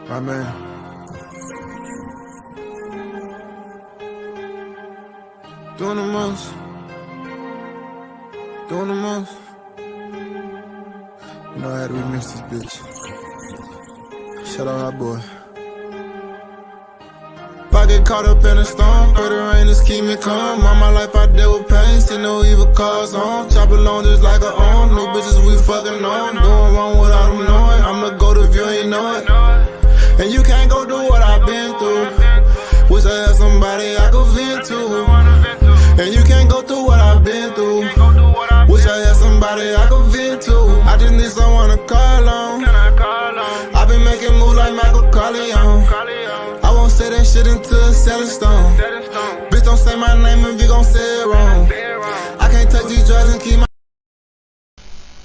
My man. Doing the most. Doing the most. You know I had to remix this bitch. Shout out our boy. If I get caught up in a storm, pray the rain just keep me calm. All my life I dealt with pain, see no evil cause on. Chop along just like an arm, new bitches we fucking on. Doing wrong without them knowing, I'm the GOAT if you ain't know it. And you can't go do what I've been through. Wish I had somebody I could vent to. And you can't go through what I've been through. Wish I had somebody I could vent to. I just need someone to call on. I've been making moves like Michael Corleone. I won't say that shit until it's set in stone. Bitch, don't say my name if you gon' say it wrong. I can't touch these drugs and keep my...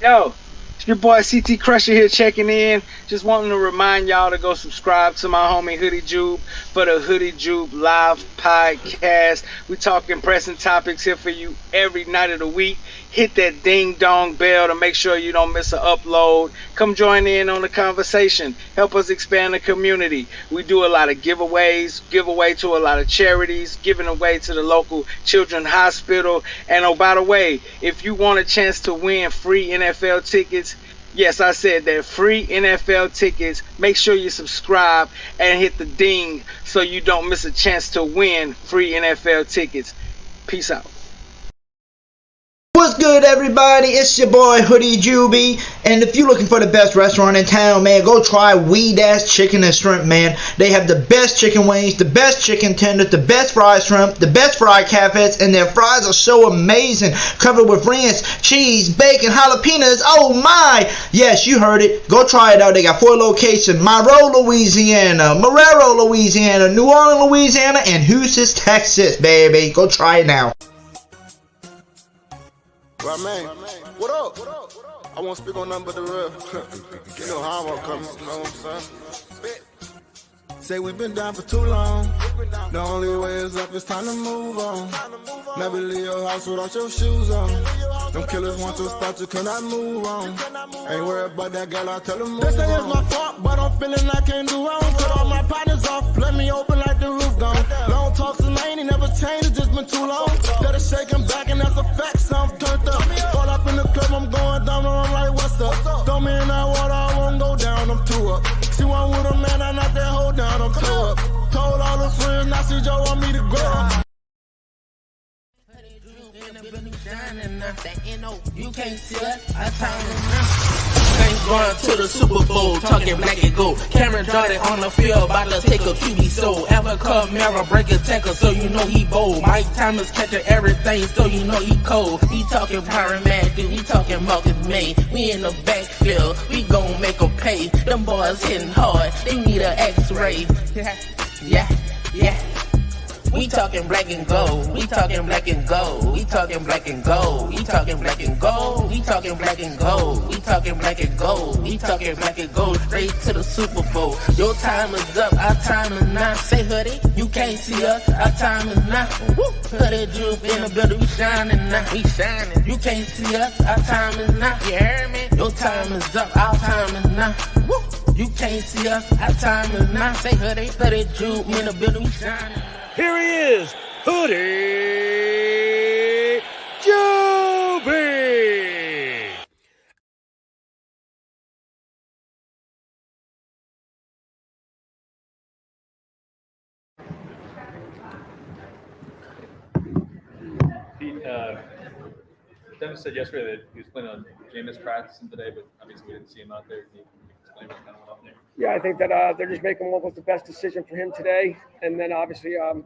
Yo, it's your boy CT Crusher here checking in. Just wanting to remind y'all to go subscribe to my homie Hoodie Jube for the Hoodie Jube live podcast. We talking pressing topics here for you every night of the week. Hit that ding dong bell to make sure you don't miss an upload. Come join in on the conversation. Help us expand the community. We do a lot of giveaways, give away to a lot of charities, giving away to the local children's hospital. And oh, by the way, if you want a chance to win free NFL tickets, yes, I said that, free NFL tickets, make sure you subscribe and hit the ding so you don't miss a chance to win free NFL tickets. Peace out. What's good, everybody? It's your boy Hoodie Jube, and if you're looking for the best restaurant in town, man, go try Weed Ass Chicken and Shrimp, man. They have the best chicken wings, the best chicken tenders, the best fried shrimp, the best fried catfish, and their fries are so amazing, covered with ranch, cheese, bacon, jalapenos. Oh my! Yes, you heard it. Go try it out. They got 4 locations: Monroe, Louisiana, Marrero, Louisiana, New Orleans, Louisiana, and Houston, Texas, baby. Go try it now. Right, man. What up? I won't speak on nothing but the real. You know how I'm coming, you know what I'm saying? Say we've been down for too long. The only way is up, it's time to move on. Never leave your house without your shoes on. Them killers want to start, you cannot move on. Ain't worried about that girl, I tell them move on. They say it's my fault, but I'm feeling I can't do wrong. Cut all my partners off, let me open like the roof gone. Long talks and I ain't never changed, it's just been too long. Let it shake and back and that's a fact, so I'm turned up. All up in the club, I'm going down and I'm like, what's up? Throw me in that water, I won't go down, I'm too up. She want with a man, I knock that hoe down, I'm too up. Told all the friends, now see Joe want me to grow. You can't see us, I Saints going to the Super Bowl, talking black and gold. Cameron Jordan on the field, about to take a QB soul. Ever Kamara break a tackle, so you know he bold. Mike Thomas catching everything, so you know he cold. He talking Byron Matthew, he talking Marcus May. We in the backfield, we gon' make them pay. Them boys hitting hard, they need an X-ray. Yeah. We talking black and gold. We talking black and gold. We talking black and gold. We talking black and gold. We talking black and gold. We talking black and gold. We talking black and gold. Straight to the Super Bowl. Your time is up. Our time is now. Say hoodie, you can't see us. Our time is now. Hoodie Jube in the building. We shining now. We shining. You can't see us. Our time is now. You heard me? Your time is up. Our time is now. You can't see us. Our time is now. Say hoodie, Hoodie Jube in the building. We shining. Here he is, Hoodie Jube. Pete, Dennis said yesterday that he was planning on Jameis practicing today, but obviously we didn't see him out there. Can you explain what kind of went on there? Yeah, I think that they're just making what was the best decision for him today. And then obviously, there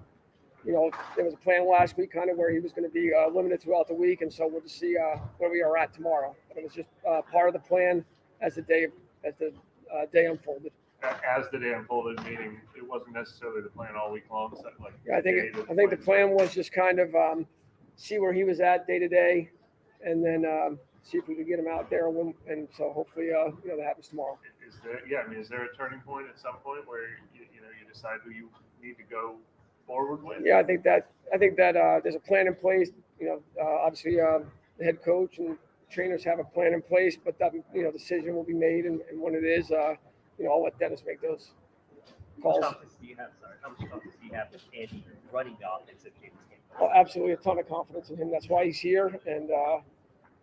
was a plan last week kind of where he was going to be limited throughout the week. And so we'll just see where we are at tomorrow. But it was just part of the plan as the day unfolded. As the day unfolded, meaning it wasn't necessarily the plan all week long. So I think the plan was just kind of see where he was at day to day, and then see if we could get him out there. And so hopefully, that happens tomorrow. Is there a turning point at some point where you decide who you need to go forward with? Yeah, I think that there's a plan in place. Obviously, the head coach and trainers have a plan in place, but that decision will be made, and when it is, I'll let Dennis make those calls. How much confidence do you have? Sorry, how much confidence do you have with Andy running the offense if James game? Well, absolutely a ton of confidence in him. That's why he's here, and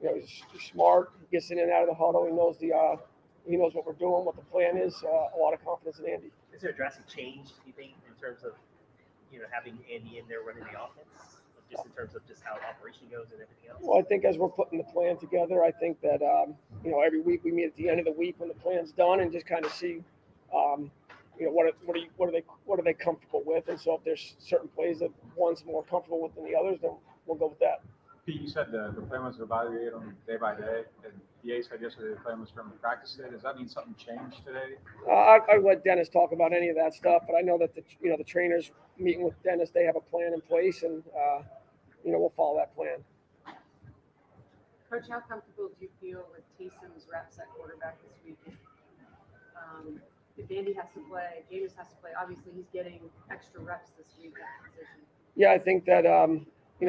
he's smart. He gets in and out of the huddle. He knows he knows what we're doing, what the plan is. A lot of confidence in Andy. Is there a drastic change, do you think, in terms of having Andy in there running the offense, just in terms of just how operation goes and everything else? Well, I think as we're putting the plan together, I think that every week we meet at the end of the week when the plan's done and just kind of see, what are they comfortable with, and so if there's certain plays that one's more comfortable with than the others, then we'll go with that. Pete, you said the plan was to evaluate them day by day, and DA said yesterday the plan was from practice day. Does that mean something changed today? I let Dennis talk about any of that stuff, but I know that the trainers meeting with Dennis, they have a plan in place, and we'll follow that plan. Coach, how comfortable do you feel with Taysom's reps at quarterback this week? If Andy has to play, James has to play. Obviously, he's getting extra reps this week at that position. Yeah, I think that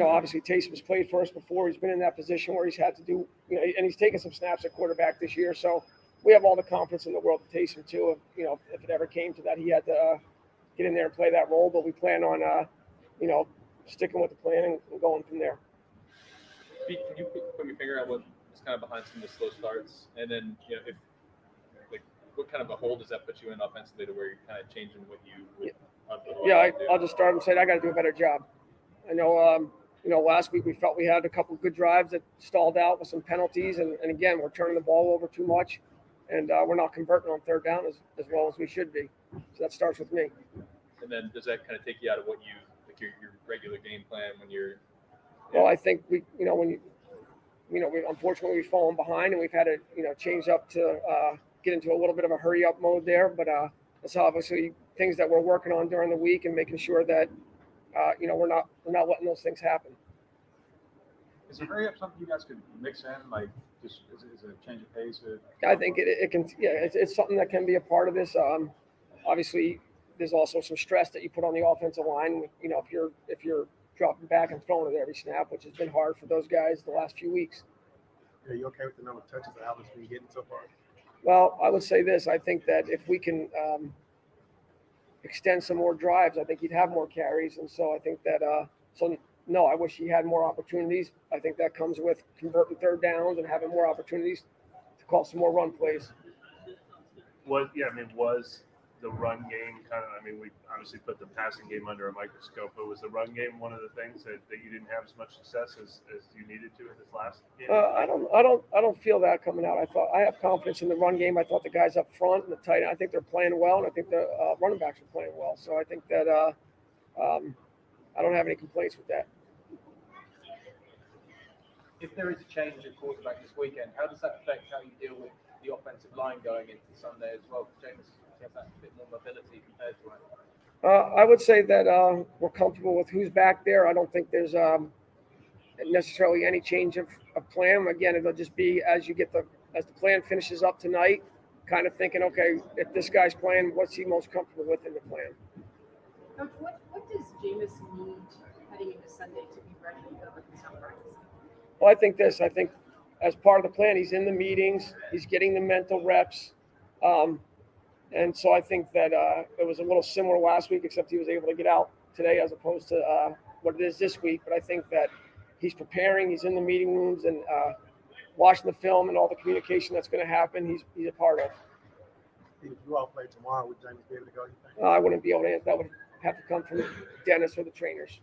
obviously Taysom's played for us before. He's been in that position where he's had to do, and he's taken some snaps at quarterback this year. So we have all the confidence in the world to Taysom too. If it ever came to that, he had to get in there and play that role. But we plan on, sticking with the plan and going from there. Pete, can you put your finger on what is kind of behind some of the slow starts, and then what kind of a hole does that put you in offensively to where you're kind of changing what you would? I'll just start and say I got to do a better job. I know, last week we felt we had a couple of good drives that stalled out with some penalties, and again, we're turning the ball over too much, and we're not converting on third down as well as we should be. So that starts with me. And then does that kind of take you out of what you like your regular game plan when you're? Well, I think we unfortunately we've fallen behind, and we've had to change up to get into a little bit of a hurry up mode there, but it's obviously things that we're working on during the week and making sure that we're not letting those things happen. Is a hurry up something you guys could mix in, like just is it a change of pace? I think it can. Yeah, it's something that can be a part of this. Obviously, there's also some stress that you put on the offensive line. If you're dropping back and throwing it every snap, which has been hard for those guys the last few weeks. Are you okay with the number of touches that Alvin's been getting so far? Well, I would say this. I think that if we can extend some more drives, I think he'd have more carries. And so I think that no, I wish he had more opportunities. I think that comes with converting third downs and having more opportunities to call some more run plays. Was the run game we obviously put the passing game under a microscope, but was the run game one of the things that you didn't have as much success as you needed to in this last game? I don't feel that coming out. I have confidence in the run game. I thought the guys up front and the tight end, I think they're playing well, and I think the running backs are playing well. So I think that I don't have any complaints with that. If there is a change at quarterback this weekend, how does that affect how you deal with the offensive line going into Sunday as well? James has that bit more mobility compared to it. I would say that we're comfortable with who's back there. I don't think there's necessarily any change of plan. Again, it'll just be as the plan finishes up tonight, kind of thinking, okay, if this guy's playing, what's he most comfortable with in the plan? Coach, what does Jameis need heading into Sunday to be ready to go with his practice? Well, I think as part of the plan, he's in the meetings, he's getting the mental reps. And so I think that it was a little similar last week, except he was able to get out today as opposed to what it is this week. But I think that he's preparing, he's in the meeting rooms and watching the film and all the communication that's going to happen, he's a part of. If you all play tomorrow, would James be able to go, you think? I wouldn't be able to. That would have to come from Dennis or the trainers.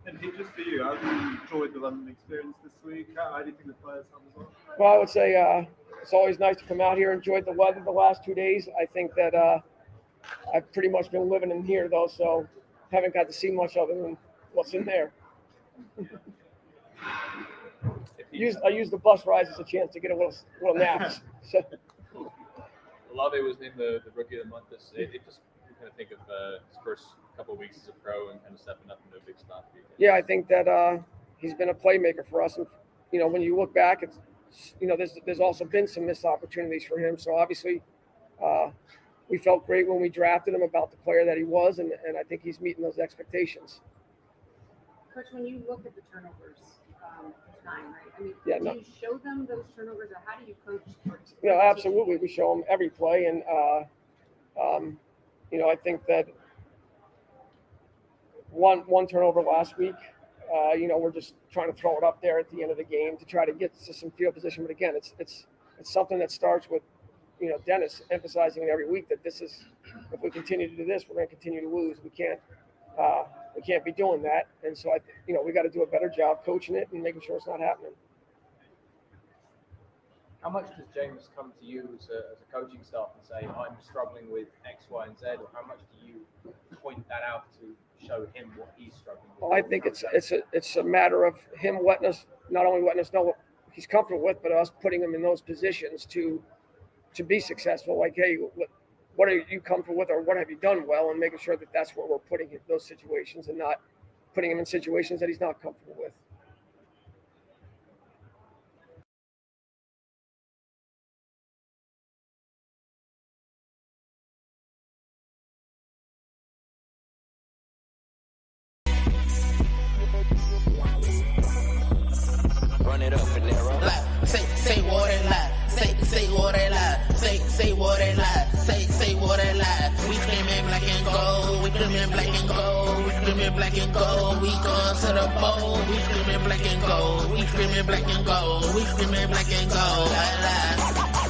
And just for you, how do you enjoy the London experience this week? How do you think the players have as well? Well, I would say it's always nice to come out here, enjoy the weather the last 2 days. I think that I've pretty much been living in here, though, so haven't got to see much other than what's in there. I use the bus rides as a chance to get a little naps. So. Olave was named the rookie of the month. It just kind of think of his first couple of weeks as a pro and kind of stepping up into a big spot. Yeah, I think that he's been a playmaker for us, and when you look back, it's there's also been some missed opportunities for him. So obviously, we felt great when we drafted him about the player that he was, and I think he's meeting those expectations. Coach, when you look at the turnovers, there's 9, right? I mean, Yeah, do you show them those turnovers, or how do you coach? Absolutely. We show them every play, and I think that one turnover last week. We're just trying to throw it up there at the end of the game to try to get to some field position. But again, it's something that starts with Dennis emphasizing it every week that this is, if we continue to do this, we're going to continue to lose. We can't be doing that. And so we got to do a better job coaching it and making sure it's not happening. How much does James come to you as a coaching staff and say, I'm struggling with X, Y, and Z, or how much do you point that out to show him what he's struggling with? Well, I think it's a matter of him not only letting us know what he's comfortable with, but us putting him in those positions to be successful. Like, hey, what are you comfortable with, or what have you done well, and making sure that that's where we're putting him, those situations, and not putting him in situations that he's not comfortable with. Run it up, Valero. Say what they lie. Say what they lie. Say what they lie. Say what they lie. We screaming black and gold. We screaming black and gold. We screaming black and gold. We going to the bowl. We screaming black and gold. We screaming black and gold. We screaming black and gold.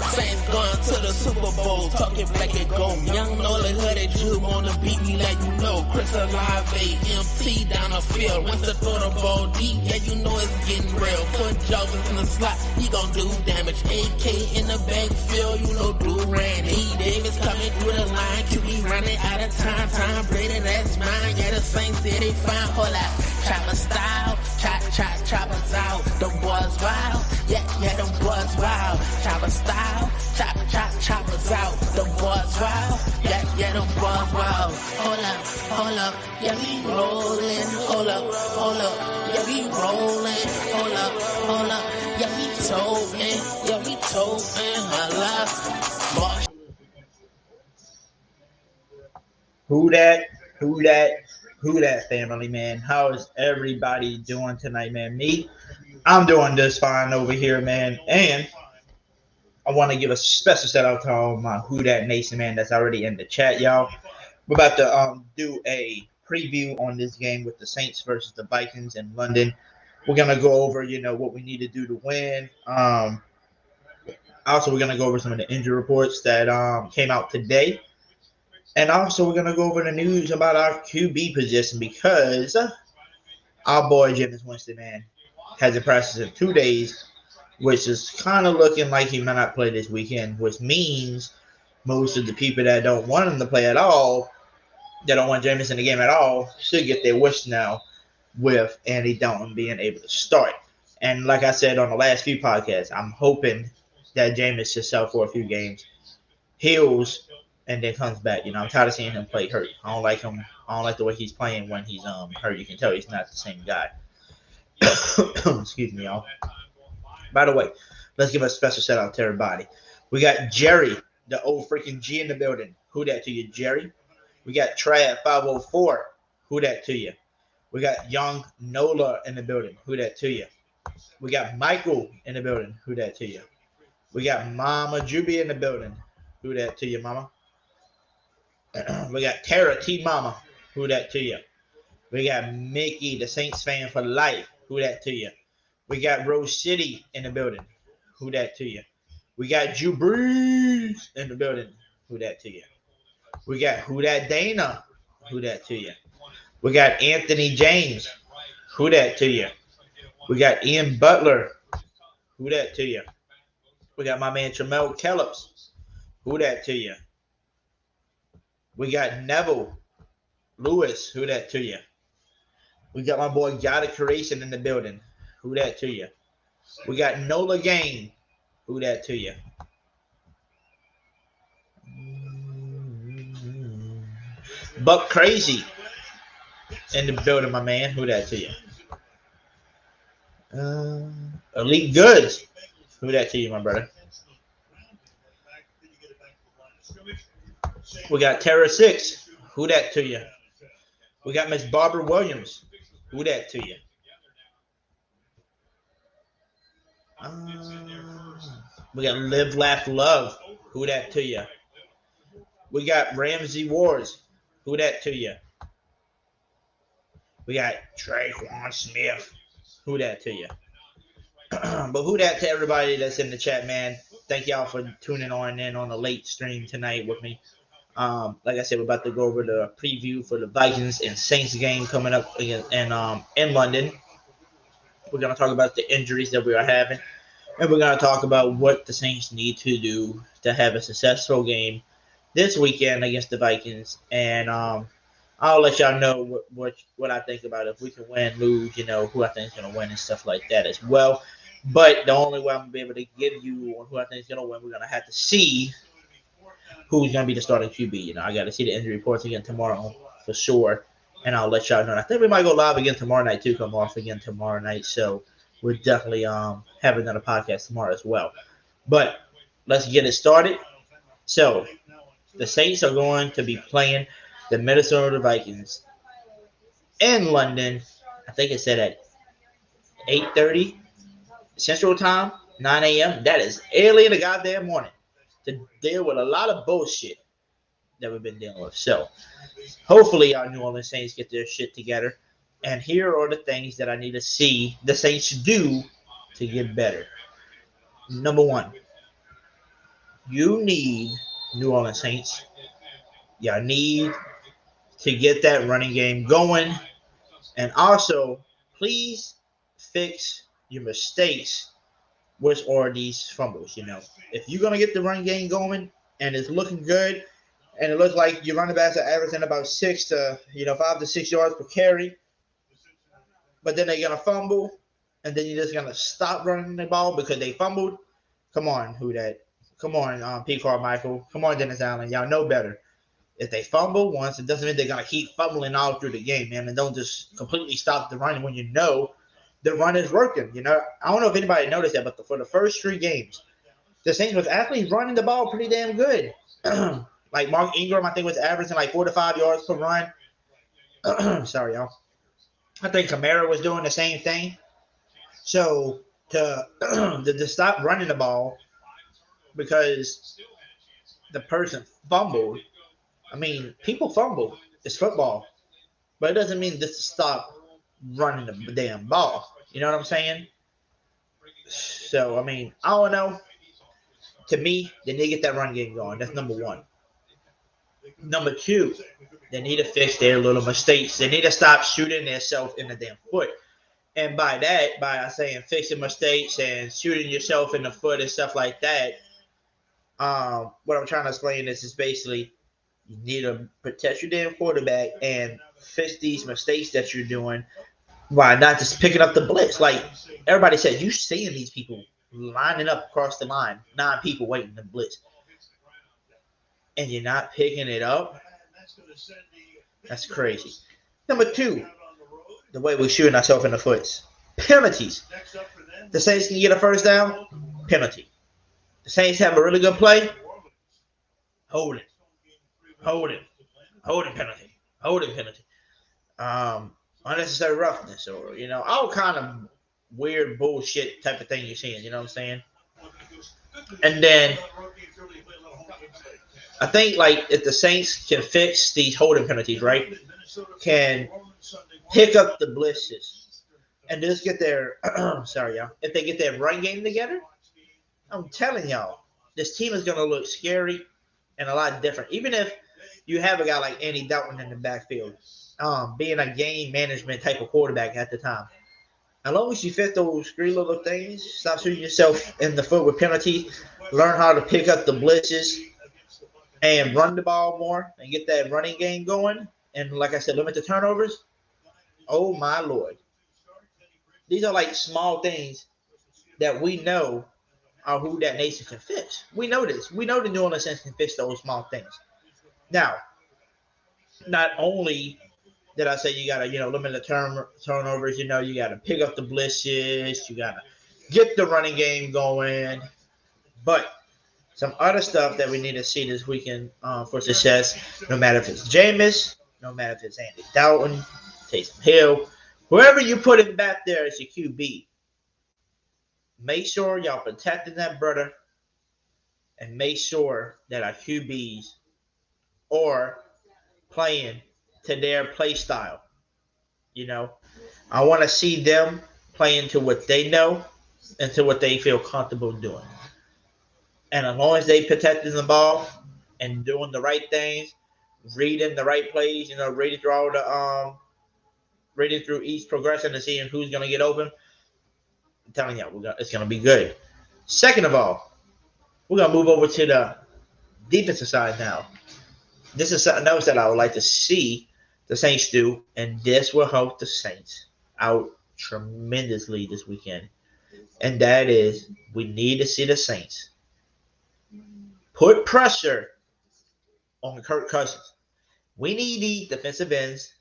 Saints going to the Super Bowl, talking black and gold. Young Nolan hooded Jew on the beat, we let you know. Chris Olave, MC down the field. Once the throw the ball deep, yeah, you know it's getting real. Put Jarvis in the slot, he gon' do damage. AK in the backfield, you know Durant. E. Davis coming through the line, QB running out of time. Tom Brady, that's mine. Yeah, the Saints did it fine. Hold up, chopper style, choppers out. Them boys wild, yeah, them boys wild. Chopper style, choppers out. Them boys wild, yeah, them boys wild. Hold up, yeah, we rolling. Hold up, yeah, we rolling. Hold up, yeah, we toting. Holla, Who that family, man? How is everybody doing tonight, man? I'm doing just fine over here, man. And I want to give a special shout out to all my Who Dat Nation, man, that's already in the chat, y'all. We're about to do a preview on this game with the Saints versus the Vikings in London. We're gonna go over, what we need to do to win. Also, we're gonna go over some of the injury reports that came out today. And also, we're going to go over the news about our QB position because our boy Jameis Winston, man, hasn't practiced in 2 days, which is kind of looking like he might not play this weekend, which means most of the people that don't want him to play at all, that don't want Jameis in the game at all, should get their wish now with Andy Dalton being able to start. And like I said on the last few podcasts, I'm hoping that Jameis should sell for a few games, heals, and then comes back. I'm tired of seeing him play hurt. I don't like him. I don't like the way he's playing when he's hurt. You can tell he's not the same guy. Excuse me, y'all. By the way, let's give a special shout out to everybody. We got Jerry, the old freaking G in the building. Who that to you, Jerry? We got Trav 504. Who that to you? We got Young Nola in the building. Who that to you? We got Michael in the building. Who that to you? We got Mama Juby in the building. Who that to you, Mama? We got Tara T Mama. Who that to you? We got Mickey, the Saints fan for life. Who that to you? We got Rose City in the building. Who that to you? We got Drew Brees in the building. Who that to you? We got Who that Dana. Who that to you? We got Anthony James. Who that to you? We got Ian Butler. Who that to you? We got my man Tramel Kellops. Who that to you? We got Neville Lewis. Who that to you? We got my boy Yada Creation in the building. Who that to you? We got Nola Game. Who that to you? Buck Crazy in the building, my man. Who that to you? Elite Goods. Who that to you, my brother? We got Terra 6. Who that to you? We got Miss Barbara Williams. Who that to you? We got Live, Laugh, Love. Who that to you? We got Ramsey Wars. Who that to you? We got Traquan Smith. Who that to you? But who that to everybody that's in the chat, man. Thank y'all for tuning in on the late stream tonight with me. Like I said, we're about to go over the preview for the Vikings and Saints game coming up in London. We're gonna talk about the injuries that we are having, and we're gonna talk about what the Saints need to do to have a successful game this weekend against the Vikings. And I'll let y'all know what I think about it. If we can win, lose, who I think is gonna win and stuff like that as well. But the only way I'm gonna be able to give you who I think is gonna win, we're gonna have to see who's going to be the starting QB. I got to see the injury reports again tomorrow for sure, and I'll let y'all know. And I think we might go live again tomorrow night too. Come off again tomorrow night, so we're definitely having another podcast tomorrow as well. But let's get it started. So the Saints are going to be playing the Minnesota Vikings in London. I think it said at 8:30 Central Time, 9 a.m. That is early in the goddamn morning to deal with a lot of bullshit that we've been dealing with. So hopefully our New Orleans Saints get their shit together. And here are the things that I need to see the Saints do to get better. Number one, you need New Orleans Saints. Y'all need to get that running game going. And also, please fix your mistakes, which are these fumbles. If you're going to get the run game going and it's looking good, and it looks like your running backs are averaging about 5 to 6 yards per carry, but then they're going to fumble, and then you're just going to stop running the ball because they fumbled. Come on, who that? Come on, Pete Carmichael. Come on, Dennis Allen. Y'all know better. If they fumble once, it doesn't mean they're going to keep fumbling all through the game, man, and don't just completely stop the run when you know the run is working. I don't know if anybody noticed that, but for the first 3 games, the Saints was actually running the ball pretty damn good. Like Mark Ingram, I think, was averaging like 4 to 5 yards per run. Sorry, y'all. I think Kamara was doing the same thing. So to stop running the ball because the person fumbled. I mean, people fumble. It's football. But it doesn't mean just to stop running the damn ball. You know what I'm saying? So, I mean, I don't know. To me, they need to get that run game going. That's number one. Number 2, they need to fix their little mistakes. They need to stop shooting themselves in the damn foot. And by saying fixing mistakes and shooting yourself in the foot and stuff like that, what I'm trying to explain is basically you need to protect your damn quarterback and fix these mistakes that you're doing by not just picking up the blitz. Like everybody said, you seeing these people lining up across the line, 9 people waiting to blitz, and you're not picking it up. That's crazy. Number 2, the way we're shooting ourselves in the foot. Penalties. The Saints can get a first down, penalty. The Saints have a really good play, holding penalty. Unnecessary roughness or, all kind of weird bullshit type of thing you're seeing, you know what I'm saying? And then I think, like, if the Saints can fix these holding penalties, right, can pick up the blitzes and just get their sorry, y'all. If they get their run game together, I'm telling y'all, this team is going to look scary and a lot different. Even if you have a guy like Andy Dalton in the backfield, being a game management type of quarterback at the time. As long as you fit those 3 little things, stop shooting yourself in the foot with penalties, learn how to pick up the blitzes, and run the ball more and get that running game going. And like I said, limit the turnovers. Oh, my Lord. These are like small things that we know are who that nation can fix. We know this. We know the New Orleans Saints can fix those small things. Now, not only did I say you got to, limit the turnovers, you got to pick up the blitzes, you got to get the running game going. But some other stuff that we need to see this weekend for success, no matter if it's Jameis, no matter if it's Andy Dalton, Taysom Hill, whoever you put in back there as your QB, make sure y'all protecting that brother and make sure that our QBs or playing to their play style. I want to see them playing to what they know and to what they feel comfortable doing. And as long as they protecting the ball and doing the right things, reading the right plays, reading through all reading through each progression and seeing who's gonna get open, I'm telling you, it's gonna be good. Second of all, we're gonna move over to the defensive side now. This is something else that I would like to see the Saints do, and this will help the Saints out tremendously this weekend. And that is, we need to see the Saints put pressure on Kirk Cousins. We need the defensive ends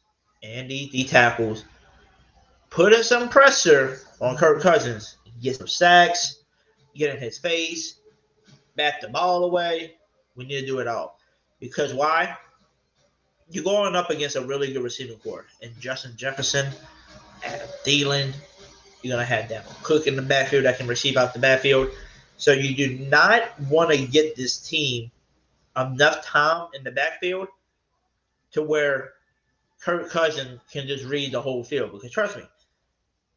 and the tackles putting some pressure on Kirk Cousins. Get some sacks, get in his face, bat the ball away. We need to do it all. Because why? You're going up against a really good receiving corps. And Justin Jefferson, Adam Thielen, you're going to have that Cook in the backfield that can receive out the backfield. So you do not want to get this team enough time in the backfield to where Kirk Cousins can just read the whole field. Because trust me,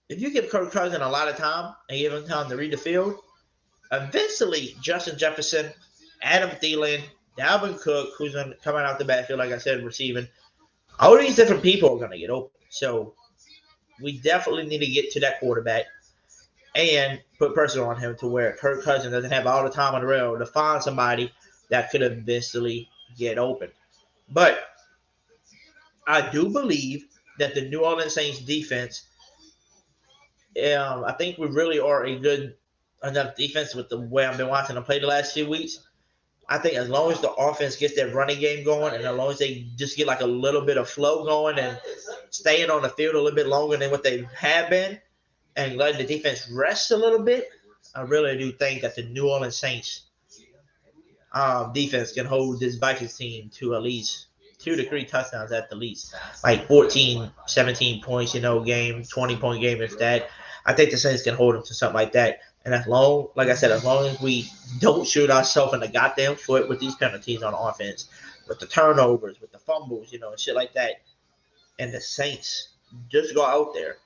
if you give Kirk Cousins a lot of time and give him time to read the field, eventually Justin Jefferson, Adam Thielen, Dalvin Cook, who's coming out the backfield, like I said, receiving, all these different people are going to get open. So we definitely need to get to that quarterback and put pressure on him to where Kirk Cousins doesn't have all the time on the rail to find somebody that could eventually get open. But I do believe that the New Orleans Saints defense, I think we really are a good enough defense with the way I've been watching them play the last few weeks. I think as long as the offense gets their running game going and as long as they just get like a little bit of flow going and staying on the field a little bit longer than what they have been and letting the defense rest a little bit, I really do think that the New Orleans Saints defense can hold this Vikings team to at least 2 to 3 touchdowns at the least. Like 14, 17 points, game, 20-point game if that. I think the Saints can hold them to something like that. And as long as we don't shoot ourselves in the goddamn foot with these penalties on offense, with the turnovers, with the fumbles, and shit like that, and the Saints just go out there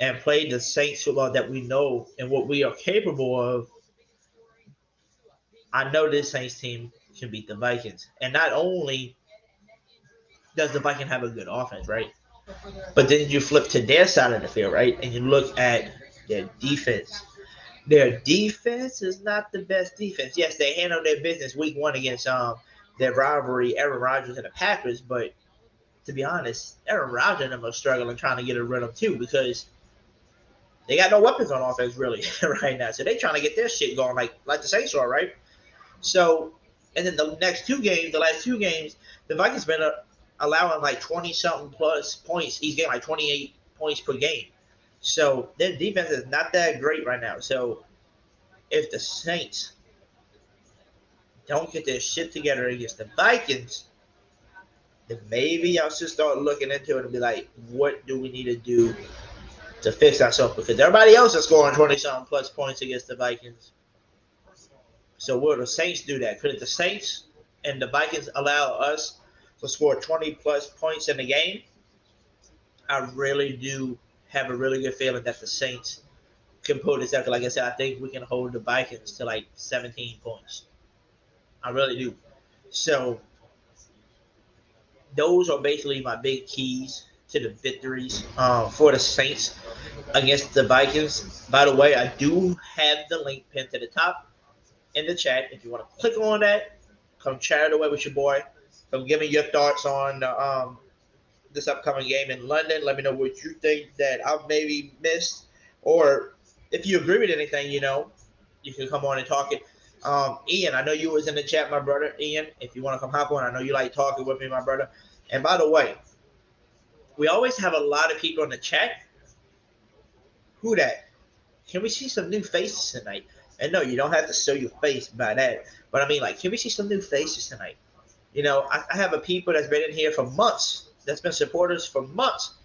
and play the Saints football that we know and what we are capable of, I know this Saints team can beat the Vikings. And not only does the Vikings have a good offense, right? But then you flip to their side of the field, right? And you look at their defense. Their defense is not the best defense. Yes, they handled their business week 1 against their rivalry, Aaron Rodgers and the Packers. But to be honest, Aaron Rodgers and them are struggling trying to get a rhythm too because they got no weapons on offense really right now. So they're trying to get their shit going like the Saints are, right? So, and then the last 2 games, the Vikings been allowing like 20-something plus points each game, like 28 points per game. So their defense is not that great right now. So if the Saints don't get their shit together against the Vikings, then maybe I should start looking into it and be like, what do we need to do to fix ourselves? Because everybody else is scoring 20-something plus points against the Vikings. So will the Saints do that? Could the Saints and the Vikings allow us to score 20-plus points in the game? I really do have a really good feeling that the Saints can pull this out. Like I said, I think we can hold the Vikings to like 17 points. I really do. So those are basically my big keys to the victories for the Saints against the Vikings. By the way, I do have the link pinned to the top in the chat. If you want to click on that, come chat away with your boy. Come give me your thoughts on this upcoming game in London. Let me know what you think that I've maybe missed, or if you agree with anything, you can come on and talk it. Ian, I know you was in the chat, my brother. Ian, if you want to come hop on, I know you like talking with me, my brother. And by the way, we always have a lot of people in the chat. Who that? Can we see some new faces tonight? And no, you don't have to show your face by that. But I mean, like, can we see some new faces tonight? I have a people that's been in here for months, that's been supporters for months,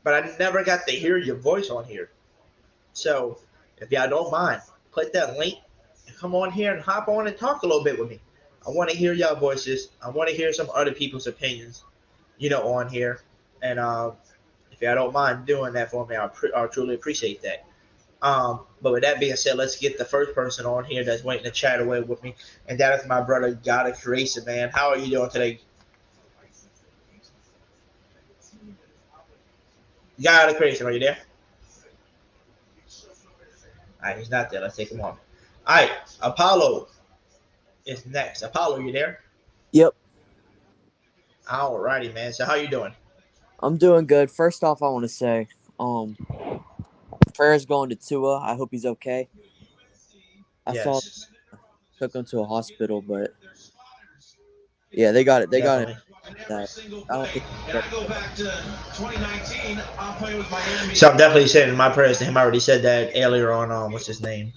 but I never got to hear your voice on here. So if y'all don't mind, click that link and come on here and hop on and talk a little bit with me. I want to hear y'all voices. I want to hear some other people's opinions, on here. And if y'all don't mind doing that for me, I'll truly appreciate that. But with that being said, let's get the first person on here that's waiting to chat away with me, and that is my brother, Gotta Creation, man. How are you doing today? Gotta Creation, are you there? All right, he's not there. Let's take him on. All right, Apollo is next. Apollo, you there? Yep, All righty, man. So how you doing? I'm doing good. First off, I want to say, um, prayers going to Tua. I hope he's okay. I saw Yes, took him to a hospital, but yeah, they got it. They got it. definitely. That I don't think he's ready yet. So I'm definitely sending my prayers to him. I already said that earlier on. What's his name?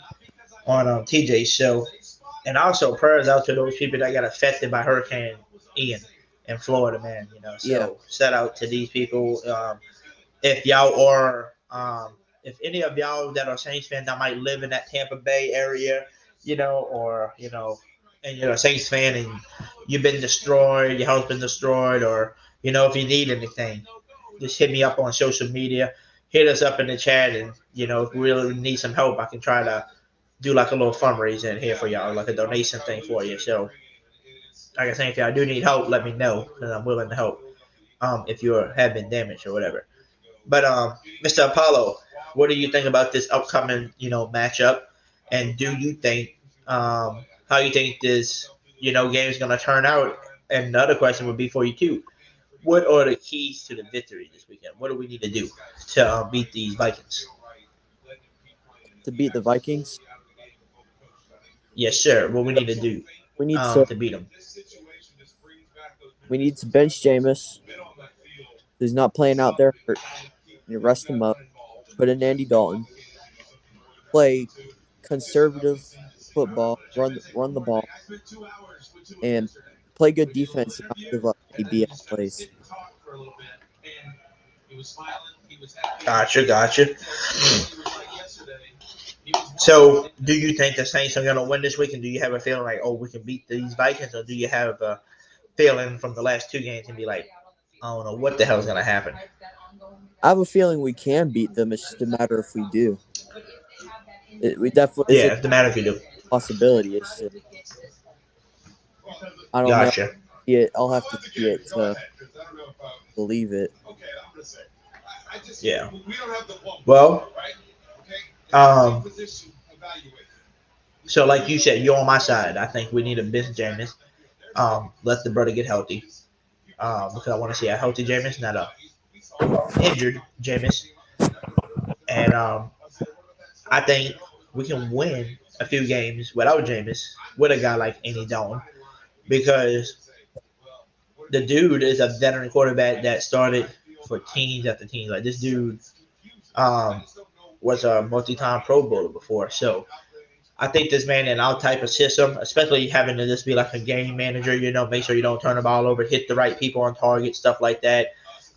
On TJ's show, and also prayers out to those people that got affected by Hurricane Ian in Florida, man. Yeah, So shout out to these people. If y'all are, if any of y'all that are Saints fans that might live in that Tampa Bay area, or and you're a Saints fan and you've been destroyed, your house been destroyed, or if you need anything, just hit me up on social media. Hit us up in the chat, and if we really need some help, I can try to do like a little fundraiser in here for y'all, like a donation thing for you. So, like I say, if y'all do need help, let me know, because I'm willing to help. If you have been damaged or whatever. But Mr. Apollo, what do you think about this upcoming, matchup? And do you think how you think this, game is going to turn out? And another question would be for you too. What are the keys to the victory this weekend? What do we need to do to beat these Vikings? to beat the Vikings, Yes, sir. What we need to do we need to to beat them? we need to bench Jameis. He's not playing out there hurt. You rest him up. Put in Andy Dalton. Play conservative football. Run the ball and play good defense and not give up AB on plays. Gotcha. So, do you think the Saints are going to win this week? And do you have a feeling like, oh, we can beat these Vikings? Or do you have a feeling from the last two games and be like, I don't know what the hell is going to happen? I have a feeling we can beat them. It's just a matter if we do. We definitely is a Yeah, it's the matter if you do. possibility. It's just, I don't know. Gotcha. I'll have to see it to believe it. Yeah. Well, so like you said, you're on my side. I think we need a bench Jameis. Let the brother get healthy. Because I want to see a healthy Jameis, not a injured Jameis. And I think we can win a few games without Jameis with a guy like Andy Dalton, because the dude is a veteran quarterback that started for teams after teams. Like this dude was a multi-time Pro Bowler before. So I think this man in our type of system, especially having to just be like a game manager, make sure you don't turn the ball over, hit the right people on target, stuff like that.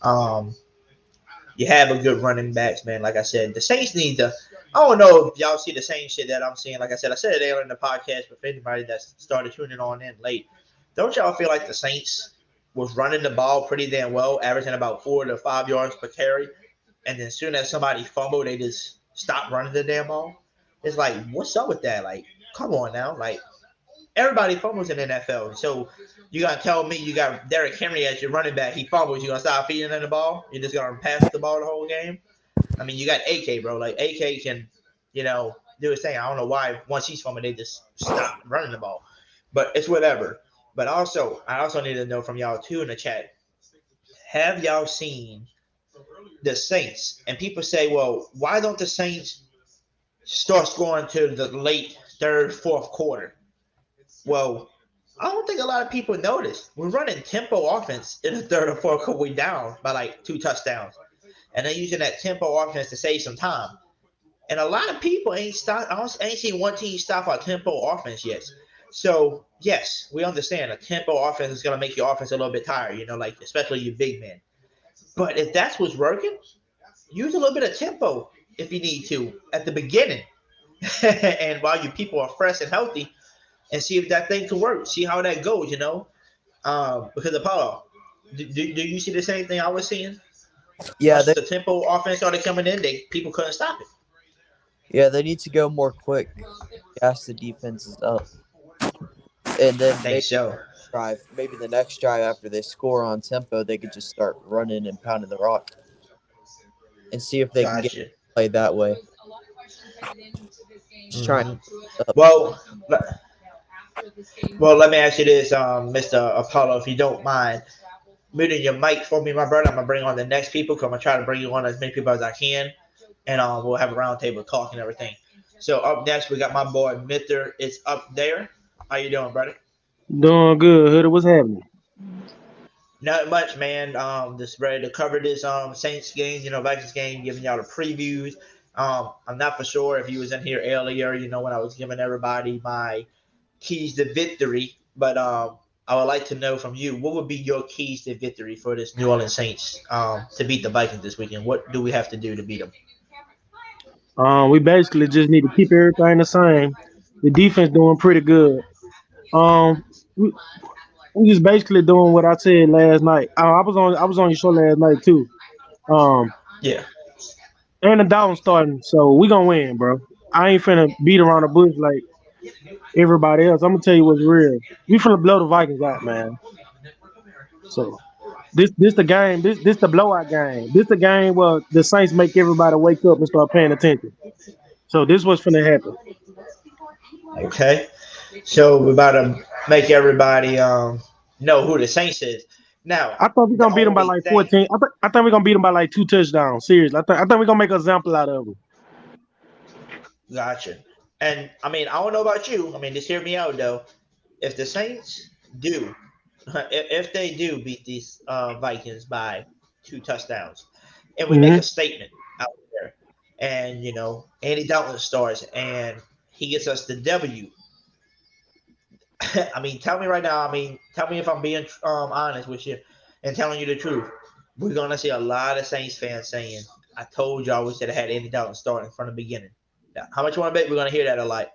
You have a good running backs, man. Like I said, the Saints need to. I don't know if y'all see the same shit that I'm seeing. Like I said it earlier in the podcast, but for anybody that started tuning on in late, don't y'all feel like the Saints was running the ball pretty damn well, averaging about 4 to 5 yards per carry, and then as soon as somebody fumbled, they just stopped running the damn ball? It's like, what's up with that? Like, come on now. Like, everybody fumbles in the NFL. So you got to tell me you got Derrick Henry as your running back. He fumbles. You going to stop feeding him the ball? You're just going to pass the ball the whole game? I mean, you got AK, bro. Like, AK can, do his thing. I don't know why once he's fumbling, they just stop running the ball. But it's whatever. But also, I also need to know from y'all, too, in the chat. Have y'all seen the Saints? And people say, well, why don't the Saints start scoring to the late third, fourth quarter? Well, I don't think a lot of people noticed. We're running tempo offense in the third or fourth quarter. We down by like 2 touchdowns. And they're using that tempo offense to save some time. And a lot of people ain't seen one team stop our tempo offense yet. So, yes, we understand a tempo offense is going to make your offense a little bit tired, like especially your big men. But if that's what's working, use a little bit of tempo if you need to at the beginning. And while you people are fresh and healthy, and see if that thing can work. See how that goes, because Apollo, do you see the same thing I was seeing? Yeah, Once the tempo offense started coming in, people couldn't stop it. they need to go more quick, gas the defenses up, and I then think so. maybe the next drive after they score on tempo, they could just start running and pounding the rock, and see if they can get Gotcha. played that way. Just trying. Mhm. Well, well, let me ask you this, Mr. Apollo, if you don't mind muting your mic for me, my brother. I'm gonna bring on the next people. Cause I'm gonna try to bring you on as many people as I can, and we'll have a roundtable talk and everything. So up next, we got my boy Mither. It's up there. How you doing, brother? Doing good, Hoodie. What's happening? Not much, man. Just ready to cover this Saints game, Vikings game, giving y'all the previews. I'm not for sure if you was in here earlier, when I was giving everybody my keys to victory, but I would like to know from you what would be your keys to victory for this New Orleans Saints to beat the Vikings this weekend. What do we have to do to beat them? We basically just need to keep everything the same. The defense doing pretty good. Um, we, we just basically doing what I said last night. I was on your show last night too. Um, Yeah. and the Dalton starting, so we gonna win, bro. I ain't finna beat around the bush like everybody else. I'm gonna tell you what's real. We finna blow the Vikings out, man. So this the game. This the blowout game. This the game where the Saints make everybody wake up and start paying attention. So this what's finna happen. Okay. So we're about to make everybody know who the Saints is. Now, I thought we're the gonna beat them by only like thing, 14. I think we're gonna beat them by like 2 touchdowns. Seriously, I think we're gonna make an example out of them. gotcha. And I mean, I don't know about you. I mean, just hear me out though. If the Saints do, if they do beat these Vikings by 2 touchdowns, and we make Hmm. a statement out there, and Andy Dalton starts and he gets us the W. I mean, tell me right now. I mean, tell me if I'm being honest with you and telling you the truth. We're gonna see a lot of Saints fans saying, "I told y'all we should have had Andy Dalton start from the beginning." Now, how much you want to bet we're gonna hear that a lot?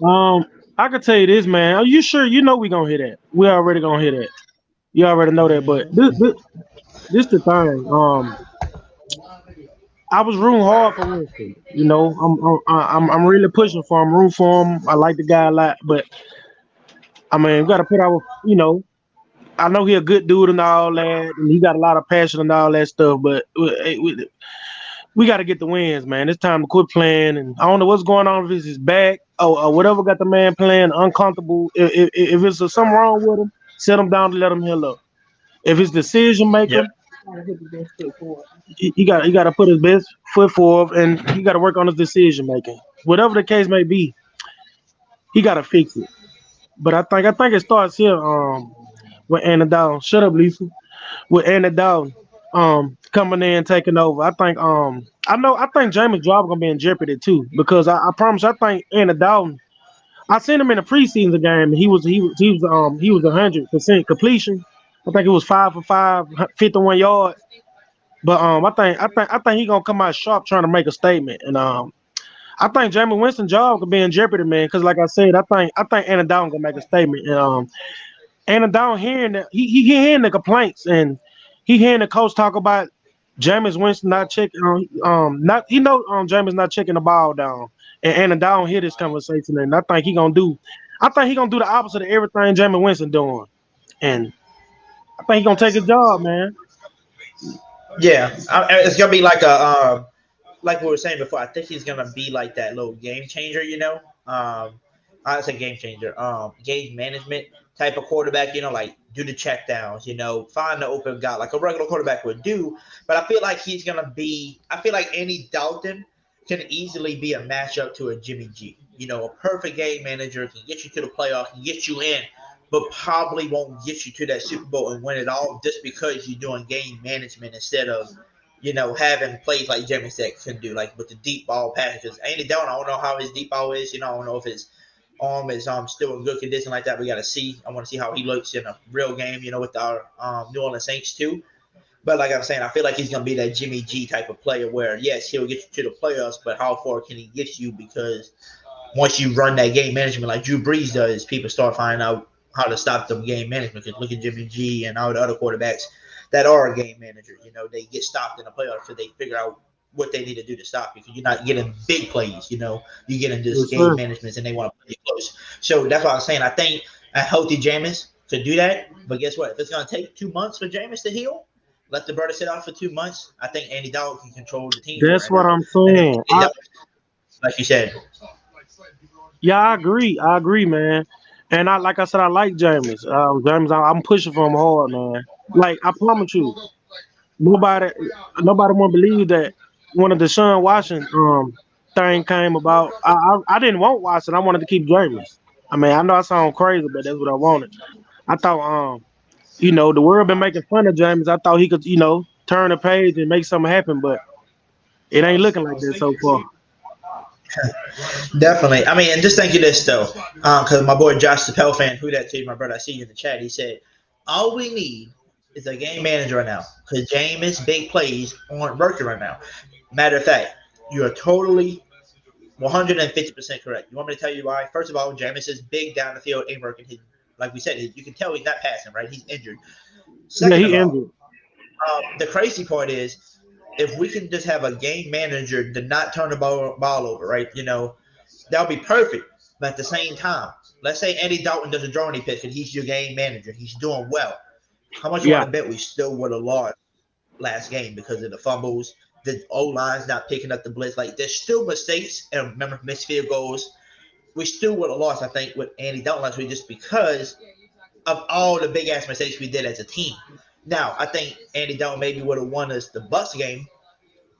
Um, I can tell you this, man. Are you sure? You know we gonna hit that. We already gonna hit that. You already know that. But this the thing. I was rooting hard for Winston. I'm really pushing for him, root for him. I like the guy a lot, but I mean, we got to put our, I know he a good dude and all that, and he got a lot of passion and all that stuff. But we got to get the wins, man. It's time to quit playing. And I don't know what's going on if it's his back or whatever got the man playing uncomfortable. If it's something wrong with him, set him down to let him heal up. If it's decision maker, Yep. he got to put his best foot forward, and he got to work on his decision making. Whatever the case may be, he got to fix it. But I think it starts here. With Anna Down. Shut up, Lisa. With Anna Down coming in taking over. I think James' job gonna be in jeopardy too. Because I promise you, I think Anna Dalton. I seen him in the preseason game. He was 100% completion. I think it was 5 for 5, 51 yards. But I think he gonna come out sharp trying to make a statement. And I think Jameis Winston' job could be in jeopardy, man. Because like I said, I think Anna Dalton gonna make a statement. And down hearing that he hearing the complaints and he hearing the coach talk about Jameis Winston not checking not Jameis not checking the ball down and down hear this conversation and I think he gonna do the opposite of everything Jameis Winston doing and I think he gonna take his job, man. Yeah, it's gonna be like like we were saying before. I think he's gonna be like that little game changer. I say game changer. Game management type of quarterback. Like do the check downs. Find the open guy like a regular quarterback would do. But I feel like he's gonna be. I feel like Andy Dalton can easily be a matchup to a Jimmy G. A perfect game manager can get you to the playoff, can get you in, but probably won't get you to that Super Bowl and win it all just because you're doing game management instead of, having plays like Jimmy said can do, like with the deep ball passages. Andy Dalton, I don't know how his deep ball is. I don't know if his arm is still in good condition like that. We got to see. I want to see how he looks in a real game, with our New Orleans Saints too. But like I'm saying, I feel like he's gonna be that Jimmy G type of player where yes, he'll get you to the playoffs, but how far can he get you? Because once you run that game management like Drew Brees does, people start finding out how to stop them game management. Because look at Jimmy G and all the other quarterbacks that are a game manager. You know, they get stopped in the playoffs because they figure out what they need to do to stop you. Because you're not getting big plays. You know, you get into this Yes, game sir. management and they want to play you close. So that's what I was saying. I think a healthy Jameis could do that. But guess what? If it's going to take 2 months for Jameis to heal, let the brother sit out for 2 months. I think Andy Dalton can control the team for That's right what now. I'm And if saying. Andy Dalton, like you said, Yeah, I agree. I agree, man. And I like I said, I like James. James, I'm pushing for him hard, man. Like I promise you, nobody, nobody won't believe that one of the Deshaun Watson thing came about. I didn't want Watson. I wanted to keep James. I mean, I know I sound crazy, but that's what I wanted. I thought, the world been making fun of James. I thought he could, turn the page and make something happen, but it ain't looking like that so far. definitely. I mean, and just think of this though, because my boy Josh Chappelle fan, who that to my brother, I see you in the chat. He said, "All we need is a game manager right now, because Jameis big plays aren't working right now." Matter of fact, you are totally 150% correct. You want me to tell you why? First of all, Jameis is big down the field, ain't working. Like we said, you can tell he's not passing, right? He's injured. Yeah, Second of he all, injured. the crazy part is if we can just have a game manager to not turn the ball over, right? You know, that would be perfect. But at the same time, let's say Andy Dalton doesn't draw any picks and he's your game manager. He's doing well. How much you want Yeah. to bet we still would have lost last game because of the fumbles, the O line's not picking up the blitz? Like there's still mistakes and remember missed field goals. We still would have lost, I think, with Andy Dalton last week just because of all the big ass mistakes we did as a team. Now, I think Andy Dalton maybe would have won us the bus game,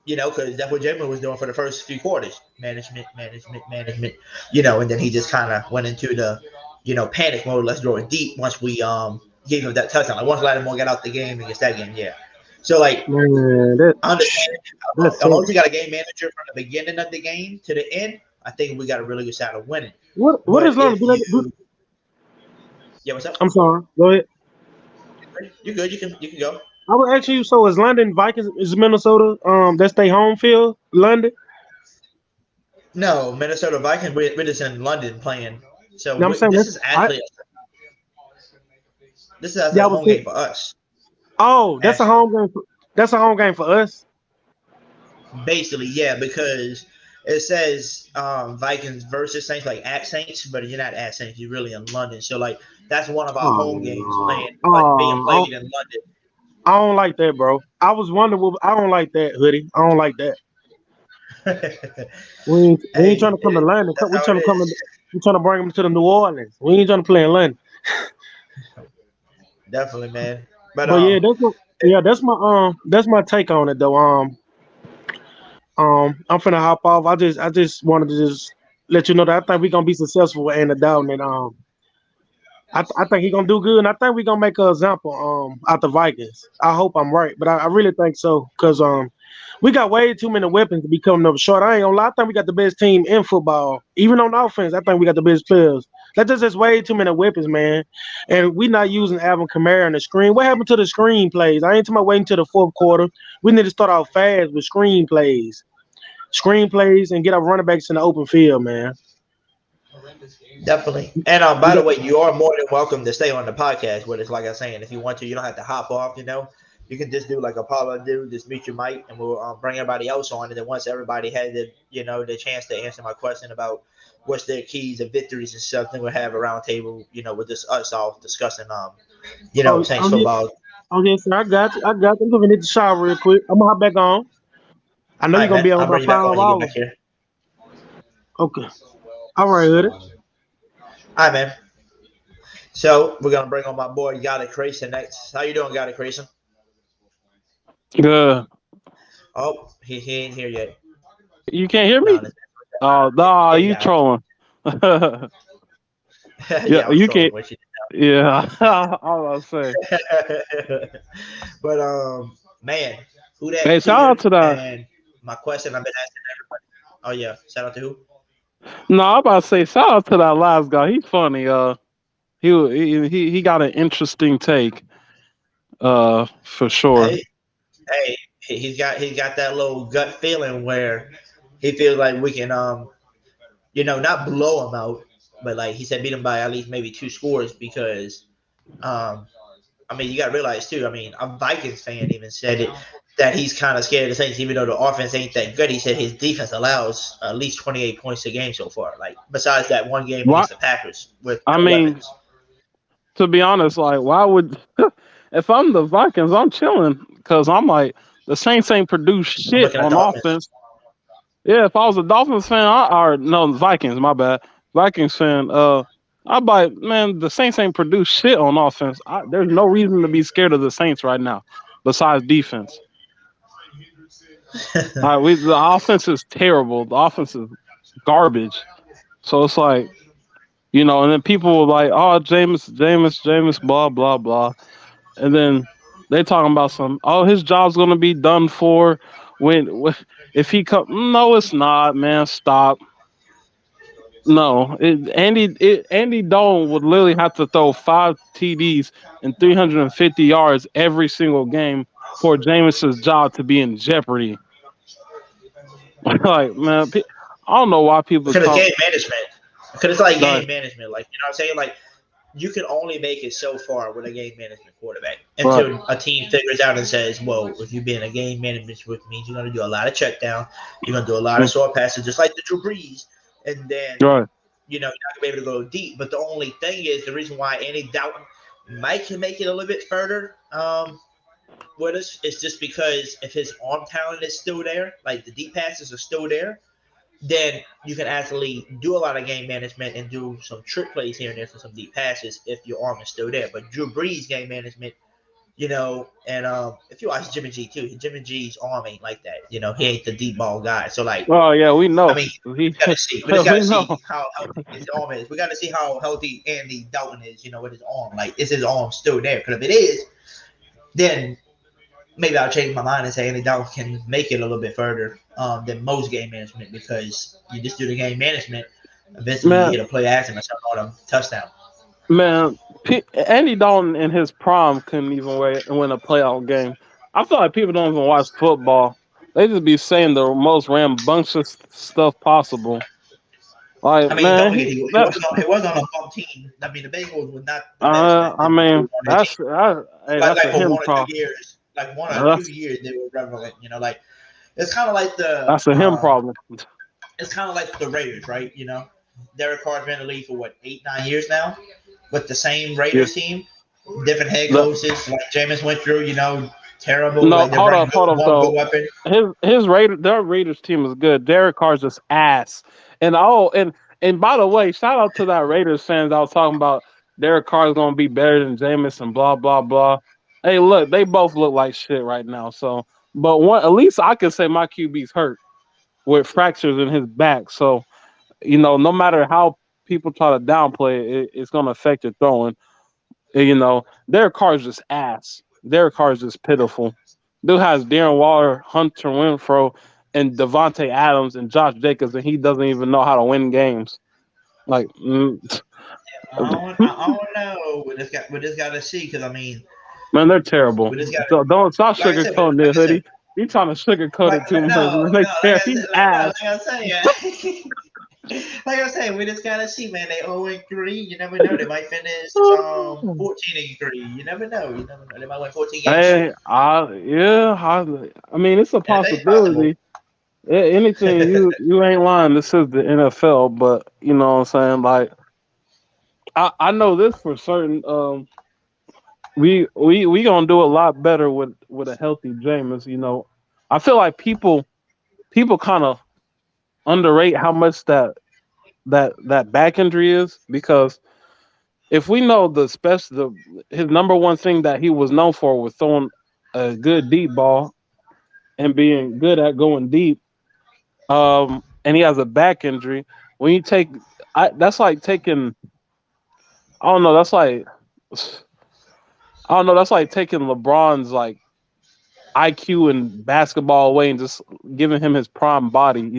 because that's what Jalen was doing for the first few quarters. Management, and then he just kind of went into the, panic mode. Let's throw it deep once we gave him that touchdown. Like once Lattimore got out the game against that game, yeah. So like, Man, I understand that's as long tough. as you got a game manager from the beginning of the game to the end, I think we got a really good shot of winning. What is But London? if you, yeah, what's up? I'm sorry. Go ahead. You good? You can go. I was asking you. So is London Vikings? Is Minnesota? That's their home field. London. No, Minnesota Vikings. We're just in London playing. So No, I'm saying this that's. is actually this is Yeah, a I was. home game for us. Oh, that's a Actually, home game. That's a home game for us. basically, yeah, because it says Vikings versus Saints, like at Saints, but you're not at Saints. You're really in London. So like that's one of our home games Oh, playing, like being oh, played in London. I don't like that, bro. I was wondering. I don't like that, hoodie. I don't like that. We ain't trying Hey, to come to London. that's We how it trying to come. is. We trying to bring them to the New Orleans. We ain't trying to play in London. Definitely, man. But But yeah, that's my take on it though. I'm finna hop off. I just wanted to just let you know that I think we gonna be successful with Andy Dalton, and I think he gonna do good, and I think we gonna make an example out the Vikings. I hope I'm right, but I really think so because we got way too many weapons to be coming up short. I ain't gonna lie, I think we got the best team in football, even on offense. I think we got the best players. That's just way too many weapons, man. And we not using Alvin Kamara in the screen. What happened to the screen plays? I ain't talking about waiting till the fourth quarter. We need to start out fast with screenplays, and get our running backs in the open field, man. definitely. And We by the got, way, you are more than welcome to stay on the podcast with us. Like I was saying, if you want to, you don't have to hop off. You can just do like Apollo do, just mute your mic, and we'll bring everybody else on. And then once everybody had the chance to answer my question about what's their keys and victories and stuff, then we'll have a round table, with just us all discussing oh, Saints oh, yeah, football. oh, yes, sir. I got you. I got you. I'm gonna hit the shower real quick. I'm gonna hop back on. I know All you're right, gonna man. be on I'll about bring you back on 5 when you get back hours. here. Okay. All right, hoodie. All right, man. So we're gonna bring on my boy Gotta Creation next. How you doing, Gotta Creation? Good. Oh, he ain't here yet. You can't hear No, me? Oh, no, yeah, you yeah, trolling. Yeah, yeah. I was you trolling can't. with you. Yeah, all I say. But man, who that Hey, shout out heater? to the. And my question I've been asking everybody. Oh yeah, shout out to who? No, I'm about to say shout out to that last guy. He's funny. He got an interesting take. For sure. Hey, hey, he's got that little gut feeling where he feels like we can not blow them out, but like he said, beat them by at least maybe 2 scores because um, you got to realize too. A Vikings fan even said it that he's kind of scared of the Saints, even though the offense ain't that good. He said his defense allows at least 28 points a game so far. Like besides that one game Why? against the Packers with I no mean, weapons. to be honest, like, why would if I'm the Vikings, I'm chilling because I'm like the Saints ain't produced I'm shit looking at on Dolphins. offense. Yeah, if I was a Dolphins fan, or no Vikings, my bad, Vikings fan. I'd be like, man, the Saints ain't produced shit on offense. There's no reason to be scared of the Saints right now, besides defense. The offense is terrible. The offense is garbage. So it's like, and then people were like, oh, Jameis, blah blah blah, and then they talking about his job's gonna be done for if he come. No, it's not, man. Stop. No, Andy Dalton would literally have to throw 5 TDs and 350 yards every single game for Jameis's job to be in jeopardy. Like, man, I don't know why people Because it's talk. game management. Because it's like Like, game management. Like, you know what I'm saying? Like, you can only make it so far with a game management quarterback right. until a team figures out and says, well, if you be in a game management with me, you're going to do a lot of check down. You're going to do a lot of short passes, just like the Drew Brees. And then, Right. you're not going to be able to go deep. But the only thing is, the reason why Andy Dalton might can make it a little bit further with us is just because if his arm talent is still there, like the deep passes are still there, then you can actually do a lot of game management and do some trick plays here and there for some deep passes if your arm is still there. But Drew Brees game management, and if you watch Jimmy G too, Jimmy G's arm ain't like that. He ain't the deep ball guy. So like, Oh yeah, we know. we gotta see. We just gotta We see know. how healthy his arm is. We gotta see how healthy Andy Dalton is. With his arm. Like, is his arm still there? Because if it is, then maybe I'll change my mind and say Andy Dalton can make it a little bit further than most game management because you just do the game management. Eventually, you Man, hit a play action or something on them touchdown. man, Andy Dalton in his prime couldn't even win a playoff game. I feel like people don't even watch football. They just be saying the most rambunctious stuff possible. Like, Don't man, forget, it was on a bump team. The Bengals were not the best that I they were mean, on their team. that's Like a for him one or problem. two years, like one or two That's years, they were relevant. Like it's kind of like that's a him problem. it's kind of like the Raiders, right? Derek Carr's been in the league for what 8-9 years now, with the same Yeah. Raiders team, different head coaches. Like Jameis went through, terrible. No, Like they're running hold up one good though. weapon. Their Raiders team is good. Derek Carr's just ass. And by the way, shout out to that Raiders fans I was talking about. Derek Carr's gonna be better than Jameis and blah blah blah. Hey, look, they both look like shit right now. So, but at least I can say my QB's hurt with fractures in his back. So, no matter how people try to downplay it, it's gonna affect your throwing. Their car's just ass. Their car's just pitiful. Dude has Darren Waller, Hunter Renfro, and Devontae Adams and Josh Jacobs, and he doesn't even know how to win games. Like, I don't know. We just got to see because man, they're terrible. we just got So don't stop like I said, sugarcoating it, hoodie. You trying to sugarcoat it too much? no, Like, like he's ass. I said, like I said, we just gotta see, man. They 0-3. You never know. They might finish 14-3. You never know. They might win 14 games. Hey, I mean, it's a possibility. Anything you ain't lying. This is the NFL, but you know what I'm saying. Like, I know this for certain. We gonna do a lot better with a healthy Jameis. I feel like people kind of underrate how much that back injury is because if we know his number one thing that he was known for was throwing a good deep ball and being good at going deep. And he has a back injury. When you that's like taking. I don't know. That's like taking LeBron's like IQ and basketball away and just giving him his prime body.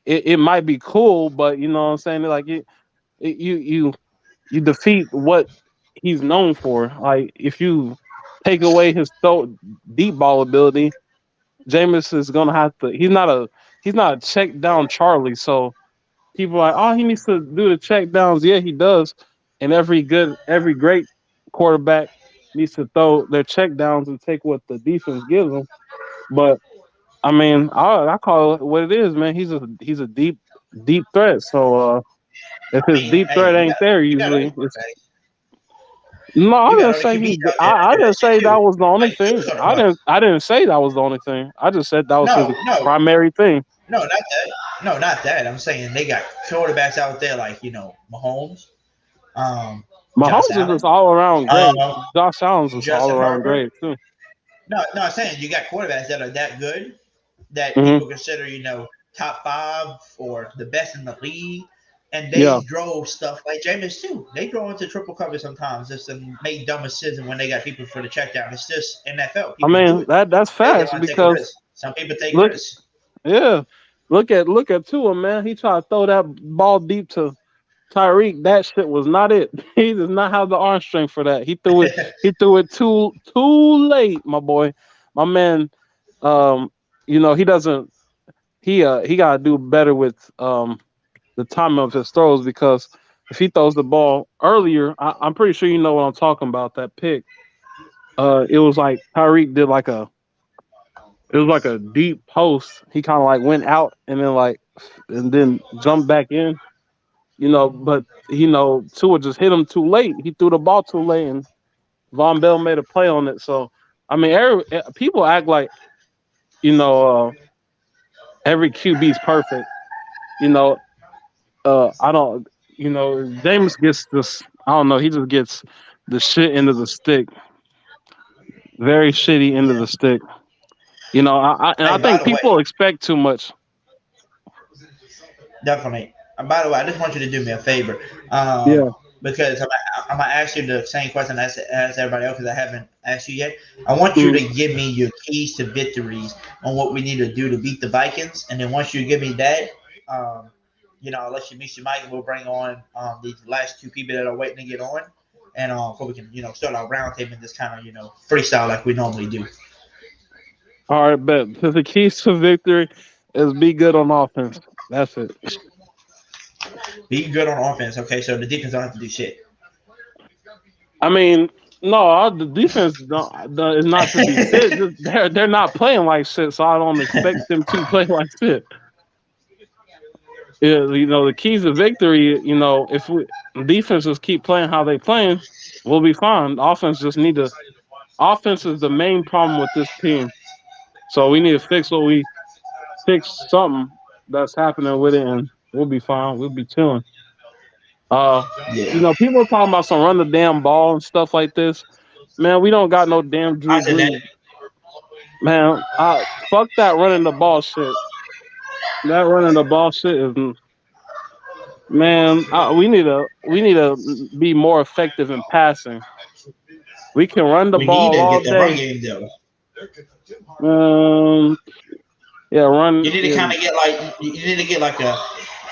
It might be cool, but you know what I'm saying. Like you defeat what he's known for. Like if you take away his deep ball ability, Jameis is gonna have to. He's not a check down Charlie. So people are like, oh, he needs to do the check downs. Yeah, he does. And every great quarterback needs to throw their check downs and take what the defense gives them. But I mean, I call it what it is, man. He's a deep threat. So if I his mean, deep hey, threat ain't there, you got other usually it's quarterbacks. no. I You got didn't other say QBs he. out there I that do didn't that say shit that too. was the only Like thing. Fields on the Bucks. I didn't say that was the only thing. I just said that was his No, primary thing. no, not that. No, not that. I'm saying they got quarterbacks out there like Mahomes, um, Josh Mahomes is just Allen, all around great. um, Josh Allen's just all Justin around Herbert. great too. No, I'm saying you got quarterbacks that are that good that Hmm. people consider, top five or the best in the league. And Yeah, they drove stuff like Jameis too. They throw into triple cover sometimes just to make dumb decisions when they got people for the check down. It's just NFL. I People do mean it. that's They facts want to take a because risk. Some people take look, risks. yeah, look at Tua, man. He tried to throw that ball deep to Tyreek. That shit was not it. He does not have the arm strength for that. He threw it. He threw it too late, my boy. My man. Um, he doesn't. He got to do better with the timing of his throws because if he throws the ball earlier, I'm pretty sure you know what I'm talking about. That pick. It was like Tyreek did like a. It was like a deep post. He kind of like went out and then jumped back in. But Tua just hit him too late. He threw the ball too late, and Von Bell made a play on it. So I mean, people act like you know every QB's perfect. You know, I don't. James gets this. I don't know. He just gets the shit into the stick, very shitty into the stick. I Hey, by think the way, people expect too much. definitely. And by the way, I just want you to do me a favor, Yeah. because I'm gonna ask you the same question I asked everybody else because I haven't asked you yet. I want you Mm. to give me your keys to victories on what we need to do to beat the Vikings, and then once you give me that, um, I'll let you meet your mic, and we'll bring on these last two people that are waiting to get on, and before we can start our roundtable and just kind of freestyle like we normally do. All right, bet. The keys to victory is be good on offense. That's it. Be good on offense, okay? So the defense don't have to do shit. I mean, no, the defense is not to be shit. They're not playing like shit, so I don't expect them to play like shit. Yeah, the keys to victory. If defenses keep playing how they playing, we'll be fine. Offense just need to. Offense is the main problem with this team, so we need to fix something that's happening with it, and we'll be fine. We'll be chilling. Yeah. People are talking about some run the damn ball and stuff like this. Man, we don't got no damn I Drew said that. Brees. Man, fuck that running the ball shit. That running the ball shit is man. We need to be more effective in passing. We can run the We need ball to all get that run day. game though. Yeah, run. You need to Yeah, kind of get like you need to get like a.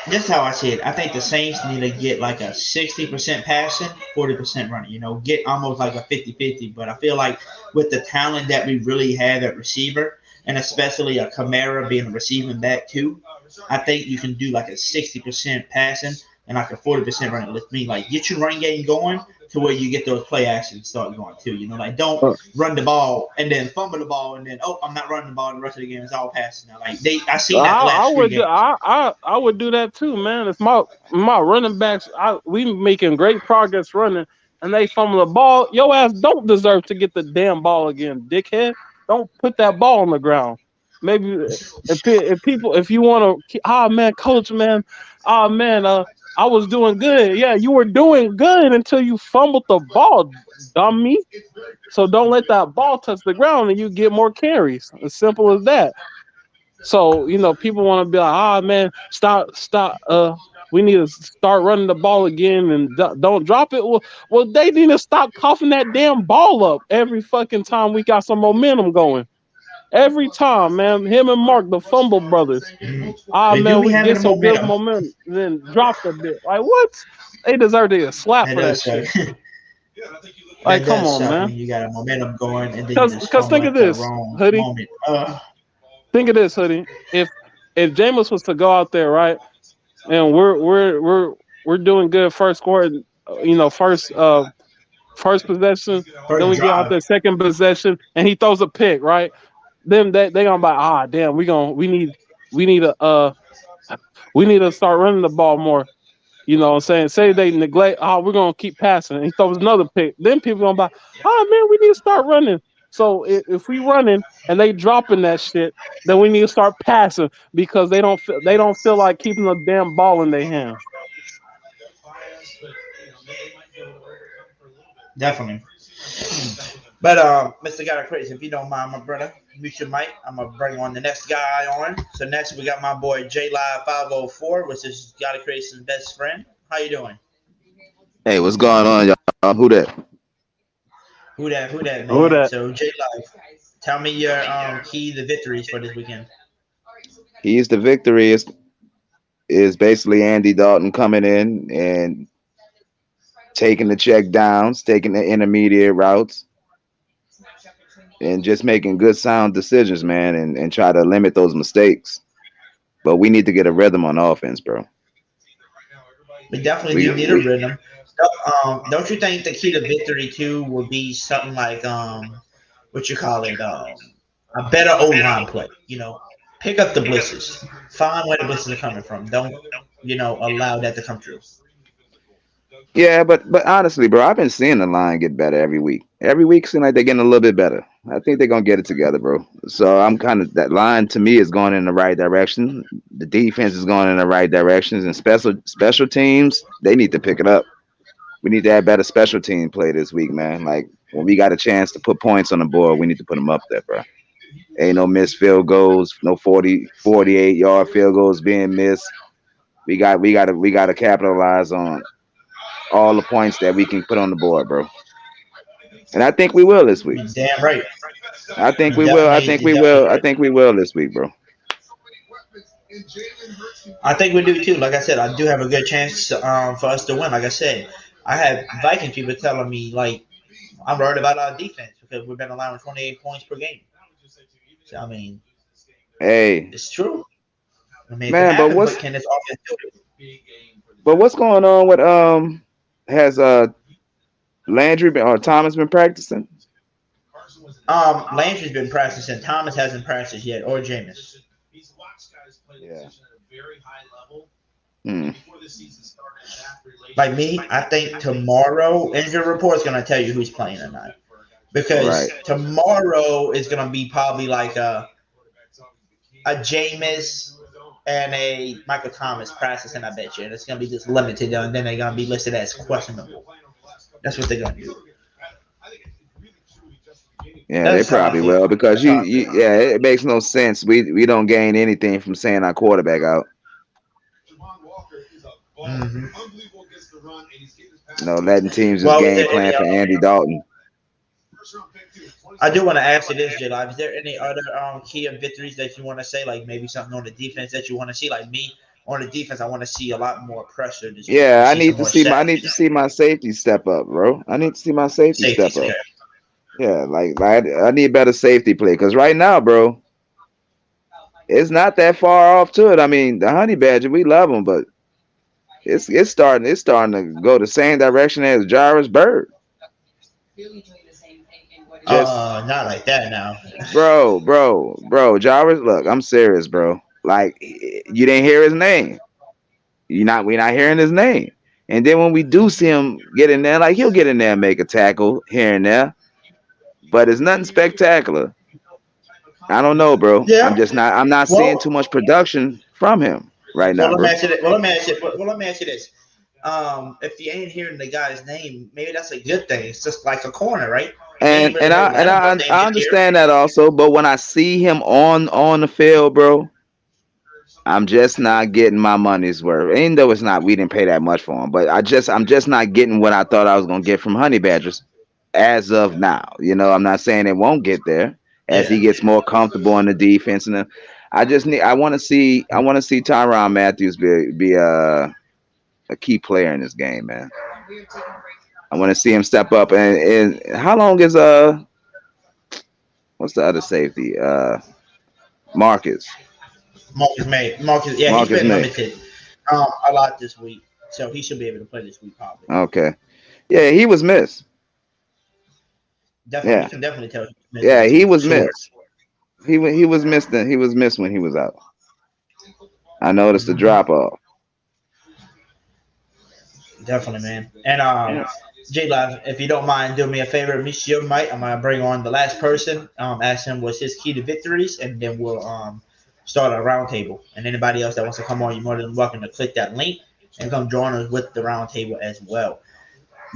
This is how I see it. I think the Saints need to get like a 60% passing, 40% running. Get almost like a 50-50. But I feel like with the talent that we really have at receiver, and especially a Kamara being a receiving back too, I think you can do like a 60% passing and like a 40% running. Let's mean like get your run game going to where you get those play actions start going too. Like don't run the ball and then fumble the ball and then I'm not running the ball the rest of the game. It's all passing now. Like I seen that the I last three would games. I would do that too, man. If my running backs, we making great progress running, and they fumble the ball, your ass don't deserve to get the damn ball again, dickhead. Don't put that ball on the ground. Maybe if you want to, man, coach, man, man, I was doing good. Yeah, you were doing good until you fumbled the ball, dummy. So don't let that ball touch the ground, and you get more carries. As simple as that. So, people want to be like, man, stop. We need to start running the ball again and don't drop it. Well, they need to stop coughing that damn ball up every fucking time we got some momentum going. Every time, man, him and Mark, the Fumble Brothers. They do Man, be we having get the some good momentum. momentum, then drop the bit. Like, what? They deserve to get slapped That for that does suck. shit. Like, That come does on, suck man. when you got a momentum going and then you just Because fumble think of at the this, wrong Hoodie. moment. Think of this, Hoodie. If Jameis was to go out there, right? and we're doing good first quarter. First possession. Then First we get out drive. the second possession, and he throws a pick. Right. Then they gonna be like, damn, we need a we need to start running the ball more. You know what I'm saying? Say they neglect, we're gonna keep passing. And he throws another pick. Then people gonna buy, man, we need to start running. So if we running and they dropping that shit, then we need to start passing because they don't feel like keeping the damn ball in their hands. Definitely. But Mr. Guy Crazy, if you don't mind, my brother, mute your mic. I'm gonna bring on the next guy on. So next we got my boy J Live 504, which is Gotta Crazy's best friend. How you doing? Hey, what's going on, y'all? Who that? Who that Who man? that? So J Live, tell me your key to victories for this weekend. He's the victory is basically Andy Dalton coming in and taking the check downs, taking the intermediate routes, and just making good sound decisions, man, and try to limit those mistakes. But we need to get a rhythm on offense, bro. We definitely We do need a we rhythm. Don't you think the key to victory too would be something like what you call it, a better O line play? You know, pick up the blitzes, find where the blitzes are coming from. Don't allow that to come true. Yeah, but honestly, bro, I've been seeing the line get better every week. Every week, seems like they're getting a little bit better. I think they're gonna get it together, bro. So I'm kind of that line to me is going in the right direction. The defense is going in the right directions, and special teams they need to pick it up. We need to have better special team play this week, man. Like when we got a chance to put points on the board, we need to put them up there, bro. Ain't no missed field goals, no 48 yard field goals being missed. We got to capitalize on all the points that we can put on the board, bro. And I think we will this week. You're damn right. I think You we will. I definitely, think you're we definitely will. I right. think we will this week, bro. I think we do too. Like I said, I do have a good chance for us to win. Like I said, I had Viking people telling me like I'm worried about our defense because we've been allowing 28 points per game. So I mean, Hey, it's true. I mean, it can man, but happen, but what's can this offense do it? but what's going on with has Landry been, or Thomas been practicing? Landry's been practicing. Thomas hasn't practiced yet, or Jameis. Yeah. Hmm. Like me, I think tomorrow injury report is gonna tell you who's playing or not. Because Right. tomorrow is gonna be probably like a Jameis and a Michael Thomas practicing, I bet you. And it's gonna be just limited, and then they're gonna be listed as questionable. That's what they're gonna do. Yeah, they That's how I probably feel. will because That's how I feel. yeah, it makes no sense. We don't gain anything from saying our quarterback out. hmm Letting teams just Well, is game there any? plan for Andy Dalton. I do want to ask you this, J Live. Is there any other key of victories that you want to say? Like maybe something on the defense that you want to see? Like me on the defense, I want to see a lot more pressure this week. I want Yeah, to see some more I sacks. need to see my safety step up, bro. I need to see my safety step Safeties, up. okay. Yeah, like I need better safety play because right now, bro, it's not that far off to it. I mean, the Honey Badger, we love him, but it's starting to go the same direction as Jarvis Bird. Just Not like that now. bro, Jarvis. Look, I'm serious, bro. Like you didn't hear his name. We're not hearing his name. And then when we do see him get in there, like he'll get in there and make a tackle here and there, but it's nothing spectacular. I don't know, bro. Yeah. I'm not seeing Well, too much production from him right well, now, let me bro. ask you. Let me ask you this. If you ain't hearing the guy's name, maybe that's a good thing. It's just like a corner, right? You ain't And really and I heard and about him, but I then I just hear. understand that also, but when I see him on the field, bro, I'm just not getting my money's worth. Even though it's not, we didn't pay that much for him, but I'm just not getting what I thought I was gonna get from Honey Badgers as of now. I'm not saying it won't get there as he Yeah. gets more comfortable in the defense, and I want to see Tyron Matthews be a key player in this game, man. I want to see him step up. And how long is what's the other safety? Marcus. Marcus May. Marcus, yeah, he's Marcus been May. limited. a lot this week, so he should be able to play this week probably. Okay. Yeah, he was missed. Definitely, Yeah. you can definitely tell he's missed Yeah, this he week for was sure. missed. He was missed. He was missed when he was out. I noticed the drop off. Definitely, man. And J Live, if you don't mind, do me a favor, miss your mic. I'm gonna bring on the last person. Ask him what's his key to victories, and then we'll start a roundtable. And anybody else that wants to come on, you're more than welcome to click that link and come join us with the roundtable as well.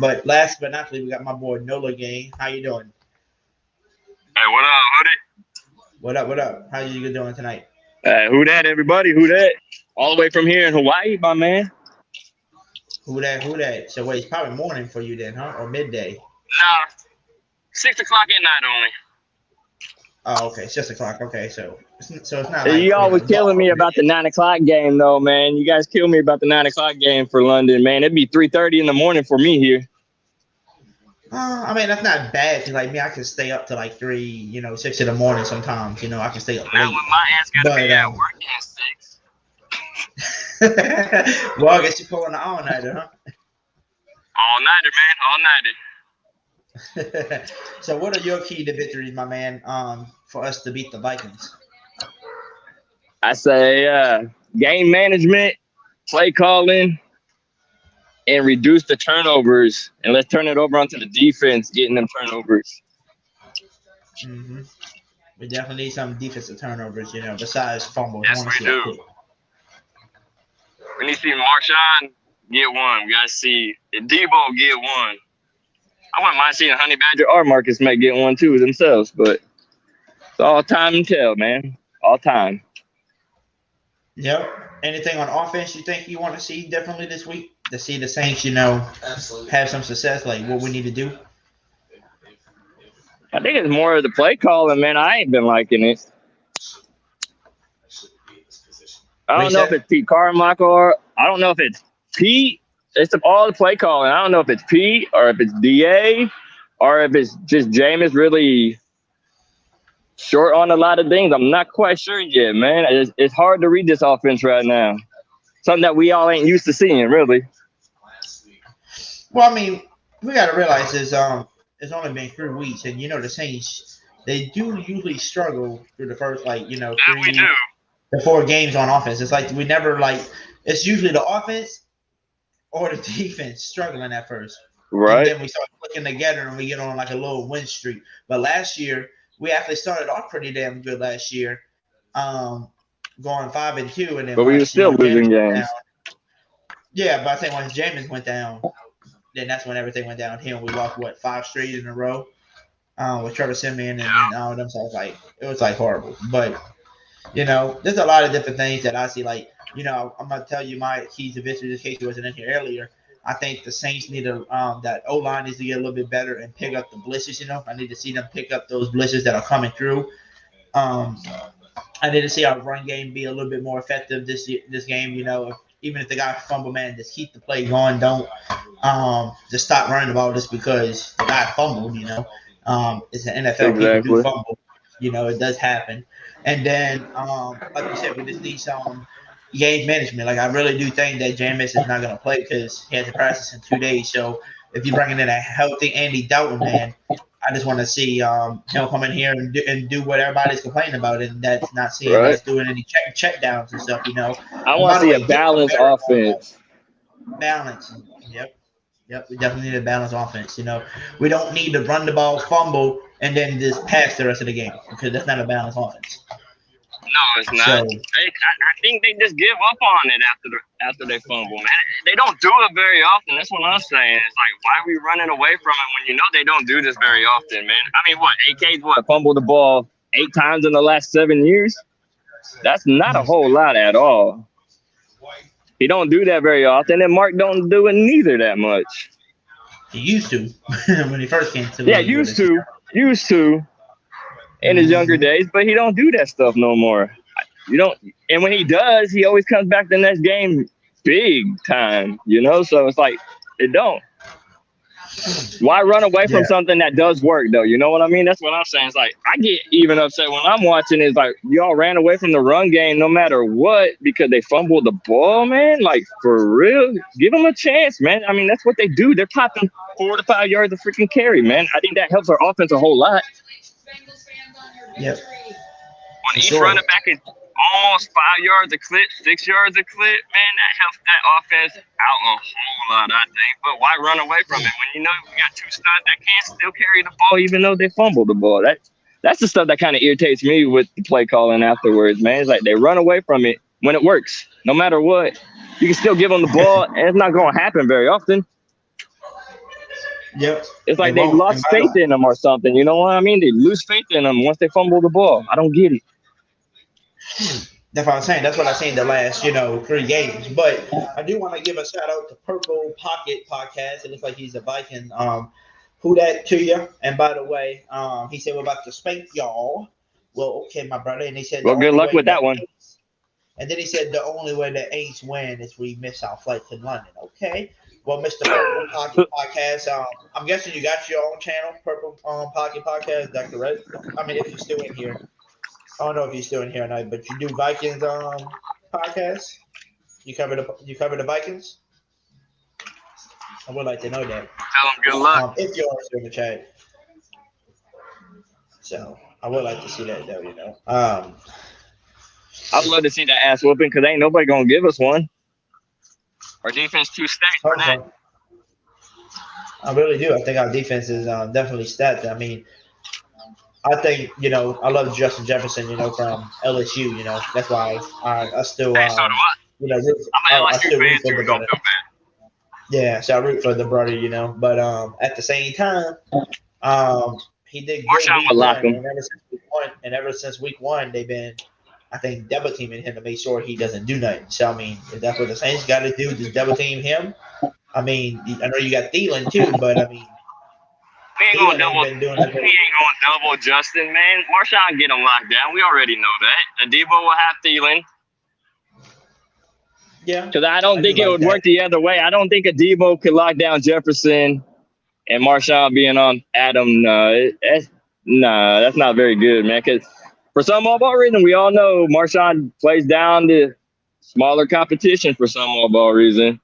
But last but not least, we got my boy Nola Gang. How you doing? Hey, what up, Hoodie? What up? What up? How you doing tonight? Who that, everybody? Who that? All the way from here in Hawaii, my man. Who that? Who that? So wait, it's probably morning for you then, huh? Or midday? Nah, 6 o'clock at night only. Oh, okay, 6 o'clock. Okay, so it's not Hey, like you all was dark. killing me about the 9 o'clock game, though, man. You guys killed me about the 9 o'clock game for London, man. It'd be 3:30 in the morning for me here. I mean, that's not bad. 'Cause like me, I can stay up to like 3, 6 in the morning sometimes. I can stay up Now late. when my ass gotta be at work at 6. Well, I guess you're pulling the all nighter, huh? All nighter, man. All nighter. So, what are your key to victories, my man? For us to beat the Vikings. I say game management, play calling, and reduce the turnovers. And let's turn it over onto the defense, getting them turnovers. Mm-hmm. We definitely need some defensive turnovers, besides fumbles. Yes, we do. We need to see Marshawn get one. We got to see Debo get one. I wouldn't mind seeing Honey Badger or Marcus Mack get one, too, themselves. But it's all time and tell, man. All time. Yep. Anything on offense you think you want to see differently this week? To see the Saints, have some success, like what we need to do? I think it's more of the play calling, man. I ain't been liking it. I don't know if it's Pete Carmichael or I don't know if it's Pete. It's all the play calling. I don't know if it's Pete or if it's DA or if it's just Jameis really short on a lot of things. I'm not quite sure yet, man. It's hard to read this offense right now. Something that we all ain't used to seeing, really. Well, I mean, we got to realize it's only been 3 weeks, and the Saints, they do usually struggle through the first 3 to 4 games on offense. It's like we never it's usually the offense or the defense struggling at first. Right. And then we start clicking together and we get on like a little win streak. But last year, we actually started off pretty damn good last year, going 5-2, and then but we were still losing games. Yeah, but I think once Jameis went down, then that's when everything went downhill. We lost 5 straight in a row with Trevor Siemian and all of them. So it was horrible. But there's a lot of different things that I see. I'm gonna tell you my keys to victory. In case you wasn't in here earlier, I think the Saints need that O line needs to get a little bit better and pick up the blitzes. I need to see them pick up those blitzes that are coming through. I need to see our run game be a little bit more effective this game. Even if the guy fumble, man, just keep the play going. Don't just stop running the ball just because the guy fumbled. It's an NFL. Exactly. People do fumble. It does happen. And then, like you said, we just need some game management. I really do think that Jameis is not going to play because he has to practice in 2 days. So if you're bringing in a healthy Andy Dalton, man, I just want to see him come in here and do what everybody's complaining about, and that's not seeing us doing any check downs and stuff. I want to see a balanced offense. Balance. Yep. We definitely need a balanced offense. We don't need to run the ball, fumble, and then just pass the rest of the game because that's not a balanced offense. No, it's not. I think they just give up on it after they fumble, man. They don't do it very often. That's what I'm saying. It's why are we running away from it when they don't do this very often, man? I mean, AK's fumbled the ball 8 times in the last 7 years? That's not a whole lot at all. He don't do that very often, and Mark don't do it neither that much. He used to when he first came to. Yeah, used to in his younger days, but he don't do that stuff no more. And when he does, he always comes back the next game big time. So it's it don't. Why run away from Yeah. something that does work though? You know what I mean? That's what I'm saying. It's like I get even upset when I'm watching. It's like y'all ran away from the run game no matter what because they fumbled the ball, man. Like for real, give them a chance, man. I mean that's what they do. They're popping 4 to 5 yards of freaking carry, man. I think that helps our offense a whole lot. Yep. When For each sure. running back is almost 5 yards a clip, 6 yards a clip, man, that helps that offense out a whole lot, I think. But why run away from it when you know you got 2 studs that can still carry the ball even though they fumbled the ball? That's the stuff that kind of irritates me with the play calling afterwards, man. It's like they run away from it when it works, no matter what. You can still give them the ball, and it's not going to happen very often. Yep. It's like It they've won't. lost faith in them or something. You know what I mean? They lose faith in them once they fumble the ball. I don't get it. That's what I'm saying. That's what I've seen the last, 3 games. But I do want to give a shout out to Purple Pocket Podcast. It looks like he's a Viking. Who that to you? And by the way, he said we're about to spank y'all. Well, okay, my brother. And he said Well, good luck with that one. And then he said the only way the Aints win is we miss our flight to London. Okay. Well, Mr. Purple Pocket Podcast, I'm guessing you got your own channel, Purple Pocket Podcast. Is that correct? I mean, if you're still in here. I don't know if you're still in here or not, but you do Vikings podcast. You cover the Vikings. I would like to know that. Tell them good luck. If you're still in the chat. So I would like to see that though. I'd love to see that ass whooping because ain't nobody gonna give us one. Our defense too stacked for that. I really do. I think our defense is definitely stacked. I mean, I think I love Justin Jefferson. From LSU. That's why I still Hey, so do I. I still root for the brother. Yeah, so I root for the brother. But at the same time, he did good week one, and ever since week one, they've been, I think, double teaming him to make sure he doesn't do nothing. So I mean, if that's what the Saints got to do, just double team him. I mean, I know you got Thielen too, but I mean. He ain't gonna double Justin, man. Marshawn get him locked down. We already know that. Adebo will have Thielen. Yeah. Because I don't think it would work the other way. I don't think Adebo could lock down Jefferson and Marshawn being on Adam. That's not very good, man. Because for some odd ball reason, we all know Marshawn plays down the smaller competition for some odd ball reason.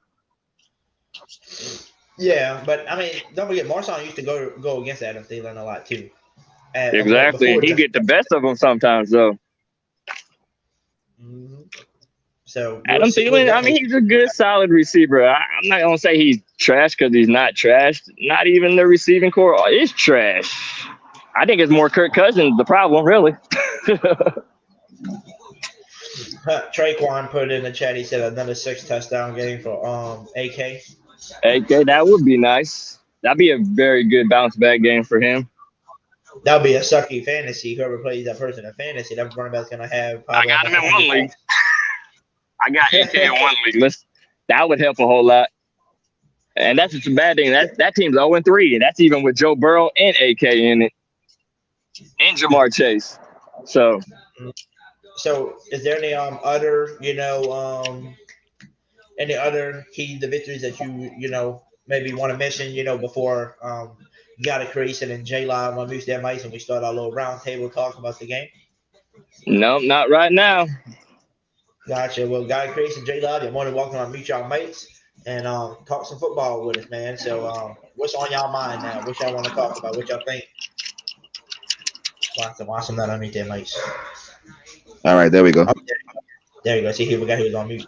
Yeah, but I mean, don't forget, Marshawn used to go against Adam Thielen a lot too. Exactly, he get the best of them sometimes, though. Mm-hmm. So Adam Thielen, I mean, he's a good, solid receiver. I'm not gonna say he's trash because he's not trash. Not even the receiving core is trash. I think it's more Kirk Cousins the problem, really. Traquan put in the chat. He said another 6 touchdown game for AK. AK, that would be nice. That'd be a very good bounce back game for him. That'll be a sucky fantasy. Whoever plays that person in fantasy, that running back's gonna have. I got him in one league. I got AK in one league. That would help a whole lot. And that's just a bad thing. That team's 0-3, and that's even with Joe Burrow and AK in it, and Jamar Chase. So is there any other any other key to victories that you maybe want to mention before you got a creation and J Live on Mute That Mice and we start our little round table talk about the game? No, not right now. Gotcha. Well, Guy Creation, J Live, you're more than welcome to Mute Y'all Mates and talk some football with us, man. So what's on y'all mind now? What y'all want to talk about? What y'all think? Watch them not on Mute That Mice. All right, there we go. There you go. See, he forgot he was on mute.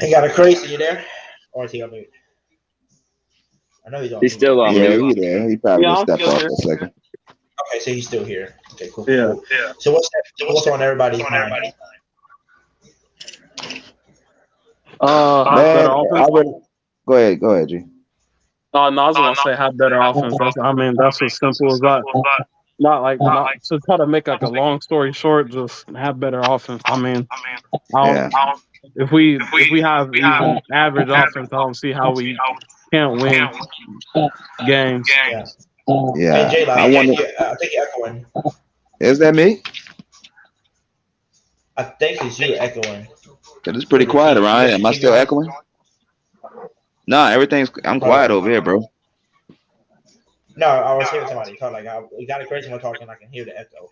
Ain't got a crazy, you there? Or is he on mute? I know he's on mute. He's still on mute. Yeah, he's there. He probably just stepped off for a second. Okay, so he's still here. Okay, cool. Yeah. Cool. So what's on everybody's mind? Man, go ahead, G. Oh, no, I was gonna say have better offense. That's as simple as that. Not to try to make like a long story short, just have better offense. If we have even average offense, I don't see how we can't win games. Yeah. Hey, I wonder. I think you're echoing. Is that me? I think it's you echoing. It's pretty quiet around here. Am I still echoing? Nah, everything's. I'm quiet over here, bro. No, I was hearing somebody talk. It got crazy when talking. I can hear the echo.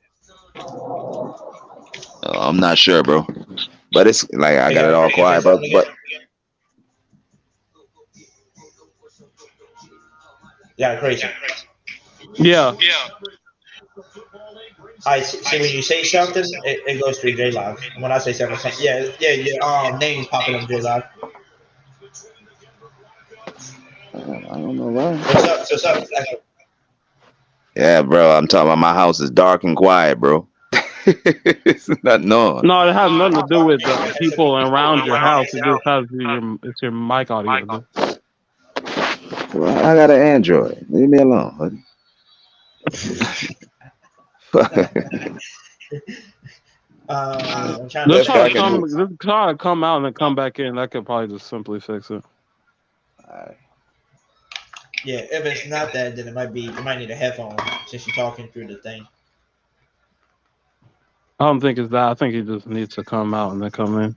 I'm not sure, bro. But it's like I got it all Are you gonna say quiet, bro. something But again? Yeah, crazy. Yeah. I see when you say something, it goes through J Live. When I say something, yeah. Name is popping up J Live. I don't know why. What's up? Yeah, bro. I'm talking about my house is dark and quiet, bro. It's not knowing. No, it has nothing to do with the people around your house. It just has to do it's your mic audio. Dude. Well, I got an Android. Leave me alone. I'm trying to Just Let's try to back think. into it. come out and then come back in. That could probably just simply fix it. Yeah, if it's not that, then you might need a headphone since you're talking through the thing. I don't think it's that. I think he just needs to come out and then come in.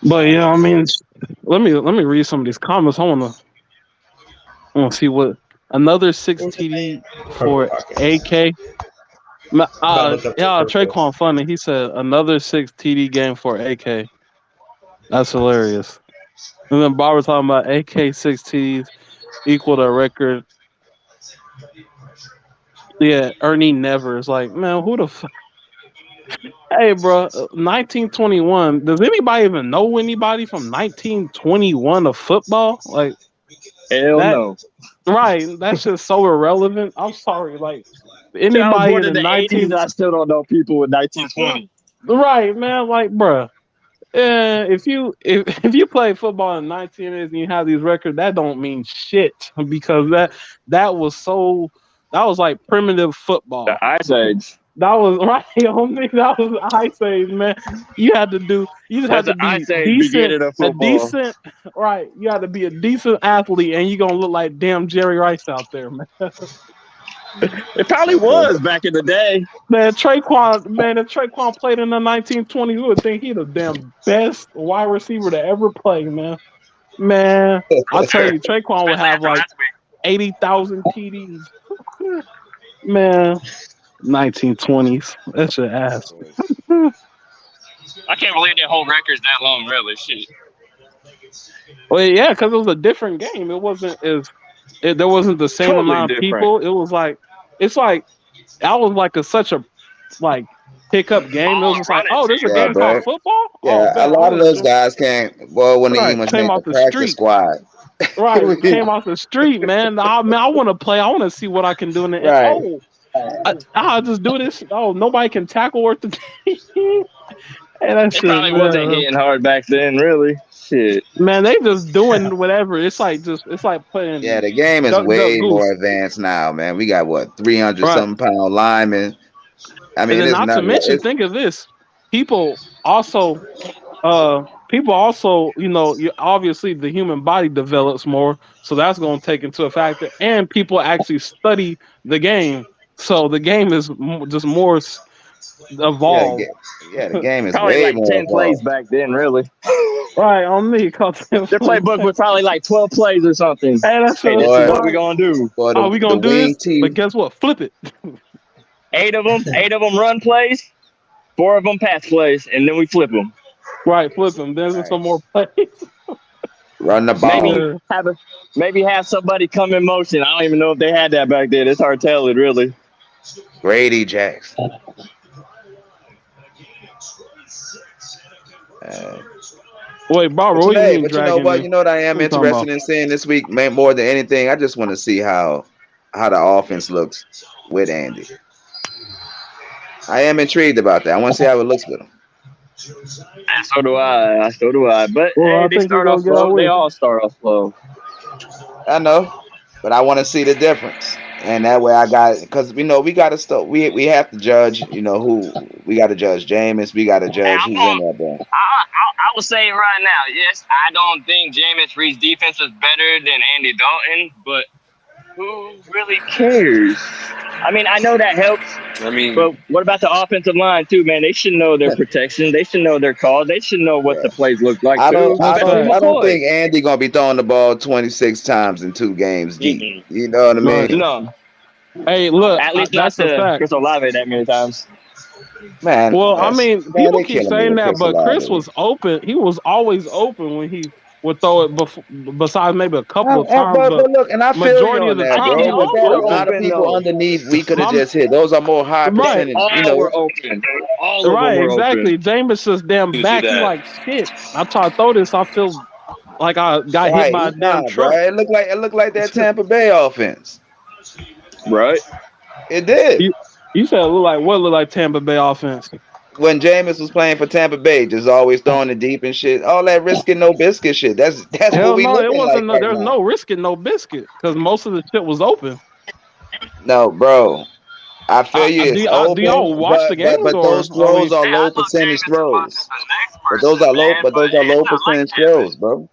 But yeah, I mean, let me read some of these comments. I want to see what another 6 TD for AK. Traquan funny. He said another 6 TD game for AK. That's hilarious. And then Bob was talking about AK 6 TDs equal to record. Yeah, Ernie Never is like, man, who the fuck? Hey, bro, 1921. Does anybody even know anybody from 1921 of football? Like Hell that, no. right? That's just so irrelevant. I'm sorry. Like I was anybody born in the in the 80s 19, and I still don't know people with 1920. right, man? Like, bro, if you play football in 1980s and you have these records, that don't mean shit because that was so that was like primitive football. The Ice Age. That was right, homie. That was Ice Age, man. You just had That's to the be Ice Age decent, beginning of football. right. You had to be a decent athlete, and you're gonna look like damn Jerry Rice out there, man. It probably was back in the day. Man, if Traquan played in the 1920s, you would think he the damn best wide receiver to ever play, man. Man, I'll tell you, Traquan would have like 80,000 TDs. Man, 1920s. That's your ass. I can't believe that whole record's that long, really. Shit. Well, yeah, because it was a different game. It wasn't there wasn't the same Totally amount of different. people. It was like that was like such a like pickup game. It was just like, oh, there's a Yeah, game called bro. football. Oh, Yeah, a bet lot I'm of gonna those join. guys can't. Well, when they Right, even came named off the the practice street. squad. Right, came off the street, man. I want to play. I want to see what I can do in the. Right. Oh, I'll just do this. Oh, nobody can tackle worth the team. And that It shit, probably wasn't man. hitting hard back then, really. Shit. Man, they just doing whatever. It's like playing Yeah, the game is duck, duck, way more goose. advanced now, man. We got what 300 Right. something pound linemen. I And mean, then it's not to nothing. mention, think of this. People also obviously the human body develops more, so that's going to take into a factor. And people actually study the game, so the game is just more Yeah, evolved. the game is Probably way like more 10 plays evolved. back then, really. Right on me, Their playbook was probably like 12 plays or something. Hey, that's Hey, what. this is Boy, what we're going to do. boy, Oh, we the gonna do wing this, but T. guess what? Flip it. 8 of them run plays, 4 of them pass plays, and then we flip them. Right, flip them. There's some more plays. Run the ball. Maybe have somebody come in motion. I don't even know if they had that back then. It's hard to tell it, really. Grady Jackson. Wait, Barbara, what do you mean But you know dragging what? me? You know what I am What you talking interested about? in seeing this week, man, more than anything. I just want to see how the offense looks with Andy. I am intrigued about that. I want to see how it looks with him. And so do I. But Well, hey, I they think we're start gonna off get our slow. They win. all start off slow. I know, but I want to see the difference, and that way I got because we got to still we have to judge. You know who we got to judge. Jameis. We got to judge who's in there, bro. I will say it right now. Yes, I don't think Jameis Reed's defense is better than Andy Dalton, but who really cares? I mean, I know that helps I mean, But what about the offensive line too, man? They should know their protection. They should know their calls. They should know what the plays look like I too, don't, I especially don't, I don't McCoy. think Andy gonna be throwing the ball 26 times in 2 games deep. Mm-mm. You know what I Right. mean? No, Hey, look, at least not that's a to fact. Chris Olave that many times. Man, Well, I mean, man, people they keep killing me saying with that, Chris but Chris Olave. was open. He was always open when he would throw it. Besides maybe a couple of times, But but look, and I feel you majority on of the that, I think time they he bro. was But all there are were a lot open. of open people though. underneath we could have My, just hit. Those are more high They right, percentage. You all know, were open. All of them right, were open. exactly. Jameis's damn you do back. He that. like shit. I try to throw this. I feel like I got hit right? by a Nah, damn bro. truck. It looked like that Tampa Bay offense. Right? It did. You said it look like what look like Tampa Bay offense. When Jameis was playing for Tampa Bay, just always throwing it deep and shit. All that risking no biscuit shit. That's what Hell we no, it looking like wasn't. right There's now. no risking, no biscuit, because most of the shit was open. No, bro. I feel you. It's Do y'all open, watch the but games or those I throws mean, are Hey, I low thought percentage Jameis was about to throws. the next But those person, are low. man. But But those are low it's not like percentage that, man. throws, bro.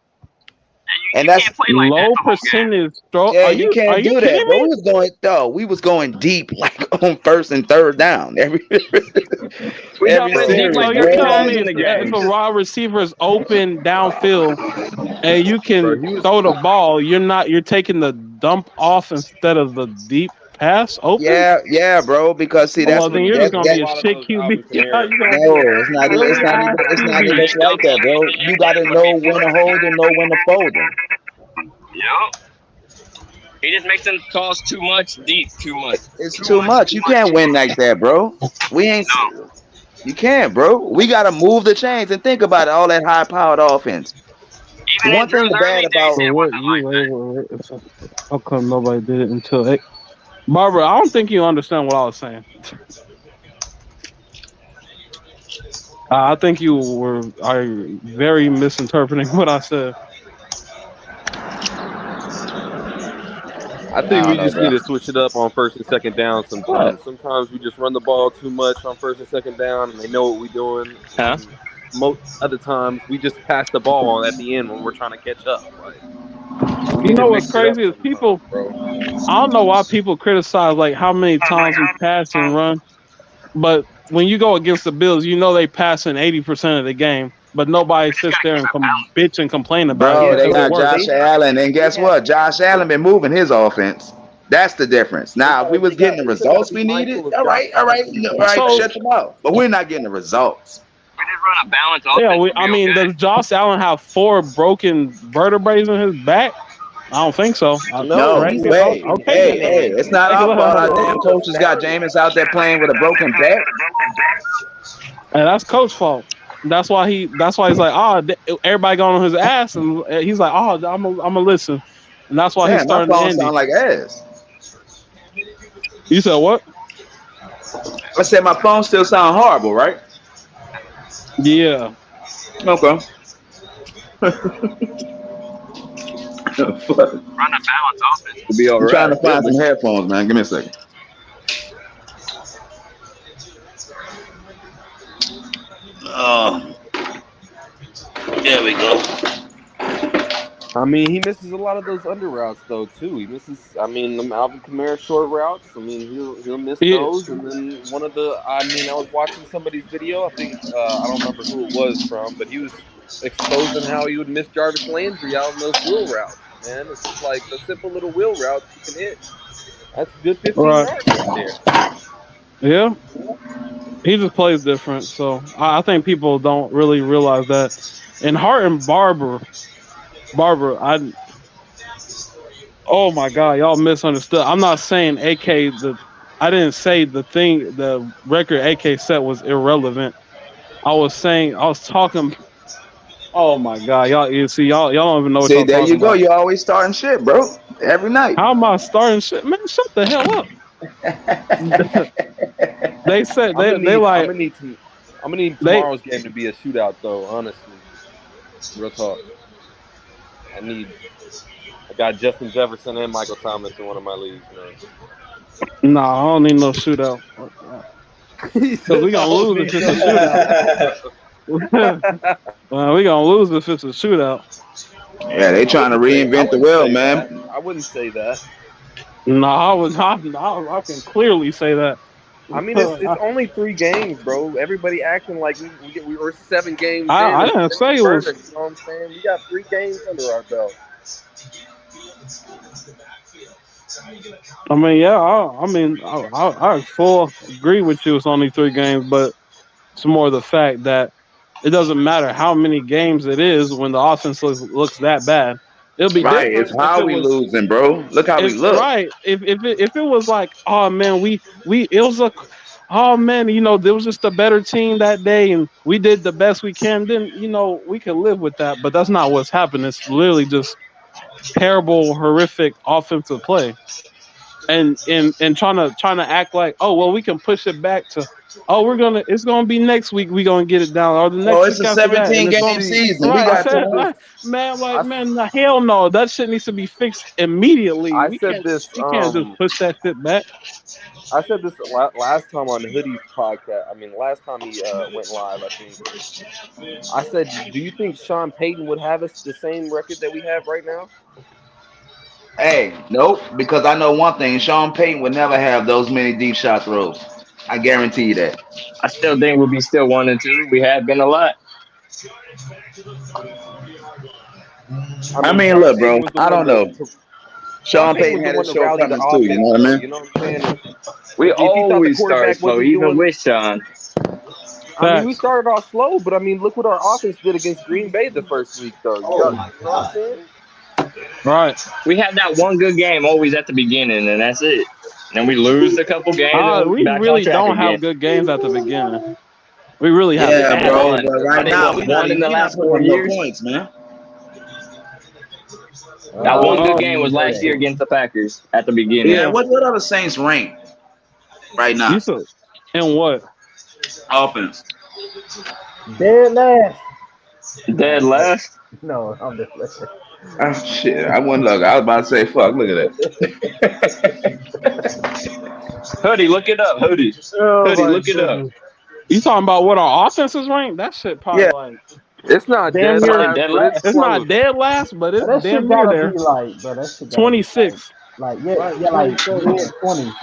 And You that's can't play like that low the whole game. percentage throw. yeah. Are You you can't do kidding that, bro. me? We was going deep like on first and third down every We every going Bro, deep series, So like you're 30 bro. telling times me in the if game. a wide receiver is open downfield and you bro, can he was throw the ball, you're taking the dump off instead of the deep pass open? Yeah, bro. Because see, Oh, that's well, what then you're just gonna a be a lot of shit those QB. Alvin Yeah, Kamara. you're gonna be a no, it's not. really ass It's not even QB. just like that, bro. You got to know when to hold and know when to fold them. Yep. He just makes them toss too much deep, too much. It's Too too much, much. too You much. can't win like that, bro. We ain't. No. You can't, bro. We got to move the chains and think about it. All that high-powered offense. The Even in one thing Drew's the bad early days, about So it what wasn't you like that. how come nobody did it until Barbara? I don't think you understand what I was saying. I think you are very misinterpreting what I said. I I think don't we know, just bro. need to switch it up on first and second down What? sometimes. Sometimes we just run the ball too much on first and second down, and they know what we're doing. Huh? And most other times we just pass the ball at the end when we're trying to catch up. Like we You need to know what's mix it up crazy is sometimes, people. bro. I don't know why people criticize like how many times we pass and run, but when you go against the Bills, you know they pass in 80% of the game, but nobody We just sits gotta there keep and it balanced. bitch and complain about it Bro, Yeah, they because it but got works. Josh they Allen, and they guess have what? Josh Allen been moving his offense. That's the difference. they Now, if we gotta was they got getting the they still gotta results be we needed, mindful of all Josh right, Allen being all deep, right, right? So shut them out. But we're not getting the results. We just run a balanced yeah, offense, we'll I be mean, okay. does Josh Allen have 4 broken vertebrae in his back? I don't think so. No, No, Right? he's a Oh, hey, okay hey, then. hey, it's not Take a our look. fault. he's Our a damn he's a coaches got very Jameis out there playing with a broken back. And that's coach fault. That's why he's like, everybody going on his ass, and he's like, I'm gonna listen, and that's why he's Damn, my starting phone Andy. sound like ass. You said what? I said my phone still sound horrible, right? Yeah. Okay. Run a balanced offense, we'll be I'm trying to alright, find really. some headphones, man. Give me a second. Oh, there we go. I mean, he misses a lot of those under routes though too. He misses. I mean, the Alvin Kamara short routes. I mean, he'll miss Yeah. those. And then one of the. I mean, I was watching somebody's video. I think I don't remember who it was from, but he was exposing how he would miss Jarvis Landry out on those wheel routes. Man, it's just like the simple little wheel routes you can hit. That's good 15 Right. yards right there. Yeah. He just plays different, so I think people don't really realize that. And Hart and Barber, oh my God, y'all misunderstood. I'm not saying I didn't say the record AK set was irrelevant. I was talking. Oh my God, y'all don't even know what See, y'all there you talking go. about. You always starting shit, bro. Every night. How am I starting shit, man? Shut the hell up. They said I'm they like gonna need they. tomorrow's game to be a shootout though. Honestly, real talk. I got Justin Jefferson and Michael Thomas in one of my leagues, man. Nah, I don't need no shootout. He Because says we I gonna don't lose need if it's no a shootout. We gonna lose if it's a shootout. Yeah, they trying to I reinvent the wouldn't wheel, say that. man. I wouldn't say that. No, I can clearly say that. I mean, it's only 3 games, bro. Everybody acting like we were 7 games in I and didn't still say it was. burning. You know what I'm saying? We got 3 games under our belt. I mean, yeah. I full agree with you. It's only 3 games, but it's more the fact that it doesn't matter how many games it is when the offense looks that bad. It'll be Right. It's different if how it we was losing, bro. Look how we if look. right if it was like, oh man, we it was a oh man, there was just a better team that day and we did the best we can, then we can live with that. But that's not what's happened. It's literally just terrible, horrific offensive play. And trying to act like, oh well, we can push it back to, oh, it's gonna be next week, we gonna get it down, or the Oh, next it's week a after that, and 17 it's game going season. We right. I got said, time. man, like, I, man, hell no, that shit needs to be fixed immediately. I we said can't this. we can't just push that shit back. I said this last time on Hoodie's podcast. I mean, last time he went live, I think. I said, do you think Sean Payton would have us the same record that we have right now? Hey, nope. Because I know one thing: Sean Payton would never have those many deep shot throws. I guarantee you that. I still think we'll be still 1-2. We have been a lot. I I mean, mean, Sean look, bro. Payton was the I one don't know. Sean Sean Payton Payton was the had one his to rally the shortcomings too. You know offense, what I though. mean? You know what I'm saying? We If he thought the always start quarterback slow, wasn't even doing, with Sean. I mean, we Facts. started off slow, but I mean, look what our offense did against Green Bay the first week, though. You know what I'm saying? Right. We have that one good game always at the beginning, and that's it. Then we lose a couple games, and we We back on really track don't again. have good games at the beginning. We really We haven't. Yeah, had bro. one. But I right think now, what, we not one in even the we not last putting four up no years. points, man. That one good Oh, game was last year against the Packers at the beginning. Yeah. yeah. What other Saints rank right You now? said, and what? Offense. Dead last. Dead last. No, I'm just listening. Oh shit! I wasn't look. I was about to say, fuck. Look at Hoodie, look it up. Hoodie, Oh Hoodie, my look it up. goodness. You talking about what our offense is ranked? That shit Yeah, probably like it's not damn dead near. Probably last, dead but it's last. It's not close. dead last, but it's That shit damn near gotta be there. like, bro. That shit gotta be 26. yeah, Right, yeah, like 26.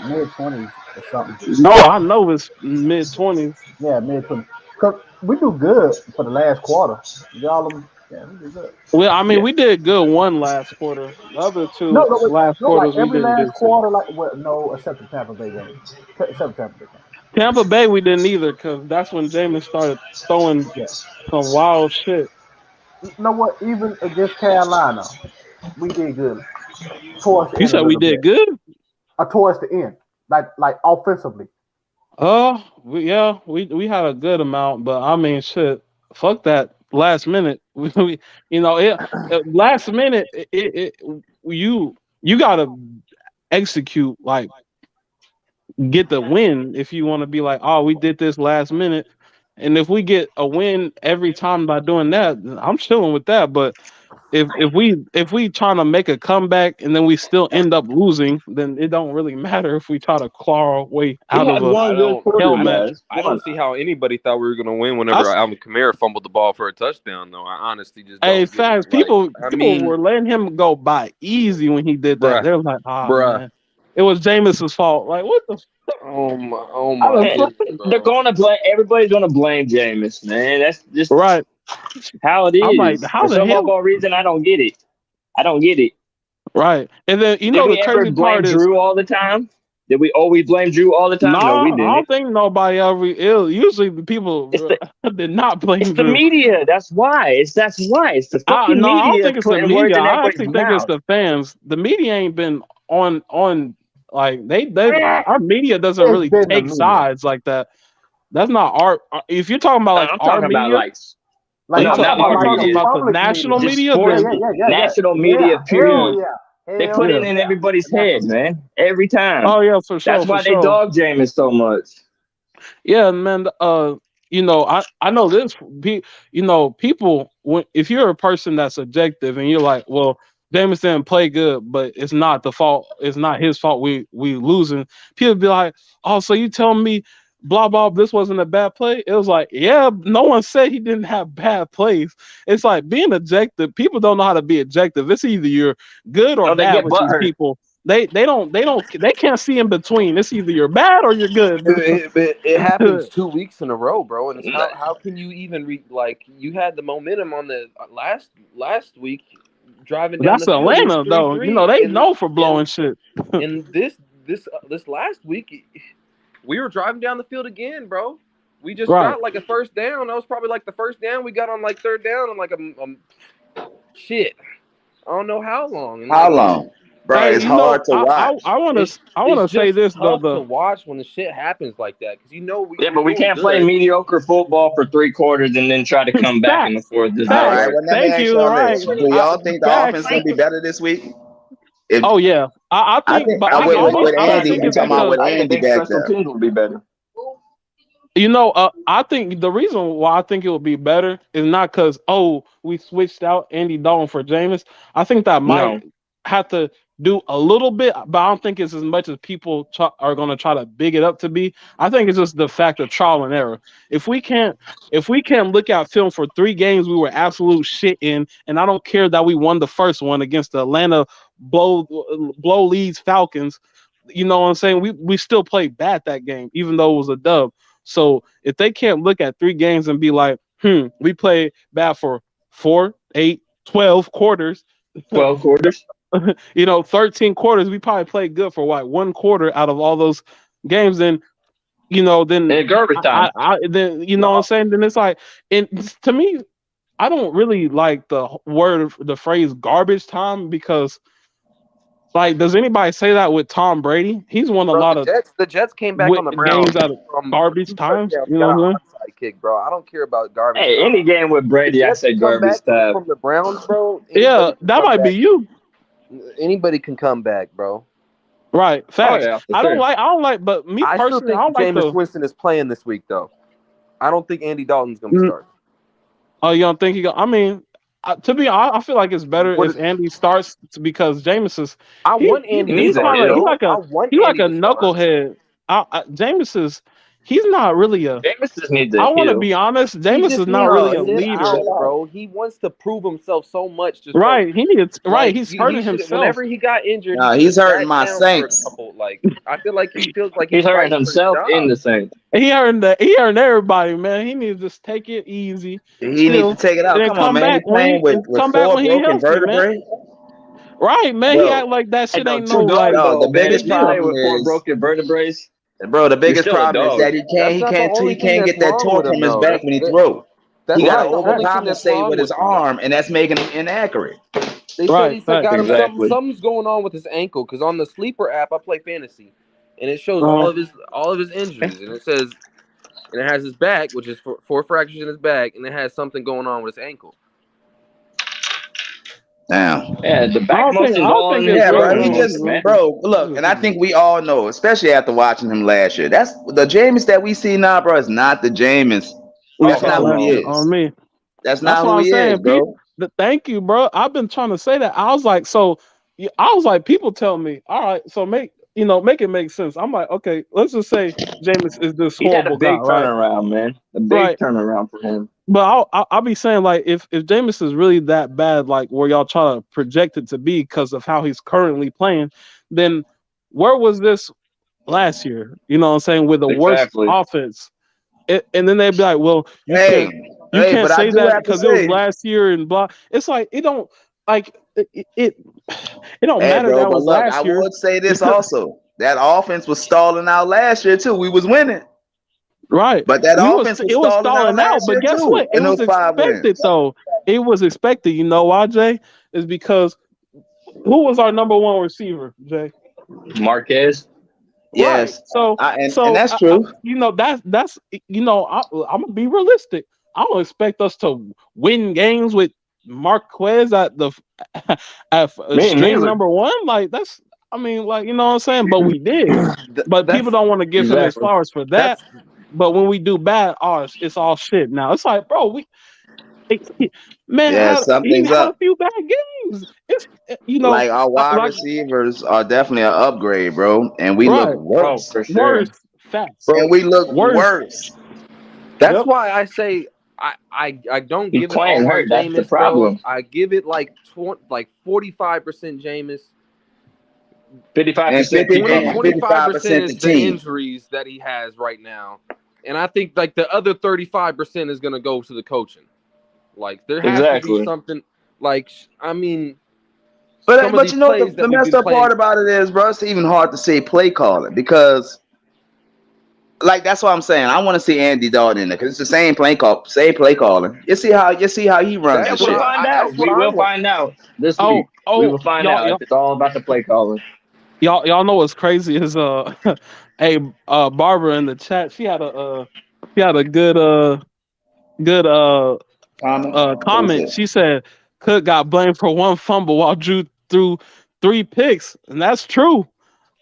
mid twenties or something. No, I know it's mid 20s. Yeah, mid 20s. Cause we do good for the last quarter. Y'all, yeah, we do good. Well, I mean, Yeah. we did good one last quarter. The other No, two no, wait, last no, like quarters we every didn't last do shit. quarter, like well, no, except the Tampa Bay game. Except the Tampa Bay Tampa Bay we didn't either because that's when Jameis started throwing game. some wild shit. Yeah. You know what? Even against Carolina, we did good towards the You end a said we little did bit. good? Towards the end, like offensively. We had a good amount, but I mean, shit, fuck that last minute. Last minute, you gotta execute, like, get the win if you want to be like, oh, we did this last minute, and if we get a win every time by doing that, I'm chilling with that. But if we trying to make a comeback and then we still end up losing, then it don't really matter if we try to claw our way We out of had a one good quarter hell match. last I don't see how anybody thought we were gonna win I, whenever Alvin Kamara fumbled the ball for a touchdown. Though I honestly just hey, don't get it. facts. Like, I People mean, were letting him go by easy when he did that. bruh, They were like, "Ah, bruh. man, it was Jameis's fault." Like, what the? Oh I my mean, goodness, they're bro. gonna blame. Everybody's gonna blame Jameis, man. That's just Right. how it I'm like, is. how For the some hell? odd reason, I don't get it. I don't get it. Right. And then Did the we ever crazy blame part is, Drew all the time? Did we always blame Drew all the no, time? No, we I didn't. don't think nobody ever. Usually the people did not It's blame the Drew. media. That's why. It's the fucking No, I don't media think it's the putting words media. in I everybody's actually think it's mouth. the fans. The media ain't been on like they our media doesn't It's really been the take media. sides like that. That's not our. If you're talking about No, like I'm our talking about media, like Like no, not are I'm our you talking media. talking about the public media. national Just media? Yeah, sports, yeah, Then yeah, yeah, yeah, national yeah. media. Hell Period. yeah. They Hell put it yeah. in everybody's head, Definitely. man. Every time. oh yeah, for That's sure, for why they sure. dog Jameis so much. Yeah, man. I know this. People. When if you're a person that's objective and you're like, well, Jameis didn't play good, but it's not the fault. It's not his fault. We losing. People be like, oh, so you telling me, blah blah. This wasn't a bad play. It was like, yeah. No one said he didn't have bad plays. It's like being objective. People don't know how to be objective. It's either you're good or No, they bad get with these butthurt. people. They can't see in between. It's either you're bad or you're good. It happens 2 weeks in a row, bro. And it's how can you even like you had the momentum on the last week driving down That's the field. It was Atlanta though. You know 3-3, they and know for blowing shit. and this last week we were driving down the field again, bro. We just Right. got like a first down. That was probably like the first down we got on like third down on like a shit. I don't know how long. And How like, long, bro? Hey, It's hard to watch. I want it's to say just this though. tough to watch when the shit happens like that because Yeah, but we doing can't play good. mediocre football for 3 quarters and then try to come back in the fourth. Does All not right, work. well, let me Thank ask you. y'all Right. this: do y'all think the offense gonna be better this week? If Oh yeah, I I think, think but I with don't Andy, think you it's talking about because with Andy back there? teams will be better. you know. I think the reason why I think it would be better is not because we switched out Andy Dalton for Jameis. I think that might No. have to do a little bit, but I don't think it's as much as people are going to try to big it up to be. I think it's just the fact of trial and error. If we can't look at film for 3 games we were absolute shit in, and I don't care that we won the first one against the Atlanta blow leads Falcons. You know what I'm saying? We still played bad that game, even though it was a dub. So if they can't look at 3 games and be like, we played bad for 4, 8, 12 quarters. 12 quarters. 13 quarters. We probably played good for what 1 quarter out of all those games. Then then garbage time. then you know what I'm saying. Then it's like, and to me, I don't really like the phrase garbage time because. Like, does anybody say that with Tom Brady? He's won a Bro, lot of the Jets came back on the Browns games out of from garbage 2 times. touchdowns. You Got know an what I'm onside kick, bro. I don't care about garbage Hey, time. any game with Brady, I Jets say can come garbage back time. from the Browns, bro. saying? Yeah, that might be you. Anybody can come back, bro. Right, facts. yeah, for I don't sure. like, but me I still personally, I think don't like Jameis Winston is playing this week, though. I don't think Andy Dalton's going to Mm. start. Oh, you don't think I mean, to be honest, I feel like it's better if Andy starts because Jameis is. I want Andy to He's start, kind of bro. I want he's like Andy a to start. knucklehead. Jameis is. He's not really a. Jameis just needs to I want to heal. be honest. He Jameis just is not needs really to a sit leader. out, bro. He wants to prove himself so much. Just Right, he needs. Right, he's he hurting should. himself. Whenever he got injured, Nah, he he's should have hurting sat my down for a Saints. couple. Like I feel like he feels like He's hurting fighting himself for his in job. the Saints. He earned everybody, man. He needs to just take it easy, He needs to take it and out. then Come on, man. He playing with come back 4 when he broken healthy, man. vertebrae. Right, man. He Yo, act like that Hey, shit no, ain't no true dog, like. yo, the though, man. biggest If you play problem with 4 is, broken vertebrae, bro, the you're biggest still a problem is dog. that he That's not the only thing can't that's get that wrong torque with him, from his though. back when he throw. That's He got not to the only thing that's overcompensate wrong with his with him, though. arm, and that's making him inaccurate. They said Right, he's facts. got him Exactly. something's going on with his ankle because on the sleeper app I play fantasy, and it shows Uh-huh. all of his injuries, and it says and it has his back, which is 4 fractures in his back, and it has something going on with his ankle. Damn. Yeah, the I back don't think muscle's all in his it's Yeah, bro. shoulder He really. joints, just, man. bro. Look, and I think we all know, especially after watching him last year. That's the Jameis that we see now, bro. Is not the Jameis. We That's saw not who last he year is. on me. That's That's not what who I'm he is, saying, Pete. bro. Thank you, bro. I've been trying to say that. I was like, people tell me, all right, so make it make sense. I'm like, okay, let's just say Jameis is this He had a horrible guy, big right? turnaround, man. A big Right. turnaround for him. But I'll be saying, like, if Jameis is really that bad, like where y'all try to project it to be because of how he's currently playing, then where was this last year? You know what I'm saying? With the worst Exactly. offense. And then they'd be like, well, you Hey, can't but I say do that have to because it was say, last year and blah. It's like it don't like it don't hey, matter bro. that But was look, I last year. would say this also. That offense was stalling out last year too. We was winning, Right. but that offense was It was stalling out stalling out, last but year guess too. what? It In was those 5 expected wins. though. It was expected. You know why, Jay? Is because who was our number 1 receiver, Jay? Marquez. Yes, Right. and that's true. That's I'm gonna be realistic. I don't expect us to win games with Marquez at the at Me string neither. number 1. Like that's, I mean, like you know what I'm saying. But we did. But people don't want to give him his Exactly. flowers for that. But when we do bad, it's all shit. Now it's like, bro, man Yeah, had something's a up. few bad games. It's Like our wide like receivers are definitely an upgrade, bro, and we look right. Oh, worse. for sure. Worse facts. Bro, And we look Worse. worse. that's Yep. why I say I don't He's give it playing all on hurt. That's the Jameis, bro. problem. I give it like 45% Jameis. And 55% 50 people. and 25% 55% is the the team. injuries that he has right now, and I think like the other 35% is going to go to the coaching. Like there has to be Exactly. something. Like I mean, some But of but these you know what plays the that we've messed been up part playing. about it is, bro, it's even hard to say play calling because like that's what I'm saying. I want to see Andy Dalton in there because it's the same play calling. You see how he runs the That's what We'll shit. find that's out. what We I will want. find out this Oh, week. We oh, will find y'all, out y'all, if it's all about the play calling. y'all know what's crazy is hey, Barbara in the chat. She had a good Comment. What was comment. it? She said Cook got blamed for one fumble while Drew threw 3 picks, and that's true.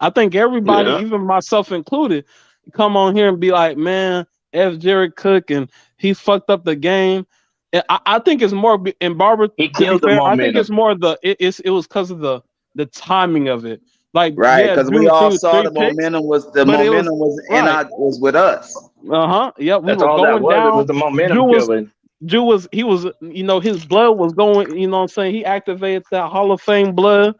I think everybody, Yeah. even myself included, come on here and be like, "Man, F. Jared Cook, and he fucked up the game." And I think it's more. And Barbara, He to be killed the fair, I think momentum. it's more it was because of the timing of it. Like, Right, yeah, because we Drew all threw saw three picks, the but it was momentum was in right. our was with us. Yep, we That's were all that going was. It down. was the momentum Drew was killing. he was, his blood was going, you know what I'm saying? He activated that Hall of Fame blood,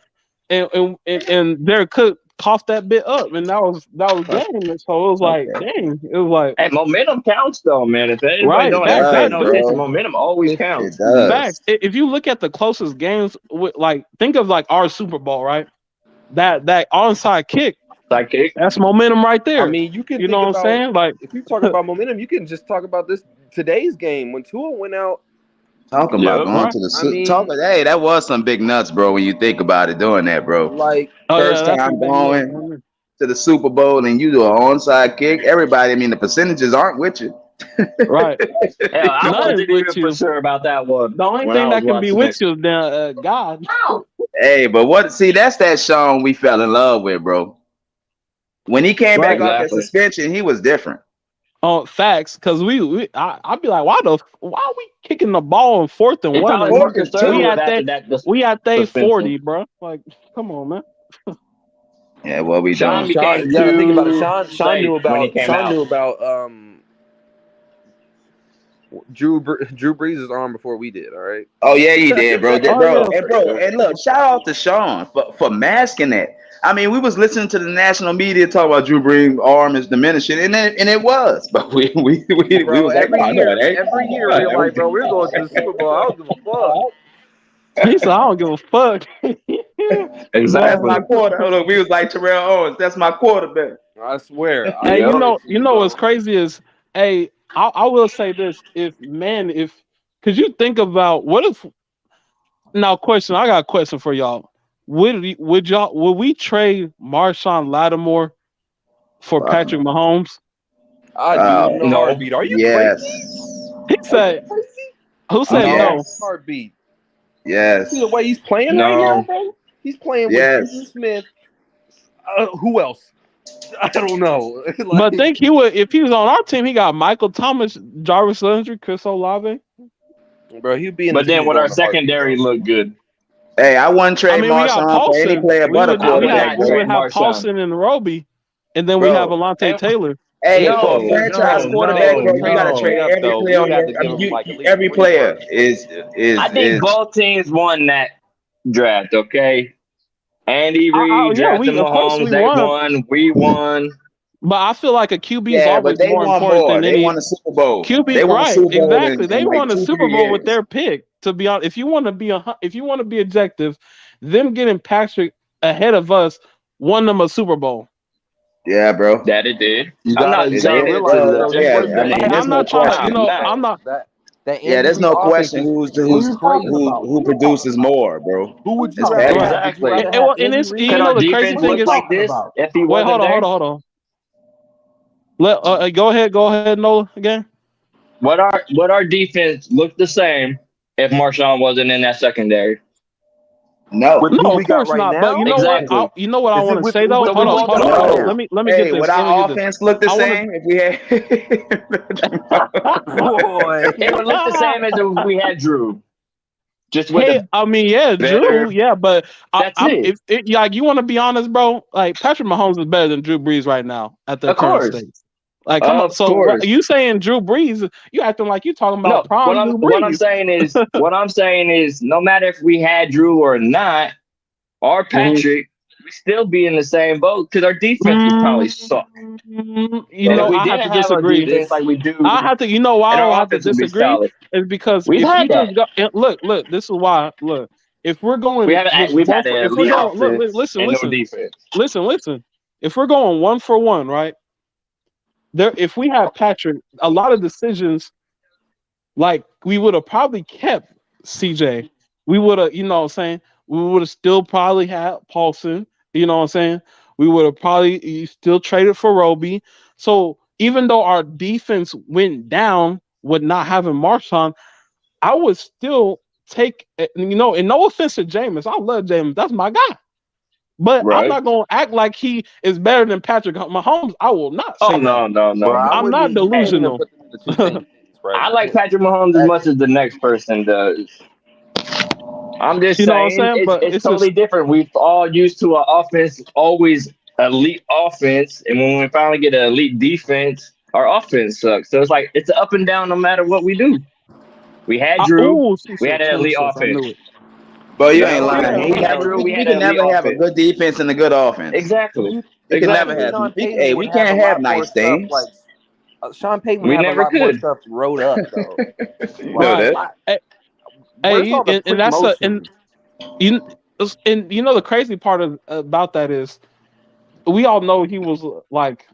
and Derek Cook coughed that bit up, and that was game. And so it was like, Okay. dang, it was like, Hey, momentum counts though, man. If anybody right, don't It ever pay does, no attention, bro. momentum always It counts. does. facts. If you look at the closest games, with, like, think of like our Super Bowl, right? That onside kick, Sidekick. that's momentum right I there. mean, you can You know think what I'm about saying? Like, if you talk about momentum, you can just talk about today's game when Tua went out. Talking about Yep. going right? to the I mean, hey, that was some big nuts, bro. When you think about it, doing that, bro. like Oh yeah, First that's time some big nuts. going to the Super Bowl and you do an onside kick. Everybody, I mean, the percentages aren't with you. Right. Hell, I Nothing's wasn't with even for you. sure about that one The only when I thing was that can be watching with it. you is God. Hey, but what? See, that's that Sean we fell in love with, bro. When he came back Right. off that Exactly. suspension, he was different. Facts, because I'd be like, why are we kicking the ball in 4th and 1 Probably and more Fourth and concerned we two. with at after they that we at they suspension. 40, bro? Like, come on, man. Yeah, what we Sean doing? became Sean, you gotta think about it. too Sean safe knew when he about came out. Drew Brees' arm before we did. All right. Oh yeah, he did, bro. Oh Bro, yeah. and look, shout out to Sean for masking that. I mean, we was listening to the national media talk about Drew Brees' arm is diminishing, and it was, but we Bro, was like, every no, year, it ain't. every year we're like, bro, we're going to the Super Bowl. I don't give a fuck. He said, I don't give a fuck. That's Exactly. my No. quarter. Look, we was like Terrell Owens. That's my quarterback. I swear. I Hey, Yep. swear to you, what's bro. crazy is, hey, I will say this: if could you think about what if now? Question, I got a question for y'all. Would we trade Marshawn Lattimore for Fuck Patrick no. Mahomes? I'd do it in Oh a No. heartbeat. Are you yes, crazy? He Are you said, crazy? "Who I'd said do it in no?" a yes, heartbeat. yes, See the way he's playing right now, No. bro? He's playing with Juju yes. Smith. Who else? I don't know. But Like, think he would if he was on our team. He got Michael Thomas, Jarvis Landry, Chris Olave. bro, he'd be in the But then Super would Bowl our in a heartbeat, secondary bro. look good? Hey, I wouldn't I trade mean, we got Marshawn for any Paulson. player but a I would quarterback, not We bro. would trade have Marshawn. Paulson and Roby, and then we have Bro, Alante And Taylor. hey, If for a no, if you franchise no, if you quarterback, trade no, bro, if you you got to trade trade no. up every though, player you on would have your. to I give mean, him like at least every 3 firsts. player is I think is. both teams won that draft, okay? Andy Reid Yeah, drafted we of course Mahomes. we They won, won. We won. but I feel like a QB is Yeah, but always they more won important more. than They any won the Super Bowl. They QB. won the Right? Super Bowl Exactly. in They like won the two, Super three Bowl with years. their pick. To be honest, if you want to be objective, them getting Patrick ahead of us won them a Super Bowl. Yeah, bro. That it did. You I'm gotta not you It gotta saying did. it realize to it the Well, though. They yeah. weren't I that Hey, mean, detriment. there's I'm no not trying to, Nah, question. nah. I'm not. that Yeah, Andy there's Reid no offense question is who's is crazy. who produces more, bro. Who would you It's rather crazy. have? Would you Exactly. rather have And Andy it's, Reid? Could our the crazy defense thing look is, like this if he wait, wasn't there? hold on. Go ahead, Nola again. Would our defense look the same if Marshawn wasn't in that secondary? No. With who No, of we got course right not. But you now? know what? Exactly. You know what I Is it want to say though. with So the we ones won't we talk got about Hold on. it. No. Let me get Hey, this. would Let me get our this. offense look the I want same if we had? Boy. It would look the to. same as if we had Drew, just with Hey, a I mean, yeah, Drew, better. yeah, but That's I'm it. if it, like you want to be honest, bro. Like Patrick Mahomes is better than Drew Brees right now at their Of current course. state. Like, come on. Of So what course. you saying, Drew Brees? You acting like you talking about No, what prime I'm Drew what I'm Brees. saying is no matter if we had Drew or not, our Mhm. Patrick, still be in the same boat because our defense would probably suck. You And if know, we I have to didn't have our disagree. defense like we do, I have to. You know why and I our have to offense would be disagree? solid. Is because We've if had you just that. go and look. This is why. Look, if we're going just We've one had for, an if we're elite going, offense listen, and no defense. listen. If we're going one for one, right there, if we had Patrick, a lot of decisions like we would have probably kept CJ. We would have, you know what I'm saying? We would have still probably had Paulson, you know what I'm saying? We would have probably still traded for Roby. So even though our defense went down with not having Marshawn, I would still take, you know, and no offense to Jameis. I love Jameis. That's my guy. But I'm Right. not going to act like he is better than Patrick Mahomes. I will not say that. Bro, I I'm not wouldn't. You can't even delusional. put them in the two same things, bro. I You like can't. Patrick Mahomes as much as the next person does. I'm just You know what I'm saying saying? it's But it's it's just totally different. We've all used to an offense, always elite offense, and when we finally get an elite defense, our offense sucks. So it's like it's up and down no matter what we do. We had Drew, she we said had an elite 26. I offense. knew it. But you Yep, ain't lying. Yeah, we We had never, Drew, we we had can an elite never have a offense. good defense and a good offense. Exactly. We can never Exactly. have. Sean Payton Hey, would we have a can't have lot more nice stuff. things. Like Sean Payton would We have a never lot more could. stuff wrote up though. You know Like, Right. that. where's all the And that's a pre-motion? you and you know the crazy part about that is we all know he was like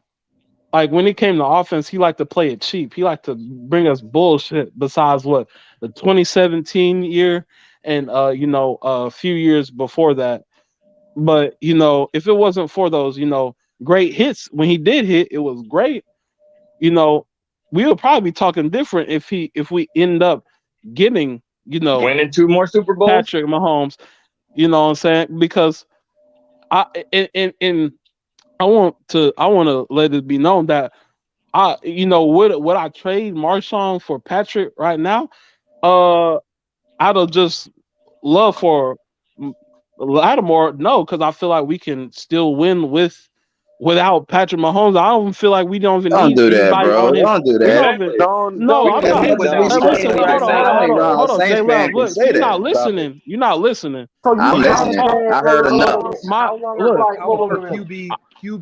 when it came to offense, he liked to play it cheap. He liked to bring us bullshit. Besides what the 2017 year and you know a few years before that. But you know if it wasn't for those you know great hits when he did hit, it was great. You know we would probably be talking different if we end up getting you know Winning 2 more Super Bowls. Patrick Mahomes. You know what I'm saying? Because I and I want to let it be known that I you know would I trade Marshawn for Patrick right now? Out of just love for Lattimore, no, because I feel like we can still win without Patrick Mahomes. I don't feel like we don't even Don't need do that, anybody bro. on his. Don't do We that. don't even. Exactly. No, Don't I'm do not. that. That's But Man, just Sean listen, saying Payton man, what got you're hold on, saying. hold I on, don't hold even know on, how a hold on, Saints Jay fan Love. can Look, say you're that. not listening. You're not listening. So you I'm think how listening. I heard enough. My how long look. like whoa, whoa, for whoa, whoa.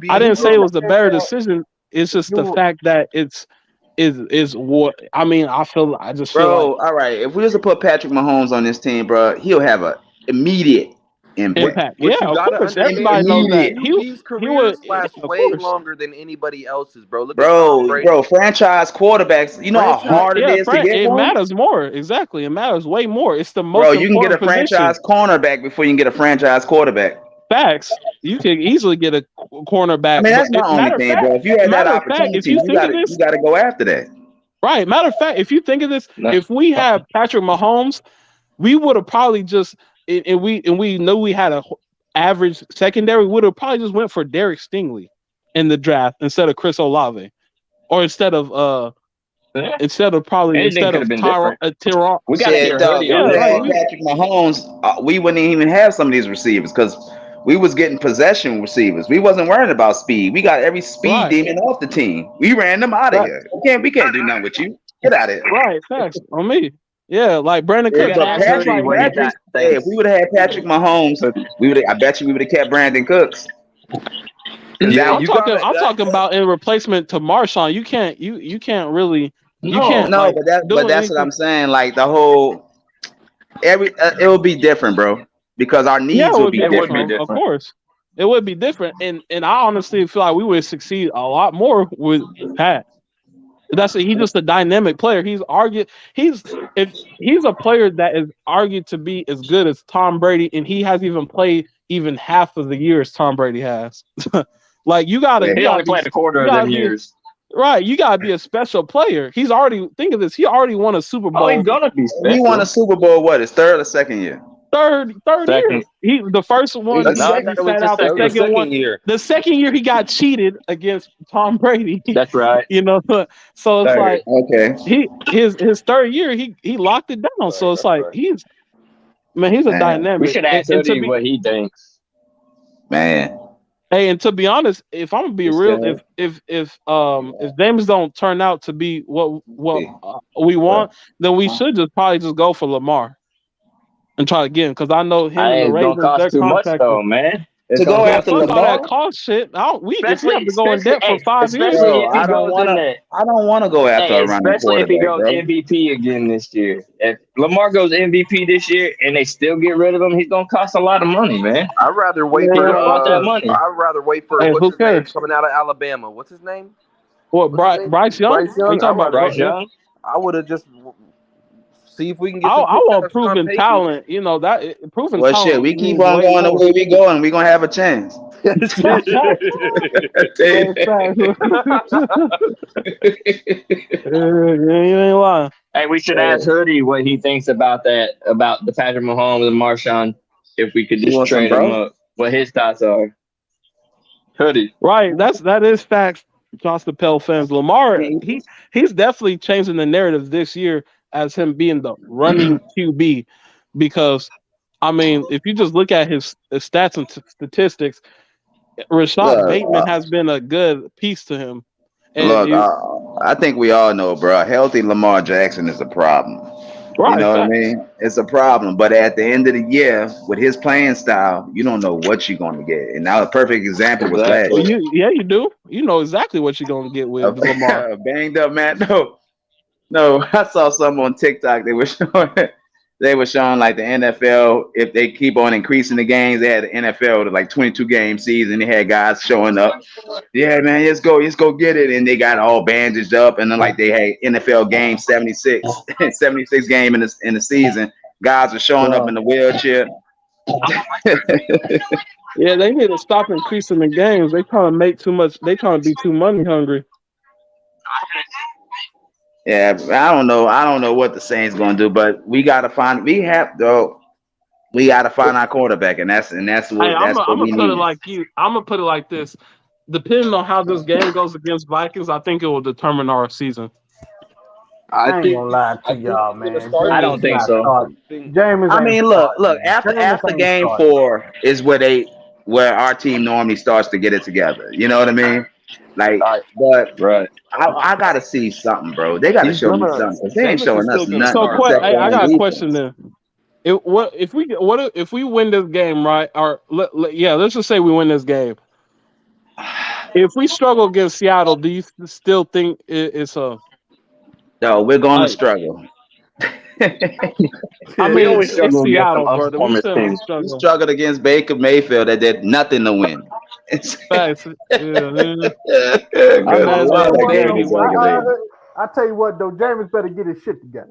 I QB? didn't You say were it was the saying better that decision. It's just the you fact that is what I mean. I just feel like Bro, all right. If we was to put Patrick Mahomes on this team, bro, he'll have a immediate What impact. impact. Yeah, what you of gotta course. understand Everybody is knows that Immediate. QB's he would. careers Yeah, last of way course. longer than anybody else's, bro. Look at Tom Bro, Brady. bro, franchise quarterbacks, you know how Franchise. hard it Yeah, is to get it one? matters more. Exactly, it matters way more. It's the Bro, most you can get a important position. franchise cornerback before you can get a franchise quarterback. Facts. You can easily get a I cornerback, mean, but that's my only matter of thing, fact, bro. If you had that if opportunity, you you think of gotta you this, gotta go after that. right? Matter of fact, if you think of this, No. if we had Patrick Mahomes, we would have probably just and we know we had a average secondary. Would have probably just went for Derek Stingley in the draft instead of Chris Olave, or Yeah. Anything instead could have of been different. Tyra. We got Shit, Peter dog. Hurdy If on Yeah, we this like had one. Patrick Mahomes, we wouldn't even have some of these receivers because we was getting possession receivers. We wasn't worrying about speed. We got every speed right, demon off the team. We ran them out of right, here. We can't do nothing with you. Get out of here. right. Facts on me. Yeah, like Brandon We Cooks. got to But ask It's Hurdy like what he Patrick, got. hey, if we Thanks. would have had Patrick Mahomes, I bet you we would have kept Brandon Cooks. Cause Yeah, that you got I'm that. talking about in replacement to Marshawn. You can't really you No. can't no, like but do that's what I'm anything. saying. Like the whole it will be different, bro, because our Yeah, needs it will would be be It would be different. different, of different. course. It would be different, and I honestly feel like we would succeed a lot more with Pat. He's just a dynamic player. He's if he's a player that is argued to be as good as Tom Brady, and he hasn't even played even half of the years Tom Brady has. Like He only played a quarter you of gotta them be years. right. You gotta be a special player. He's already think of this. He already won a Super Oh, he's Bowl gonna be He won a special. Super Bowl. What his third or second year? third year. Second. He the first one A No, I he thought second. it was sat just out. The that was the second one, second year. the second year he got cheated against Tom Brady. That's right. You know, so it's Third. like Okay, his third year he locked it down. Right, So it's that's like right. he's a man, We dynamic. should ask And to Hurdy be what he thinks. man. hey, and to be honest, if I'm gonna be This real, guy. if James don't turn out to be what we want, then we should just probably just go for Lamar and try again because I know him and Hey, the it's gonna Ravens cost their too much contracts. though, man. It's to gonna go be Man, after fuck all that Lamar, cost shit. If we have especially to go in especially debt for hey, 5 years, especially bro. if he goes in the I don't want to go after hey, a running especially if he quarterback, goes bro. MVP again this year. If Lamar goes MVP this year and they still get rid of him, he's gonna cost a lot of money, man. I'd rather wait People man, for don't want that money. hey, what's who his name cares? coming out of Alabama. What's his name? What, What's his name? Bryce Young? Bryce Are you Young. talking I'd about rather Bryce Bryce? Young. I would have just see if we can get I some picks out want of Sean proven Payton. talent. You know that proven Well, shit, talent we keep means on way going the more. way we going. We gonna have a chance. Man, facts. You ain't lying. Hey, we should ask Hoodie what he thinks about that, about the Patrick Mahomes and Marshawn. If we could You just want some, trade them bro? up, what his thoughts are. Hoodie. Right, that is facts. Johnson Pell fans, Lamar, he's definitely changing the narrative this year as him being the running QB, because I mean, if you just look at his stats and statistics, Rashad Look, Bateman has been a good piece to him, and look. I think we all know, bro. A healthy Lamar Jackson is a problem. You right, know what I facts. mean? It's a problem. But at the end of the year, with his playing style, you don't know what you're going to get. And now a perfect example was last Well, year. you do. You know exactly what you're gonna get with Lamar. Banged up, man. No. I saw something on TikTok. They were showing like the NFL, if they keep on increasing the games, they had the NFL to like 22 game season. They had guys showing up. Yeah, man, let's go get it. And they got all bandaged up. And then like they had NFL game 76, 76 game in the season. Guys are showing up in the wheelchair. Yeah, they need to stop increasing the games. They trying to make too much. They trying to be too money hungry. Yeah, I don't know. I don't know what the Saints gonna do, but we gotta find. We gotta find our quarterback, and that's Hey, what I'm we gonna put it need. like you. I'm gonna put it like this. Depending on how this game goes against Vikings, I think it will determine our season. I ain't gonna lie to y'all, man. I James don't think not so. starting. James I ain't mean, look. starting. After James ain't game starting. 4 is where our team normally starts to get it together. You know what I mean? Like, but right. I gotta see something, bro. They gotta He's show me gonna. something because they ain't Jameis is showing still us gonna nothing So, start, except bro. for I on got a question defense. then. If we win this game, right? Or let's just say we win this game. If we struggle against Seattle, do you still think it's a? No, we're gonna Like, struggle. I We mean, always it's struggle against some Seattle, brother. We unperformance shouldn't teams. We struggle. struggled against Baker Mayfield that did nothing to win. Facts. Yeah. I Good imagine Lord, it's that What game barely though? was winning. aggravating. I tell you what though, James better get his shit together.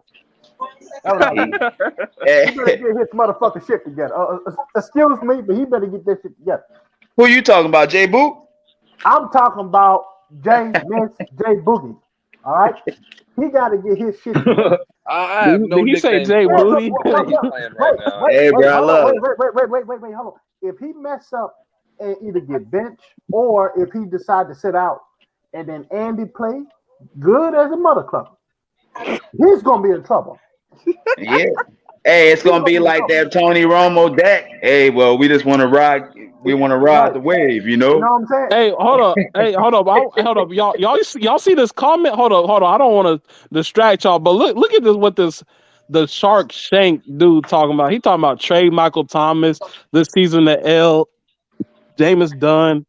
That's what I mean. He better Hey, get his motherfucking shit together. Excuse me, but he better get that shit together. who you talking about, Jay Boot? I'm talking about Jay Boogie. All right, he got to get his shit together. I have no Did he say nickname Jay for Booty? what he's playing right now. Hey, bro, I Hold love on, it. wait, hold on. If he mess up and either get benched or if he decide to sit out and then Andy play good as a mother club, he's gonna be in trouble. Yeah. Hey, it's He's gonna gonna be be in like trouble. that Tony Romo deck. Hey, well, we just want to ride. We want to ride Right. the wave, you You know. know what I'm saying? Hey, hold up. Hey, hold up. Hold up. Y'all see this comment? Hold up. I don't want to distract y'all, but look at this. What the Shark Shank dude talking about? He talking about trade Michael Thomas this season. The L. Jameis Dunn.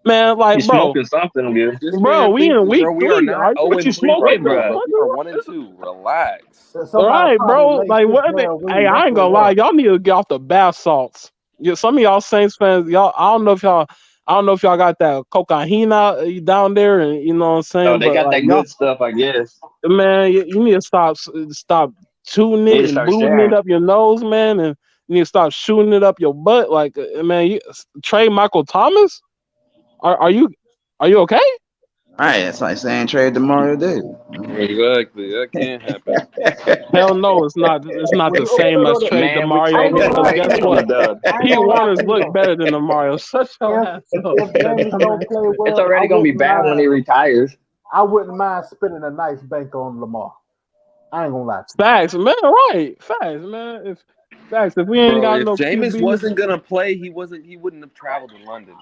Man, like, He's smoking something good. This man we thinks, in week bro, we are 3. not What you 0-3 smoking, right Hey, now, bro. bro. We are 1-2. Relax. Somebody Right, probably bro. laced Like, this what? damn Hey, weed. I That's ain't what it gonna lie. was. Y'all need to get off the bath salts. Yeah, some of y'all Saints fans, y'all. I don't know if y'all got that cocaine down there, and you know what I'm Oh, saying. they But got like, that y'all, good stuff, I guess. man, you need to stop chewing They it just and start moving it sharing. up your nose, man, and you need to stop shooting it up your butt. Like, man, trade Michael Thomas. Are you okay? All right, it's like saying trade Demario Davis. Exactly. That can't happen. Hell no, it's not. It's not the same as trade Man, we Mario, traded him because away guess from the what? dub. I ain't Pete gonna lie Warner's to you look though. better than the Mario. Shut your ass up. If James don't play It's well, already gonna be bad when he retires. I wouldn't mind spending a nice bank on Lamar. I ain't gonna lie to you. Facts, man. Right, facts, man. Facts. If we ain't Bro, got if no Jameis QB, wasn't gonna play, he wouldn't have traveled to London.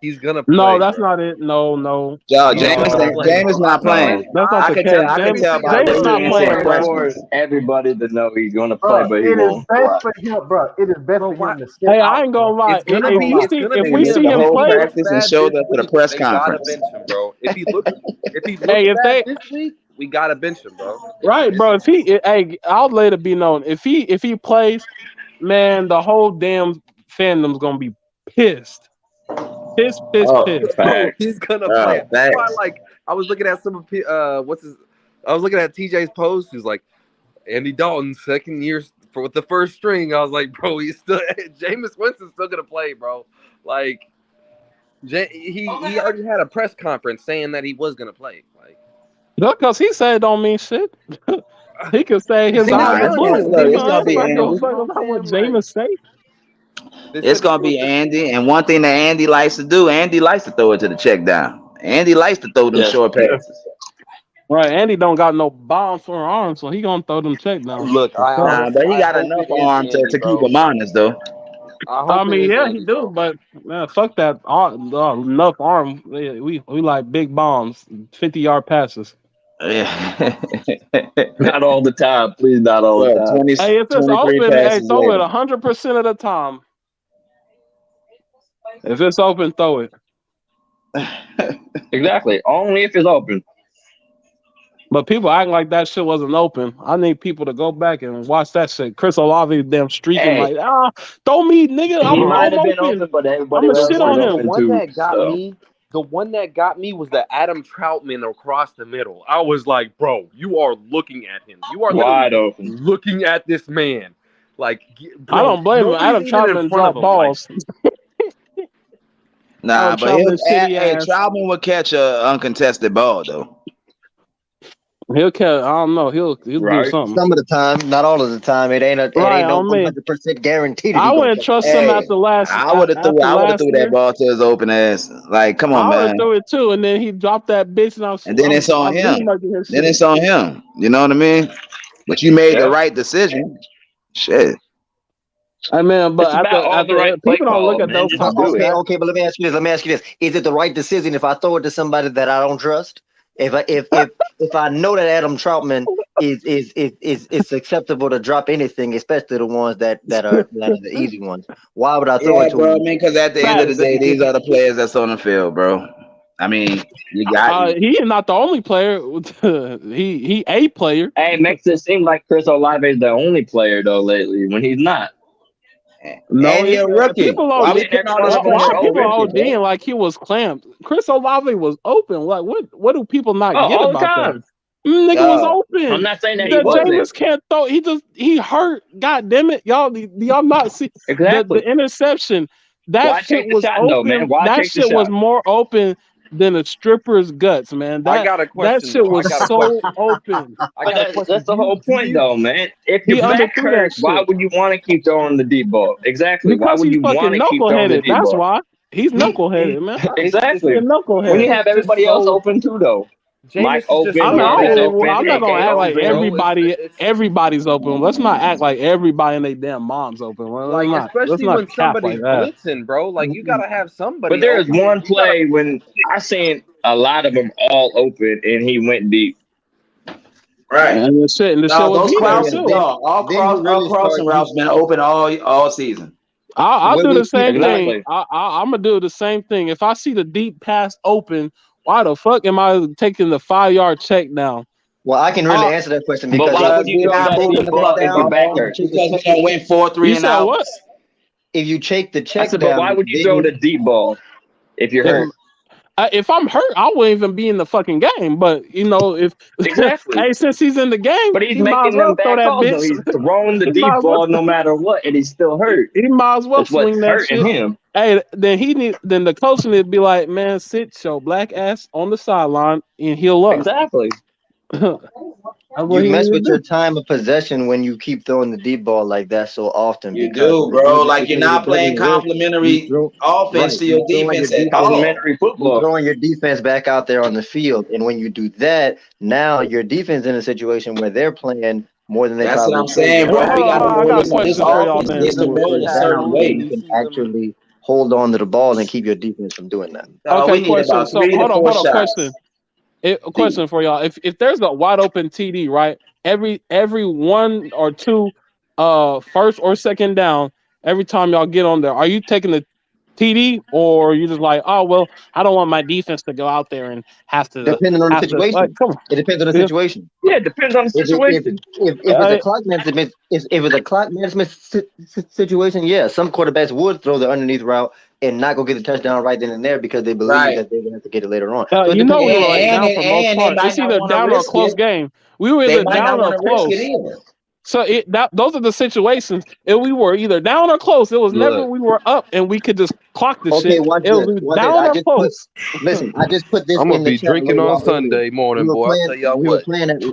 He's gonna no, play, that's bro. not it. No. Yo, He's Jameis, gonna play, Jameis bro. not I've seen playing. many That's not times. the case. I can tell by the Jameis way not he answering playing, bro. questions. For everybody to know he's going to play, Bro, but he it is won't. best Watch. for him, bro. It is best Bro, for why? him to sit Hey, I out, ain't man. gonna lie. It's gonna I ain't If gonna be we lie. it's see gonna if be we Missed him. see the him If whole he play, looks practice and bad showed this up to the week, press they gotta conference. bench him, bro. If he looks hey, if bad they this week, we gotta bench him, bro. right, bro. Hey, I'll let it be known. If he plays, man, the whole damn fandom's gonna be pissed. Oh, Pissed. Bro, Facts. he's gonna play. That's why, thanks. like, I was looking at some of I was looking at TJ's post. He's like, Andy Dalton, second year with the first string. I was like, bro, he's still Jameis Winston's still gonna play, bro. Like, he already had a press conference saying that he was gonna play. Like, Just because he said it don't mean shit. He could say his See, that's eyes what Nah, are I'm blue. saying. look, They He it's don't don't gonna have have be to to give a know. Andy. You fuck know what I'm about what saying? Like, Jameis say. they It's said gonna before be the Andy. And one thing that Andy likes to do, Andy likes to throw it to the check down. Andy likes to throw them Yes. short passes. Right, Andy don't got no bombs for an arm, so he gonna throw them check down. look, For I sure. Nah, but he I got hope enough it is arm Andy, to keep bro. him honest, though. I I hope it mean, is yeah, he Andy, do, bro. but man, fuck that. Enough arm. We like big bombs, 50-yard passes. Yeah. Not all the time. Please, not all the Bro, time. 20, Hey, if it's 23 open, hey, passes throw it later. 100% of the time. If it's open, throw it. Exactly. Only if it's open. But people acting like that shit wasn't open. I need people to go back and watch that shit. Chris Olave damn streaking Hey, like, throw me, nigga. he I'm might have been open. open, but everybody I'ma The else shit was on one, the him. open one too. that got So me, the one that got me was the Adam Troutman across the middle. I was like, bro, you are looking at him. You are literally wide open. looking at this man. Like, I bro, don't blame him. nobody's Adam even in Troutman front of dropped him. Like, balls. Nah, Adam but he'll, Troutman shitty hey, ass. Troutman will catch a uncontested ball, though. He'll catch. I don't know. He'll do Right. something. Some of the time, not all of the time. It Right ain't no on me. 100% guarantee that I he gonna wouldn't catch the trust ball. him Hey, I would have after threw last that year. ball to his open ass. Like, come on, I would have man. threw it too, and then he dropped that bitch, and And then it's I on knew he him. might get his Then shit. it's on him. You know what I mean? But you made the Yep. right decision. Shit. I mean, but It's about all the right play people don't look calls, at man. those Just type of do it. stats. Okay, but let me ask you this. Is it the right decision if I throw it to somebody that I don't trust? If I know that Adam Troutman is acceptable to drop anything, especially the ones that are the easy ones, why would I throw Yeah, it to bro. I him? mean, because at the end of the day, these are the players that's on the field, bro. I mean, you got He is not the only player. he a player. Hey, it makes it seem like Chris Olave is the only player though lately when he's not. No, and he a rookie. people Why And OD. we then putting every all one this of them Why were pressure on people the rookie, open. bro? ODing like he was clamped? Chris Olave was open. Like what do people not Oh, get all the about that? time. Nigga was I'm open. not saying that he The wasn't. Jameis can't throw. He hurt. God damn it, y'all. Do y'all not see the Exactly. interception? That Why shit take the was shot though, man? open. Why That take the shit was shot? more open than a stripper's guts, man. I got a That question shit though. I was got a so question. open. I But got a question. that's the whole Do point, you though, man. If He your back underthrew that hurts, why shit would you want to keep throwing the deep ball? Exactly. Why because would he's you want fucking to keep throwing the knuckleheaded. deep That's ball? why he's knuckleheaded, man. He a Exactly. When you knucklehead. have Jameis is everybody else so open too, though. Mike Jameis is just I open, mean, so Jarvis open, I'm not AK gonna act like open. bro. It's everybody's open. Let's not act like everybody and their damn mom's open. like, Let's especially not when cap like somebody's that. blitzing, bro. Like, you gotta have But somebody there is open, and one you gotta. play when I seen a lot of them all open, and he went deep. Right. And the shit No, would those be there crossing, too. no, all crossing routes been open all season. I'll do the same thing. Exactly. I'm gonna do the same thing. If I see the deep pass open, why the fuck am I taking the 5-yard check down? Well, I can really answer that question But because why Because would you we're throw not that moving deep the ball ball if your down, back bro. hurts? Because we're gonna win 4-3 You and said what? outs. if you take the I check said, but why down, would you then throw the deep ball if you're hurt? If I'm hurt, I wouldn't even be in the fucking game. But if Exactly. hey, since he's in the game, But he's he might as making them well throw bad that calls though. bitch. He's throwing the He might deep as well. ball no matter what, and he's still hurt. He might as well That's what's swing that hurting shit. him. Hey, then the coach need to be like, man, sit your black ass on the sideline and heal up. Exactly. That's what you he mess need to with your do. time of possession when you keep throwing the deep ball like that so often You because do, bro. Like you're not playing complementary offense to your you're throwing your defense at defense, all. Complimentary you're football. throwing your defense back out there on the field, and when you do that, now your defense in a situation where they're playing more than they That's what probably I'm should. saying, And bro. I We think got to the I know more got you a this question for protect y'all and offense then. is limit built third a down, certain maybe way. you can actually hold on to the ball and keep your defense from doing that. Okay, We need question. about So 3 to 4 hold on, shots. question. A question for y'all. If there's a wide open TD, right? Every one or two first or second down, every time y'all get on there, are you taking the TD or are you just like, oh well, I don't want my defense to go out there and Depending on the like, situation. come on. It depends on the Yeah. situation. Yeah, it depends on the situation. If it's a clock management, if it's a clock management situation, yeah, some quarterbacks would throw the underneath route and not go get the touchdown right then and there because they believe Right. that they're gonna have to get it later on. So it You know depends on we the were like situation. down for most They part. might It's not either want to down or a risk close it. game. We were They either might down not or want to risk it close. either. So those are the situations. If we were either down or close, it was never Look, we were up and we could just clock the okay, shit. watch It was this. either Watch this. down or close. I just put this I'm gonna in the be chat a drinking little on while earlier. Sunday morning, boy. I'll tell y'all We were what. playing at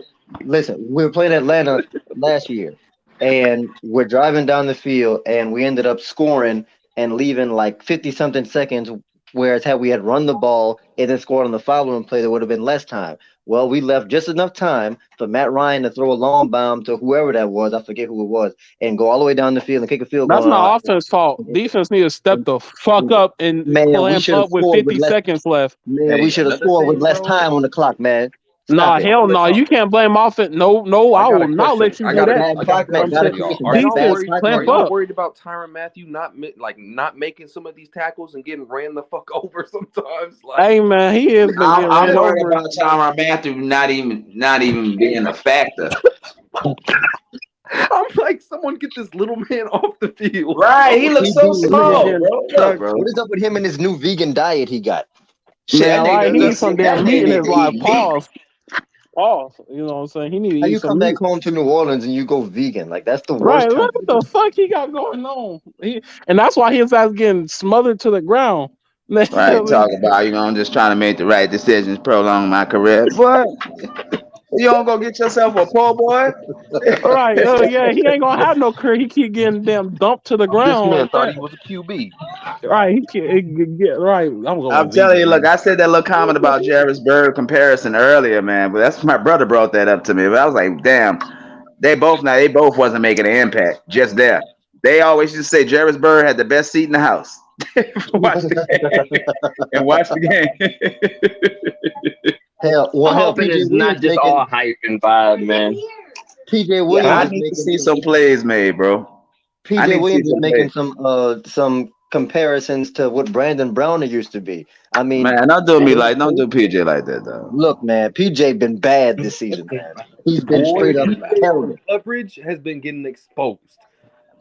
listen, we were playing Atlanta last year and we're driving down the field and we ended up scoring and leaving like 50 something seconds. Whereas had we had run the ball and then scored on the following play, there would have been less time. Well, we left just enough time for Matt Ryan to throw a long bomb to whoever that was, I forget who it was, and go all the way down the field and kick a field That's goal. not offense fault. Defense need to step the fuck up and Man, we clamp should have up with scored with 50 less. seconds left. Man, we should have Another scored with thing, less bro. time on the clock, man. Nah, Stop it. hell no. You can't blame offense. No, I I got a will not question. let you I do got a that. Bad I got a clock man, I'm not question a for y'all. commission. Are That's y'all bad defense worried? clock Are clamp management. y'all up. worried about Tyrann Matthew not making some of these tackles and getting ran the fuck over sometimes? Like, Hey man, he has been getting I'm ran worried over. about Tyrann Matthew not even being a factor. I'm like, someone get this little man off the field, Right. He bro. looks so small, Getting bro. Look, trucked. bro. What is up with him and his new vegan diet he got? Shit, Man, that right? nigga He look needs some that damn meat nigga in need his to life. eat meat. Pause. Pause. You know what I'm saying? He need to How eat you some come back meat. home to New Orleans and you go vegan? Like that's the Right. worst time Look to what the do. fuck he got going on. And that's why his ass getting smothered to the ground. Right. Talk about, I'm just trying to make the right decisions, prolong my career. But you don't go get yourself a po' boy. All right. Oh yeah, he ain't gonna have no career. He keep getting damn dumped to the This ground man like thought that. he was a QB. Right. He get right. I'm I'm going telling you, vegan, look, man. I said that little comment about Jarvis Bird comparison earlier, man, but that's my brother brought that up to me. But I was like, damn, they both wasn't making an impact just there. They always used to say Jarvis Bird had the best seat in the house. Watch the game and watch the game. I Hell, hope it PJ is not Williams just making all hype and vibe, man. PJ Yeah, Williams I is need to making see some plays made, bro. I PJ need to see Williams is some making plays. some comparisons to what Brandon Browner used to be. I mean, Man, don't do PJ like that, though. look, man, PJ been bad this season, man. He's been Boy, straight up PJ on terrible. coverage has been getting exposed.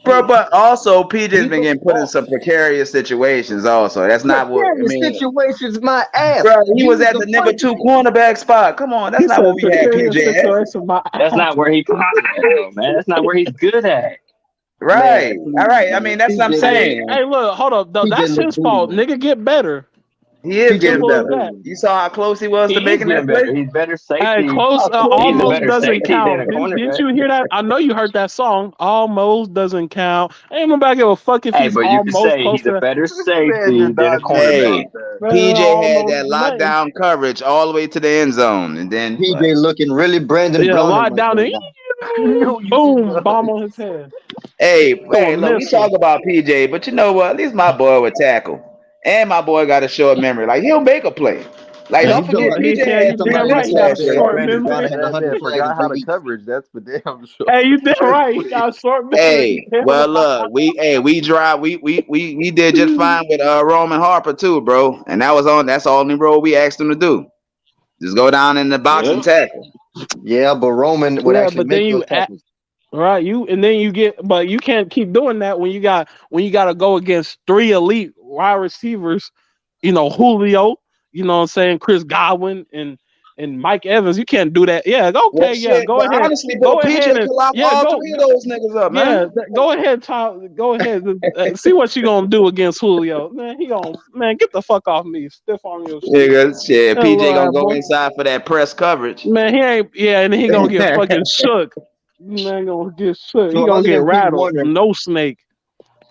Bro, but also PJ's He's been a getting put in boss. some precarious situations. Also, that's not what I Precarious mean. situations, my ass. Bro, he Use was at the the number punches. 2 cornerback spot. Come on, that's He not what said we had precarious PJ at. situation. My That's not where he confident though, man. That's not where he's good at. Man, Right. All please, right. I man. mean, that's what I'm hey, saying. hey, look, hold up, though. PJ That's look his booty, fault. man. Nigga, get better. He is PJ getting look Simple as better. that. booty. You saw how close he was to He is making getting that play? better. He's better Hey, safety. How close. close He's he a was Almost better to doesn't safety than count. a Didn't cornerback. you hear that? I know you heard that song. Almost doesn't count. Ain't nobody give a fuck if Hey, he's but you could almost say close he's to a that. better This man safety did than a not just say cornerback. Hey, that. Man, PJ had almost that nothing. lockdown coverage all the way to the end zone. And then PJ what? looking really Brandon Yeah, Browner lie like down right there. now. No, you did Boom, not. bomb on his head. Hey, Throw a look, we missile. talk about PJ, but you know what? At least my boy would tackle. And my boy got a short memory. Like, he'll make a play. Like, Man, don't he's forget, somebody. PJ Yeah, had you He's 3 damn somebody to right. picks He sit up got a last there year, like right? short Brandon memory. Browner had That man 100 flags in forgot how 3 to weeks. coverage. That's for damn sure. Hey, you damn right. He got a short memory. Hey, well, look, we drive, we did just fine with Roman Harper too, bro. And that's the only role we asked him to do. Just go down in the box and Yep. tackle. Yeah, but Roman would Yeah, actually but then make those you tackles. right, you and then you get, but you can't keep doing that when you got to go against three elite wide receivers. Julio. You know what I'm saying? Chris Godwin and Mike Evans. You can't do that. Yeah, Well, okay, yeah, shit, go but ahead, honestly, bro, go PJ ahead and could lock yeah, all go, 3 of those niggas up, yeah, man. go ahead, Tom. Go ahead. See what you gonna do against Julio. Man, man, get the fuck off me. Stiff arm your shit. Nigga, shit, Yeah, little PJ gonna ass go boy. inside for that press coverage. Man, he ain't. Yeah, and then he gonna get fucking shook. Man, gonna get shook. He So gonna other get than Pete rattled. Warner, No snake.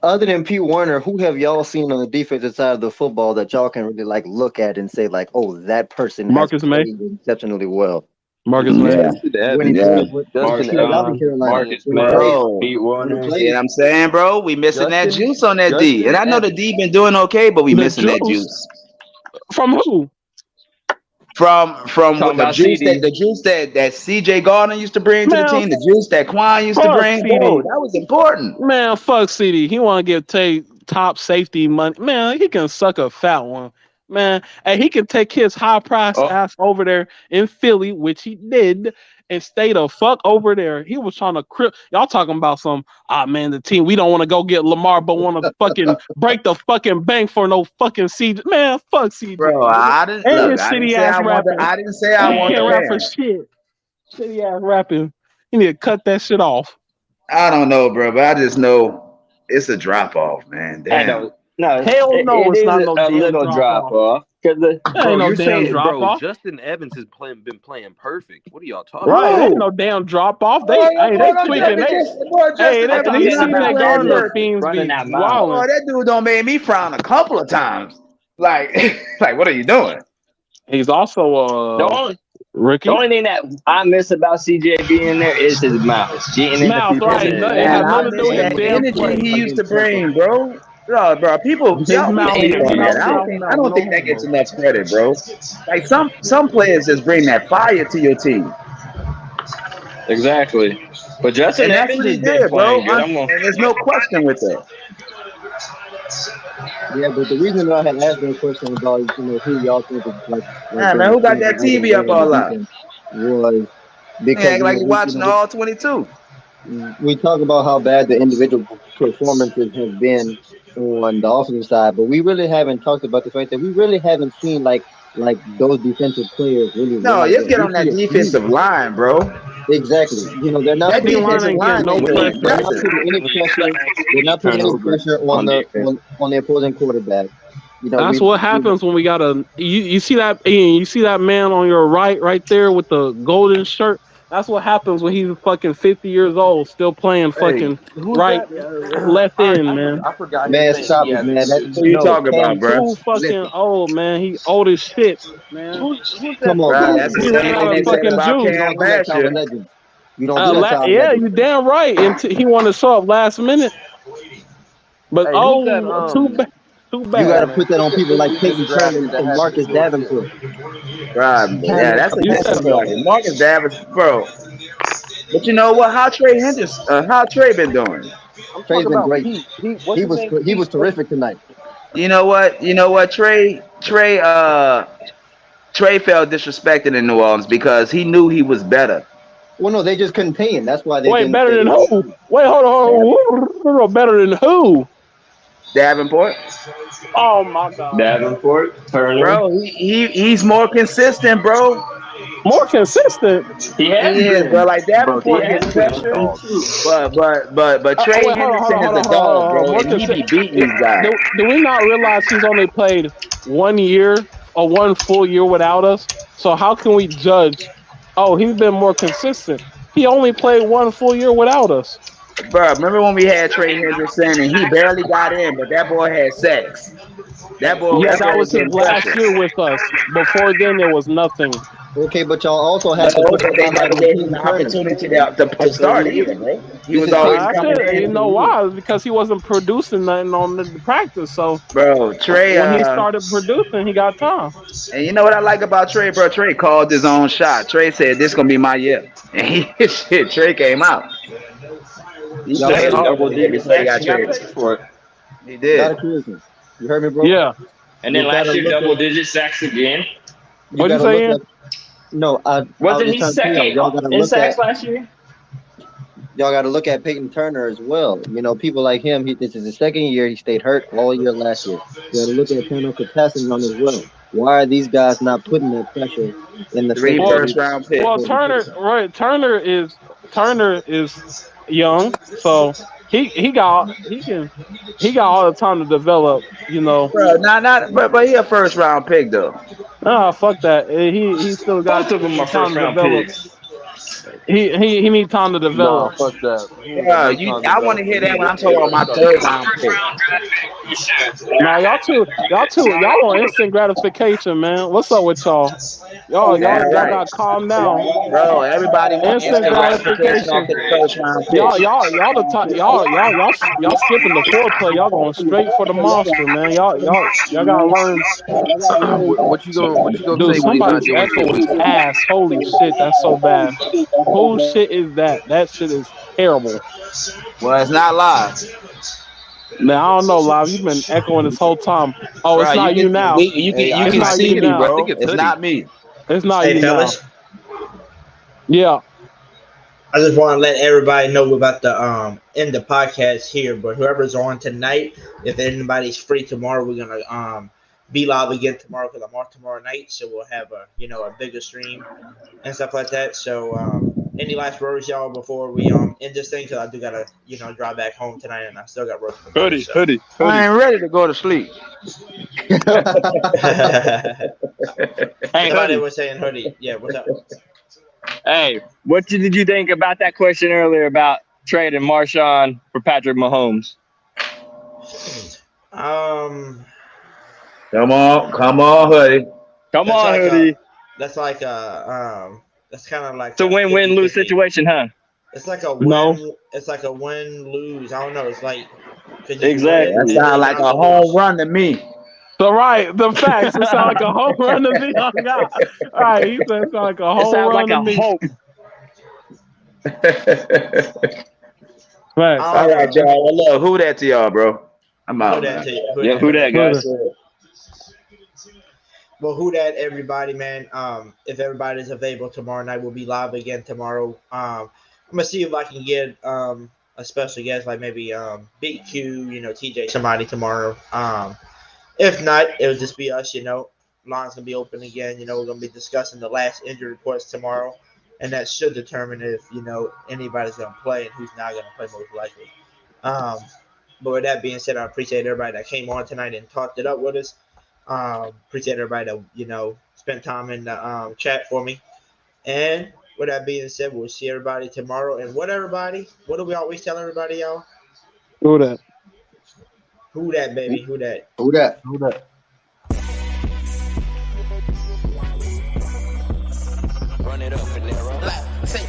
who have y'all seen on the defensive side of the football that y'all can really like look at and say like, oh, that person has Marcus May. played exceptionally well? Marcus Yeah, Ledge. Justin When he Evans yeah. played, when he Marcus played out in Allen, Carolina, Marcus when he Ledge, played, Bro, Pete when he Werner. see played, what I'm saying, bro? We missing that Justin juice on that D. And Justin I know the Evans. D been doing okay, but we The missing that juice juice. from who? From Talking the about juice CD. that CJ Gardner used to bring to the Man, team, the juice that Quan used to fuck bring, bro, CD. that was important. Man, fuck CD. He want to give Tay top safety money. Man, he can suck a fat one. Man, and he can take his high price Oh, ass over there in Philly, which he did, and stay the fuck over there. He was trying to y'all talking about some, man, the team, we don't want to go get Lamar, but want to fucking break the fucking bank for no fucking CJ. Man, fuck CJ, Bro, nigga. I didn't And look. his I didn't shitty say ass I want. rapping. I didn't say I He want the can't rap for man. shit. Shitty ass rapping. You need to cut that shit off. I don't know, bro, but I just know it's a drop off, man. I Damn. know. No, Hell no, it it's not is no a damn little drop drop off. off because That ain't Bro, no you're damn saying, drop bro, off. Justin Evans has been playing perfect. What are y'all talking Right, about? ain't Who? no damn drop off. Oh, They, that hey, boy, they don't tell tweaking. me They, just boy hey, Justin I'm that Evans talking these not been about CJ playing Gardner Evans perfect. fiends running be that mouth. Oh, wilding. that dude don't made me frown a couple of times. Like, like, what are you doing? He's The also only the Ricky only thing that I miss about CJ being there is his mouth, getting into mouth. people's Right, heads. it Man, has I nothing to do miss with his that damn energy play. he used to against Tampa. bring, bro. Bro, people, His y'all, we mouth, hate his on that. mouth, I don't mouth, think, I mouth, don't no think that gets homo. enough credit, bro. Like some players just bring that fire to your team, Exactly. But Justin and that's Evans what he has been did, bro. playing good. I'm gonna, And there's no question with that. Yeah, but the reason that I had asked that question about who y'all think is like Yeah, going man, to who got start that tonight and TV up where on the all out? defense was He because act like he watching all 22. we talk about how bad the individual performances have been on the offensive side, but we really haven't talked about the fact that we really haven't seen like those defensive players really No, rise let's up. get We on see that a few defensive line, bro. exactly. They're not That D putting line defensive ain't line getting no ain't they're too not pressure. they're not impressive. putting any pressure. They're not putting any turnover pressure on on the defense. on the opposing quarterback. That's what happens when we got you see that Ian, you see that man on your right there with the golden shirt. That's what happens when he's fucking 50 years old, still playing Hey, fucking who's right that? left end, man. I forgot his man, name. He stop it, has man. That Who you no, talking Cam, about, bro? Too fucking listen, old, man. He old as shit, man. who's come that? on, Bro, man. that's the He You ran same don't out thing of do they that said fucking to about you juice. Cam don't do that to our Basher. legends. You don't do that to our Yeah, legends. you damn right. And he wanted to show up last minute, but Hey, who's that? oh, too You got bad. to That put that on Who's the people dude like we just Peyton Turner drafted that and has the Marcus short Davenport. hair? Bro, yeah, Having You that's said a fact. who? Marcus Davis, bro. But you know what? How Trey been doing? I'm Trey's talking been about great. Pete. What's his name? He Pete. was terrific tonight. You know what? Trey felt disrespected in New Orleans because he knew he was better. Well, no, they just couldn't pay him. That's why they Wait, didn't. better than who? Wait, hold on. Better than who? Davenport, Oh my god. Davenport, Turner. bro, he's more consistent, bro. More consistent. He He has is, bro. been. Like Bro, He Davenport Trey gets has Hendrickson been. is a pressure, dog. but Trey Wait, Henderson is a hold dog, on. bro, More and he be consistent. beating these guys. Do we not realize he's only played 1 year or one full year without us? So how can we judge? Oh, he's been more consistent. He only played one full year without us. Bro, remember when we had Trey Henderson and he barely got in, but that boy had sex. Yeah, That that boy was was his getting last pressure. year with us. Before then, there was nothing. Okay, but y'all also No, have to put the but they spotlight never on gave him Peyton the Turner. opportunity to start either, bro. He This was is always Peyton I coming said, Turner's in. you second know year. why? Because he wasn't producing nothing on the practice. So Bro, Trey, when he started producing, he got time. and you know what I like about Trey, bro? Trey called his own shot. Trey said, "This gonna be my year," and shit. Trey came out. He Y'all played heard Had me? hard double before digit he sacks got and got traded. paid for it. He Got a did. creation. You heard me, bro? Yeah. And then You gotta last year, look at. double digit sacks again. You What'd you gotta say, look Ian? at. No, I was Wasn't just he trying to tell y'all. second in sacks last year? Y'all got to look at Peyton Turner as well. People like him. This is his second year. He stayed hurt all year last year. You got to look at turnover passing on as well. Why are these guys not putting that pressure in the Three second Well, first year? round picks. Turner is young, so he got all the time to develop. Bro, but he a first round pick though. Fuck that. He still got Both of them are time first to round develop. picks. He need time to Nah, develop. fuck that. He ain't got Yeah, no time to I want develop. to He hear that need when to I'm talking about my start third developing. round pick. Nah, y'all want instant gratification, man. What's up with y'all? Y'all Yeah, right. got to calm down. Bro, everybody wants Instant instant gratification gratification. after the first round pick. Y'all the top. Y'all skipping the foreplay. Y'all going straight for the monster, man. Y'all gotta learn. What you gonna Dude, say when he's not somebody's doing shit echo with is you? ass. Holy shit, that's so bad. Whose shit is that? That shit is terrible. Well, it's not live. Man, I don't know, Live. You've been echoing this whole time. Oh, it's Bro, not you now. you Hey, It's can not see you me, now. I think bro. it's It's Hoodie. not me. It's not Hey, you now. fellas, Yeah. I just want to let everybody know about the end the podcast here. But whoever's on tonight, if anybody's free tomorrow, we're gonna be live again tomorrow because I'm off tomorrow night. So we'll have a a bigger stream and stuff like that. So any last words, y'all, before we end this thing? Because I do gotta drive back home tonight, and I still got work in the morning. So. I ain't ready to go to sleep. Hey, Somebody Hoodie. was saying hoodie. Yeah, what's up? Hey, what did you think about that question earlier about trading Marshawn for Patrick Mahomes? Um, Come on, Hoodie. Come on, Hoodie. That's like that's kind of like It's a win-win-lose situation, huh? It's like a win. No. It's like a win-lose. I don't know. It's like Exactly. That sounds like a home run to me. So right, the facts. It sound like a home run to me. Oh God! All right, he said it sound like a home run to me. Hope. Right. All right, y'all. Well, look, who that to y'all, bro? I'm out, man. Yeah, who that, guys? Well, who that, everybody, man. If everybody's available tomorrow night, we'll be live again tomorrow. I'm gonna see if I can get a special guest, like maybe Big Q, TJ, somebody tomorrow. If not, it'll just be us. Line's gonna be open again. We're gonna be discussing the last injury reports tomorrow, and that should determine if anybody's gonna play and who's not gonna play most likely. But with that being said, I appreciate everybody that came on tonight and talked it up with us. Appreciate everybody that spent time in the chat for me. And with that being said, we'll see everybody tomorrow. And what do we always tell everybody, y'all? Who that? Who that, baby? Who that? Who that? Who that? Run it up, Valero.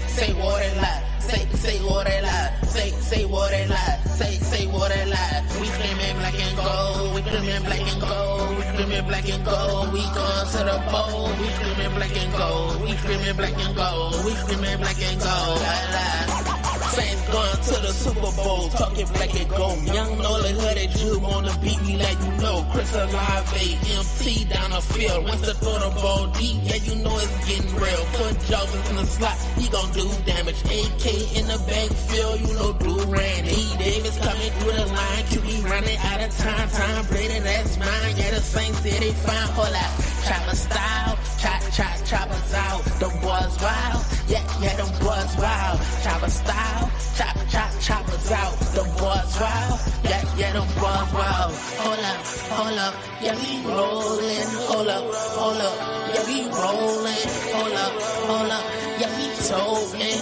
Say what they lie. Say what they lie. Say what they lie. Say what they lie. We screaming black and gold. We screaming black and gold. We screaming black and gold. We going to the bowl. We screaming black and gold. We screaming black and gold. We screaming black and gold. Saints going to the Super Bowl, talking black and gold. Young Nolan Hooded, you wanna beat me like you know. Chris Olave, MC down the field. Once to throw the ball deep, yeah, you know it's getting real. Put Jarvis in the slot, he gon' do damage. AK in the backfield, you know Durant. E. Davis coming through the line, QB running out of time. Tom Brady, that's mine. Yeah, the Saints did it fine. Hold out, chopper style, choppers out. Them boys wild, yeah, them boys wild. Chopper style. Choppers out, the boys wild, yeah, them boys wild. Hold up, yeah, we rolling. Hold up, yeah, we rolling. Hold up, yeah, we toting,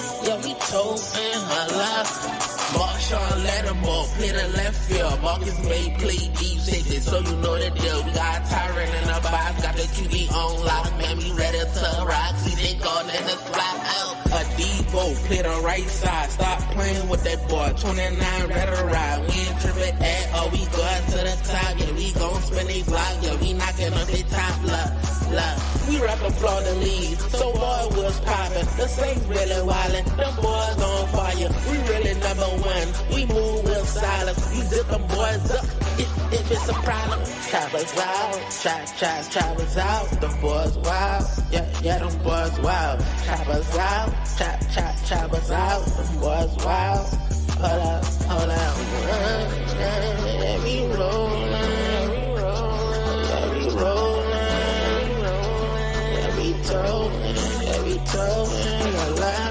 Marshawn Lattimore, play the left field. Marcus May play deep safety, so you know the deal. We got Tyron in the box, got the QB on lock. Man, we ready to rock. See, they gone in the slide out. A Debo, play the right side. Stop playing with that boy. 29, ready to ride. We ain't tripping at all. We going to the top. Yeah, we gon' spin they block. Yeah, we knocking on the top. Look. We rap the floor the lead. So boy was poppin'. The Saints really wildin'. Them boys on fire. We really number one. We move with silence. We zip them boys up. If it's a problem, choppers out. Choppers out. Them boys wild. Yeah, them boys wild. Choppers out. Choppers out. Them boys wild. Hold up. Yeah, we rollin'. Yeah, we rollin'. Yeah, we totin'.